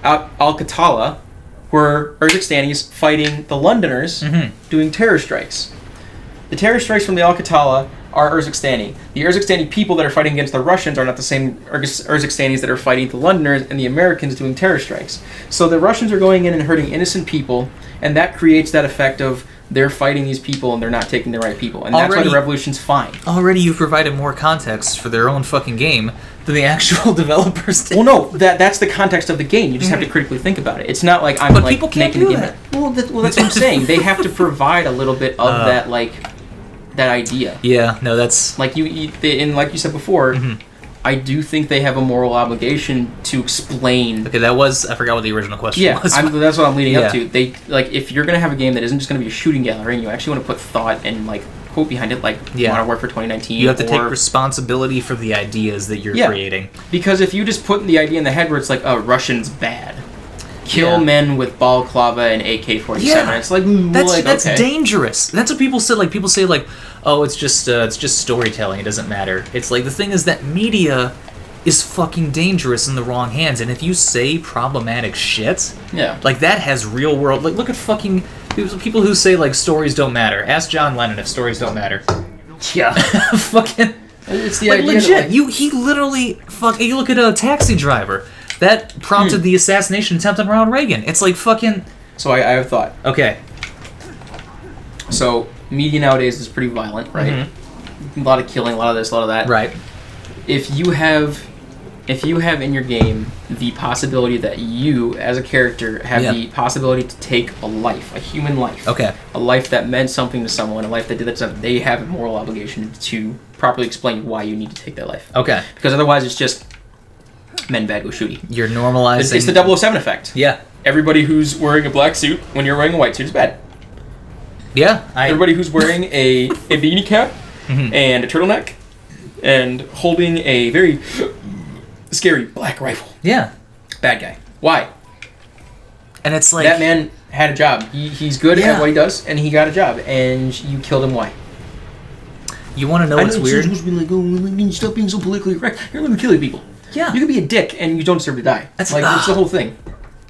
Al-Qatala were Urzikstānis fighting the Londoners doing terror strikes. The terror strikes from the Al-Qatala are Urzikstāni. The Urzikstāni people that are fighting against the Russians are not the same Urzikstānis that are fighting the Londoners and the Americans doing terror strikes. So the Russians are going in and hurting innocent people, and that creates that effect of they're fighting these people and they're not taking the right people. And that's why the revolution's fine. Already you've provided more context for their own fucking game than the actual developers did. Well, no, that's the context of the game. You just have to critically think about it. It's not like I'm people can't making do a game. that. Well, that's what I'm saying. They have to provide a little bit of that, like, that idea. Yeah, no, that's... Like, and like you said before, I do think they have a moral obligation to explain... Okay, that was... I forgot what the original question was. That's what I'm leading up to. They, like, if you're going to have a game that isn't just going to be a shooting gallery and you actually want to put thought and, like, quote behind it, like Modern Warfare 2019. You have to take responsibility for the ideas that you're creating. Because if you just put the idea in the head where it's like, oh, Russian's bad. Kill men with balaclava and AK-47. Yeah. It's like, that's dangerous. That's what people say. Like, people say, like, oh, it's just storytelling. It doesn't matter. It's like, the thing is that media is fucking dangerous in the wrong hands. And if you say problematic shit, like, that has real world... Like, look at fucking... people who say, like, stories don't matter. Ask John Lennon if stories don't matter. Yeah. Fucking... It's the like, idea legit. that, like, he literally... You look at a Taxi Driver. That prompted the assassination attempt on Ronald Reagan. It's like fucking... So I have a thought. Okay. So, media nowadays is pretty violent, right? A lot of killing, a lot of this, a lot of that. Right. If you have in your game the possibility that you, as a character, have the possibility to take a life, a human life. Okay. A life that meant something to someone, a life that did that something, they have a moral obligation to properly explain why you need to take that life. Okay. Because otherwise it's just... men bad, go shooty. You're normalizing... It's the 007 effect. Yeah. Everybody who's wearing a black suit when you're wearing a white suit is bad. Yeah. Everybody who's wearing a beanie cap and a turtleneck and holding a very scary black rifle. Yeah. Bad guy. Why? And it's like... that man had a job. He's good at what he does, and he got a job, and you killed him. Why? You want to know what's weird? Supposed to be like, oh, stop being so politically correct. You're going to kill people. Yeah. You could be a dick, and you don't deserve to die. That's like it's the whole thing.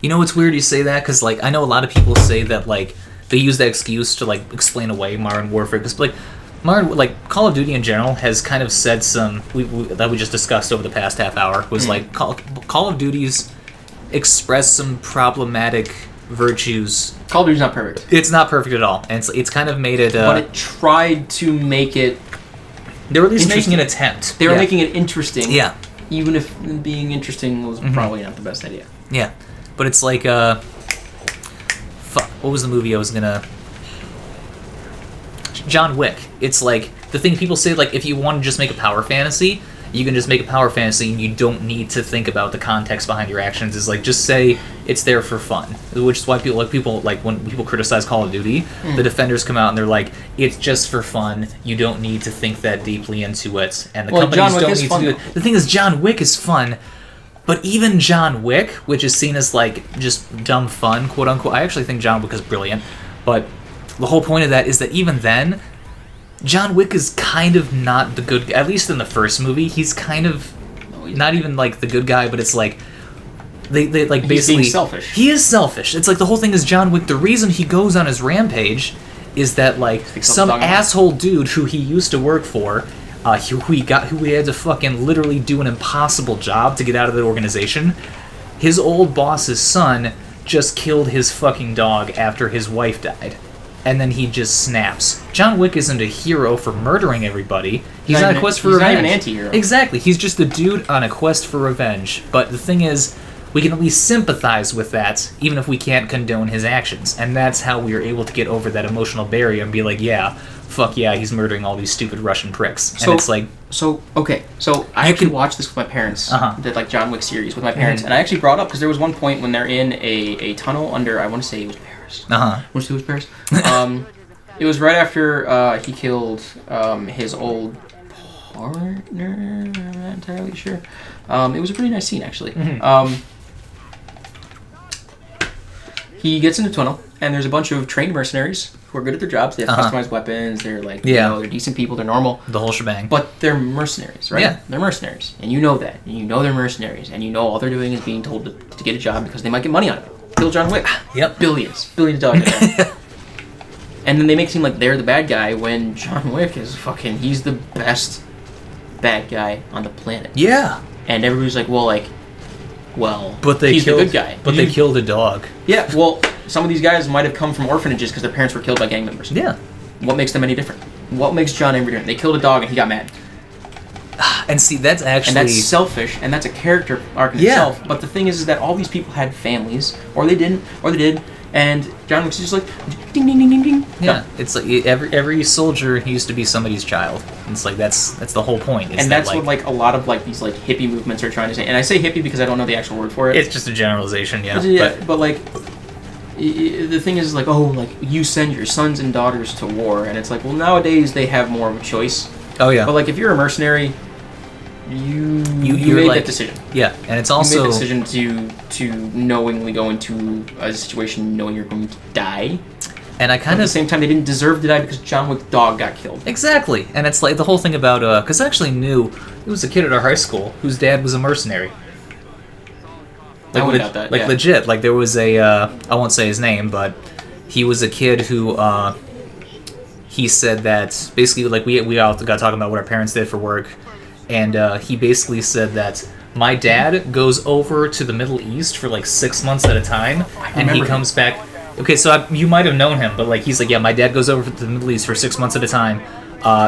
You know what's weird you say that? Because, like, I know a lot of people say that, like, they use that excuse to, like, explain away Modern Warfare. Because, like, Call of Duty in general has kind of said some... that we just discussed over the past half hour, was, like, Call of Duty's expressed some problematic virtues. Call of Duty's not perfect. It's not perfect at all. And it's kind of made it... but it tried to make it... They were at least making an attempt. They were making it interesting. Yeah. even if being interesting was probably not the best idea. Yeah, but it's like fuck. What was the movie I was gonna? John Wick. It's like the thing people say, like, if you want to just make a power fantasy, you can just make a power fantasy and you don't need to think about the context behind your actions. Is like, just say it's there for fun. Which is why people like when people criticize Call of Duty, the defenders come out and they're like, it's just for fun. You don't need to think that deeply into it. And the companies don't need to do it. The thing is, John Wick is fun. But even John Wick, which is seen as like just dumb fun, quote unquote, I actually think John Wick is brilliant. But the whole point of that is that even then, John Wick is kind of not the good guy. At least in the first movie, he's kind of not even like the good guy, but it's like they like basically being selfish. He is selfish. It's like the whole thing is John Wick. The reason he goes on his rampage is that like some asshole dude who he used to work for, who he had to fucking literally do an impossible job to get out of the organization. His old boss's son just killed his fucking dog after his wife died. And then he just snaps. John Wick isn't a hero for murdering everybody. He's on a quest for revenge. He's not even an anti-hero. Exactly. He's just a dude on a quest for revenge. But the thing is, we can at least sympathize with that, even if we can't condone his actions. And that's how we are able to get over that emotional barrier and be like, yeah, fuck yeah, he's murdering all these stupid Russian pricks. And it's like... So I actually watched this with my parents, the like John Wick series with my parents, and I actually brought up, because there was one point when they're in a tunnel under, I want to say it was Paris. I want to say it was Paris. It was right after he killed his old partner, I'm not entirely sure. It was a pretty nice scene, actually. He gets in the tunnel, and there's a bunch of trained mercenaries who are good at their jobs. They have customized weapons. They're like, you know, they're decent people. They're normal. The whole shebang. But they're mercenaries, right? Yeah. They're mercenaries. And you know that. And you know they're mercenaries. And you know all they're doing is being told to get a job because they might get money on it. Kill John Wick. Yep. Billions of dollars. And then they make it seem like they're the bad guy when John Wick is he's the best bad guy on the planet. Yeah. And everybody's like, but he's killed, the good guy. But they killed a dog. Yeah, well, some of these guys might have come from orphanages because their parents were killed by gang members. Yeah. What makes them any different? What makes John any different? They killed a dog and he got mad. And see, that's actually... And that's selfish, and that's a character arc in itself. But the thing is that all these people had families, or they didn't, or they did, and John Wick's just like, ding, ding, ding, ding, ding. Yeah, no. It's like every soldier used to be somebody's child. It's like that's the whole point. And that's what like a lot of like these like hippie movements are trying to say. And I say hippie because I don't know the actual word for it. It's just a generalization, yeah. But like, the thing is like, you send your sons and daughters to war, and it's like, well, nowadays they have more of a choice. Oh yeah. But like, if you're a mercenary, you made that decision. Yeah, and it's also... You made the decision to knowingly go into a situation knowing you're going to die. And I kind of... At the same time, they didn't deserve to die because John Wick's dog got killed. Exactly. And it's like the whole thing about... Because I actually knew... There was a kid at our high school whose dad was a mercenary. Like, legit. Like, there was a... I won't say his name, but he was a kid who... he said that... Basically, like, we all got talking about what our parents did for work. And he basically said that my dad goes over to the Middle East for like 6 months at a time, and he comes back. Okay, so you might have known him, but like he's like, yeah, my dad goes over to the Middle East for 6 months at a time.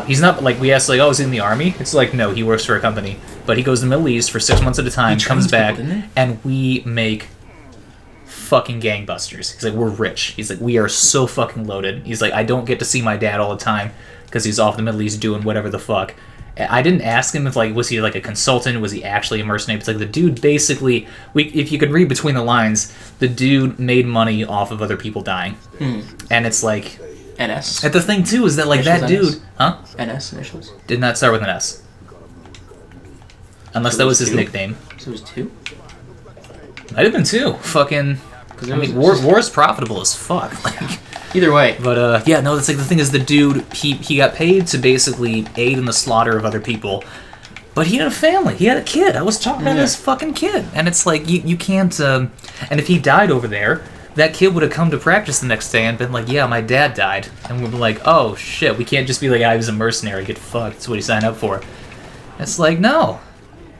He's not like we asked like, oh, is he in the army? It's like no, he works for a company, but he goes to the Middle East for 6 months at a time, comes back, and we make fucking gangbusters. He's like, we're rich. He's like, we are so fucking loaded. He's like, I don't get to see my dad all the time because he's off in the Middle East doing whatever the fuck. I didn't ask him if like was he like a consultant, was he actually a mercenary? It's like the dude basically, if you could read between the lines, the dude made money off of other people dying, and it's like NS. And the thing too is that like initials that dude, NS? huh? NS initials did not start with an S, unless that was his nickname. So it was 2. Might have been 2. Fucking. I mean, war is profitable as fuck. Like. Either way. But, yeah, no, that's like the thing is the dude, he got paid to basically aid in the slaughter of other people. But he had a family. He had a kid. I was talking about this fucking kid. And it's like, you can't, and if he died over there, that kid would have come to practice the next day and been like, yeah, my dad died. And we'd be like, oh, shit, we can't just be like, I was a mercenary, get fucked. That's what he signed up for. It's like, no.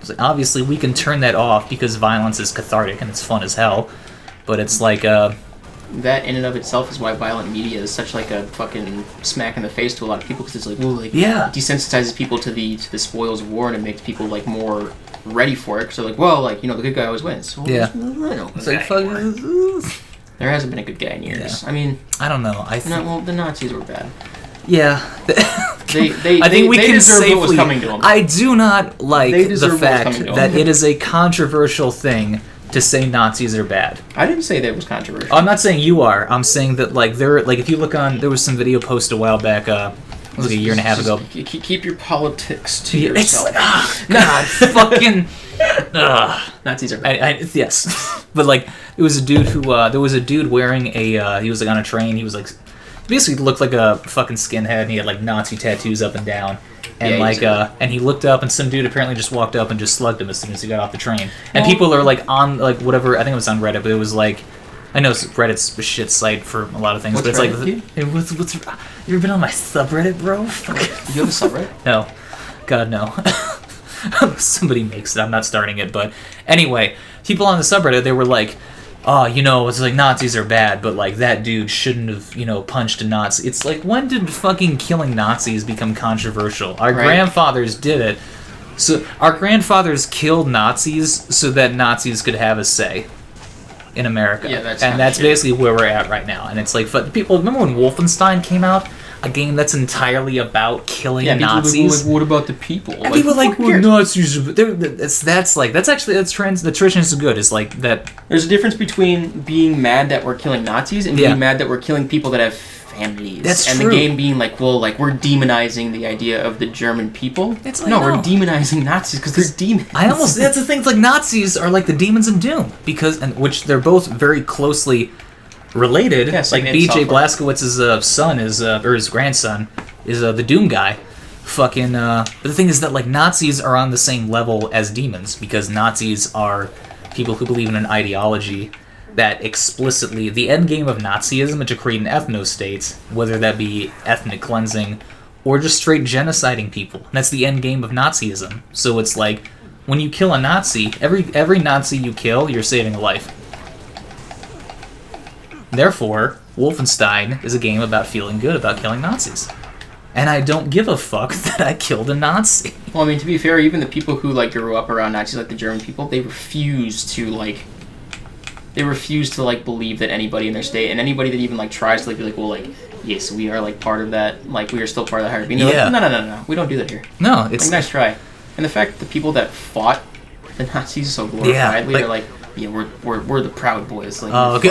It's like, obviously, we can turn that off because violence is cathartic and it's fun as hell. But it's like, that in and of itself is why violent media is such like a fucking smack in the face to a lot of people because it's like, well, like, it desensitizes people to the spoils of war and it makes people like more ready for it because they're like, well, like the good guy always wins. Well, Yeah. It's like there hasn't been a good guy in years. Yeah. I mean, I don't know. the Nazis were bad. Yeah. I think we can safely. What was coming to them. I do not like the fact that it is a controversial thing to say Nazis are bad. I didn't say that it was controversial. I'm not saying you are. I'm saying that if you look on, there was some video post a while back. It was like a year and a half ago. Keep your politics to yourself. God, fucking. Nazis are bad. Yes, but like it was a dude who there was a dude wearing a he was like on a train. He was like basically looked like a fucking skinhead. And he had like Nazi tattoos up and down. And and he looked up, and some dude apparently just walked up and just slugged him as soon as he got off the train. And people are like on like whatever. I think it was on Reddit, but it was like, I know Reddit's a shit site for a lot of things, but it's Reddit, like, what's you ever been on my subreddit, bro? You have a subreddit? No, God no. Somebody makes it. I'm not starting it, but anyway, people on the subreddit, they were like, oh, it's like Nazis are bad, but like that dude shouldn't have, punched a Nazi. It's like, when did fucking killing Nazis become controversial? Our grandfathers did it. So our grandfathers killed Nazis so that Nazis could have a say in America. Yeah, that's basically where we're at right now. And it's like, people remember when Wolfenstein came out? A game that's entirely about killing Nazis. Like, what about the people? And people are like, well, Nazis. The tradition is good. It's like that. There's a difference between being mad that we're killing Nazis and being mad that we're killing people that have families. That's and true. The game being like, well, like we're demonizing the idea of the German people. It's like, we're demonizing Nazis because they're demons. That's the thing. It's like Nazis are like the demons in Doom which they're both very closely related. Yes, like B.J. Blazkowicz's son or his grandson is the Doom guy. Fucking. But the thing is that like Nazis are on the same level as demons because Nazis are people who believe in an ideology that explicitly the end game of Nazism is to create an ethno-state, whether that be ethnic cleansing or just straight genociding people. And that's the end game of Nazism. So it's like when you kill a Nazi, every Nazi you kill, you're saving a life. Therefore, Wolfenstein is a game about feeling good about killing Nazis. And I don't give a fuck that I killed a Nazi. Well, I mean, to be fair, even the people who like grew up around Nazis, like the German people, they refuse to believe that anybody in their state, and anybody that even like tries to like be like, well, like, yes, we are like part of that, like we are still part of the hierarchy. Like, no, we don't do that here. No, it's like, nice try. And the fact that the people that fought the Nazis so glorifiedly are like, yeah, we're the Proud Boys. Like, oh, okay.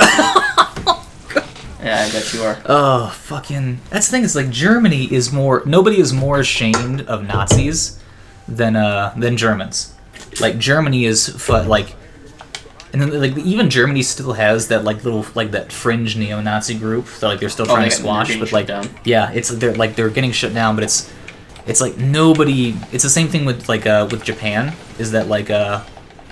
Yeah, I bet you are. Oh, fucking. That's the thing. It's like Germany is more. Nobody is more ashamed of Nazis than Germans. Like Germany is like, and then like even Germany still has that like little like that fringe neo-Nazi group that like they're still trying to squash. But like, yeah, it's they're getting shut down. But it's like nobody. It's the same thing with like with Japan. Is that like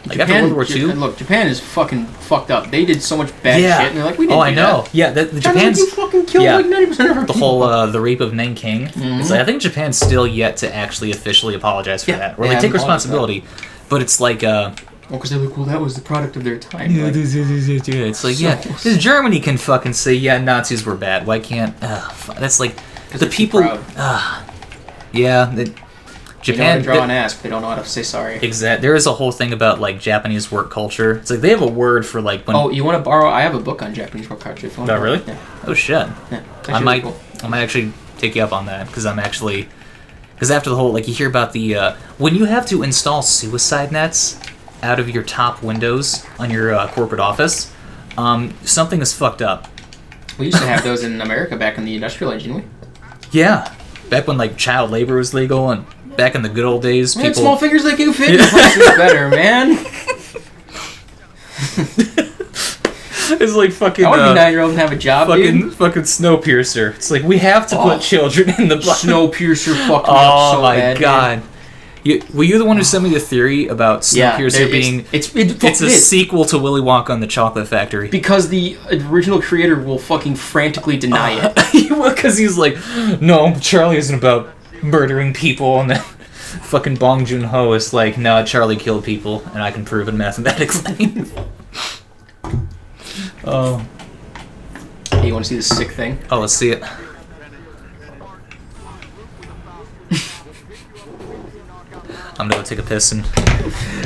Japan, after World War II? Look, Japan is fucking fucked up. They did so much bad shit, and they're like, we didn't do I know. that. Yeah, the Japan's... You fucking killed like 90% of our the people. whole, the rape of Nanking. Mm-hmm. It's like, I think Japan's still yet to actually officially apologize for that. Or, like, take responsibility. But it's like, well, because they're like, well, that was the product of their time. Yeah, like, it's like, because Germany can fucking say, yeah, Nazis were bad. Why can't... that's like... The people... yeah, Japan, they know how to draw an ass, but they don't know how to say sorry. Exactly. There is a whole thing about like Japanese work culture. It's like they have a word for like when. Oh, you want to borrow? I have a book on Japanese work culture. Oh, really? Yeah. Oh shit. Yeah. I might actually take you up on that because after the whole like you hear about the when you have to install suicide nets out of your top windows on your corporate office, something is fucked up. We used to have those in America back in the industrial age, didn't we? Yeah, back when like child labor was legal and. Back in the good old days, man, people... small fingers like you fit in places better, man. It's like fucking... I want to be 9-year-old and have a job, dude. Fucking Snowpiercer. It's like, we have to put children in the... Snowpiercer fucked me up so bad, God. Were you the one who sent me the theory about Snowpiercer being... It's a sequel to Willy Wonka and the Chocolate Factory. Because the original creator will fucking frantically deny it. Because he's like, no, Charlie isn't about... murdering people, and then fucking Bong Joon-ho is like, no, Charlie killed people, and I can prove it mathematically. Oh. Hey, you want to see this sick thing? Oh, let's see it. I'm gonna go take a piss and.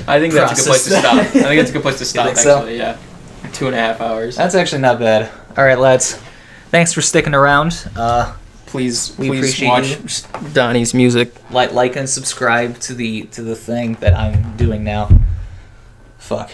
I think that's a good place to Process stop. I that. think it's a good place to stop, think so? actually, yeah. 2.5 hours. That's actually not bad. All right, lads. Thanks for sticking around. Please appreciate watch Donnie's music. Like and subscribe to the thing that I'm doing now. Fuck.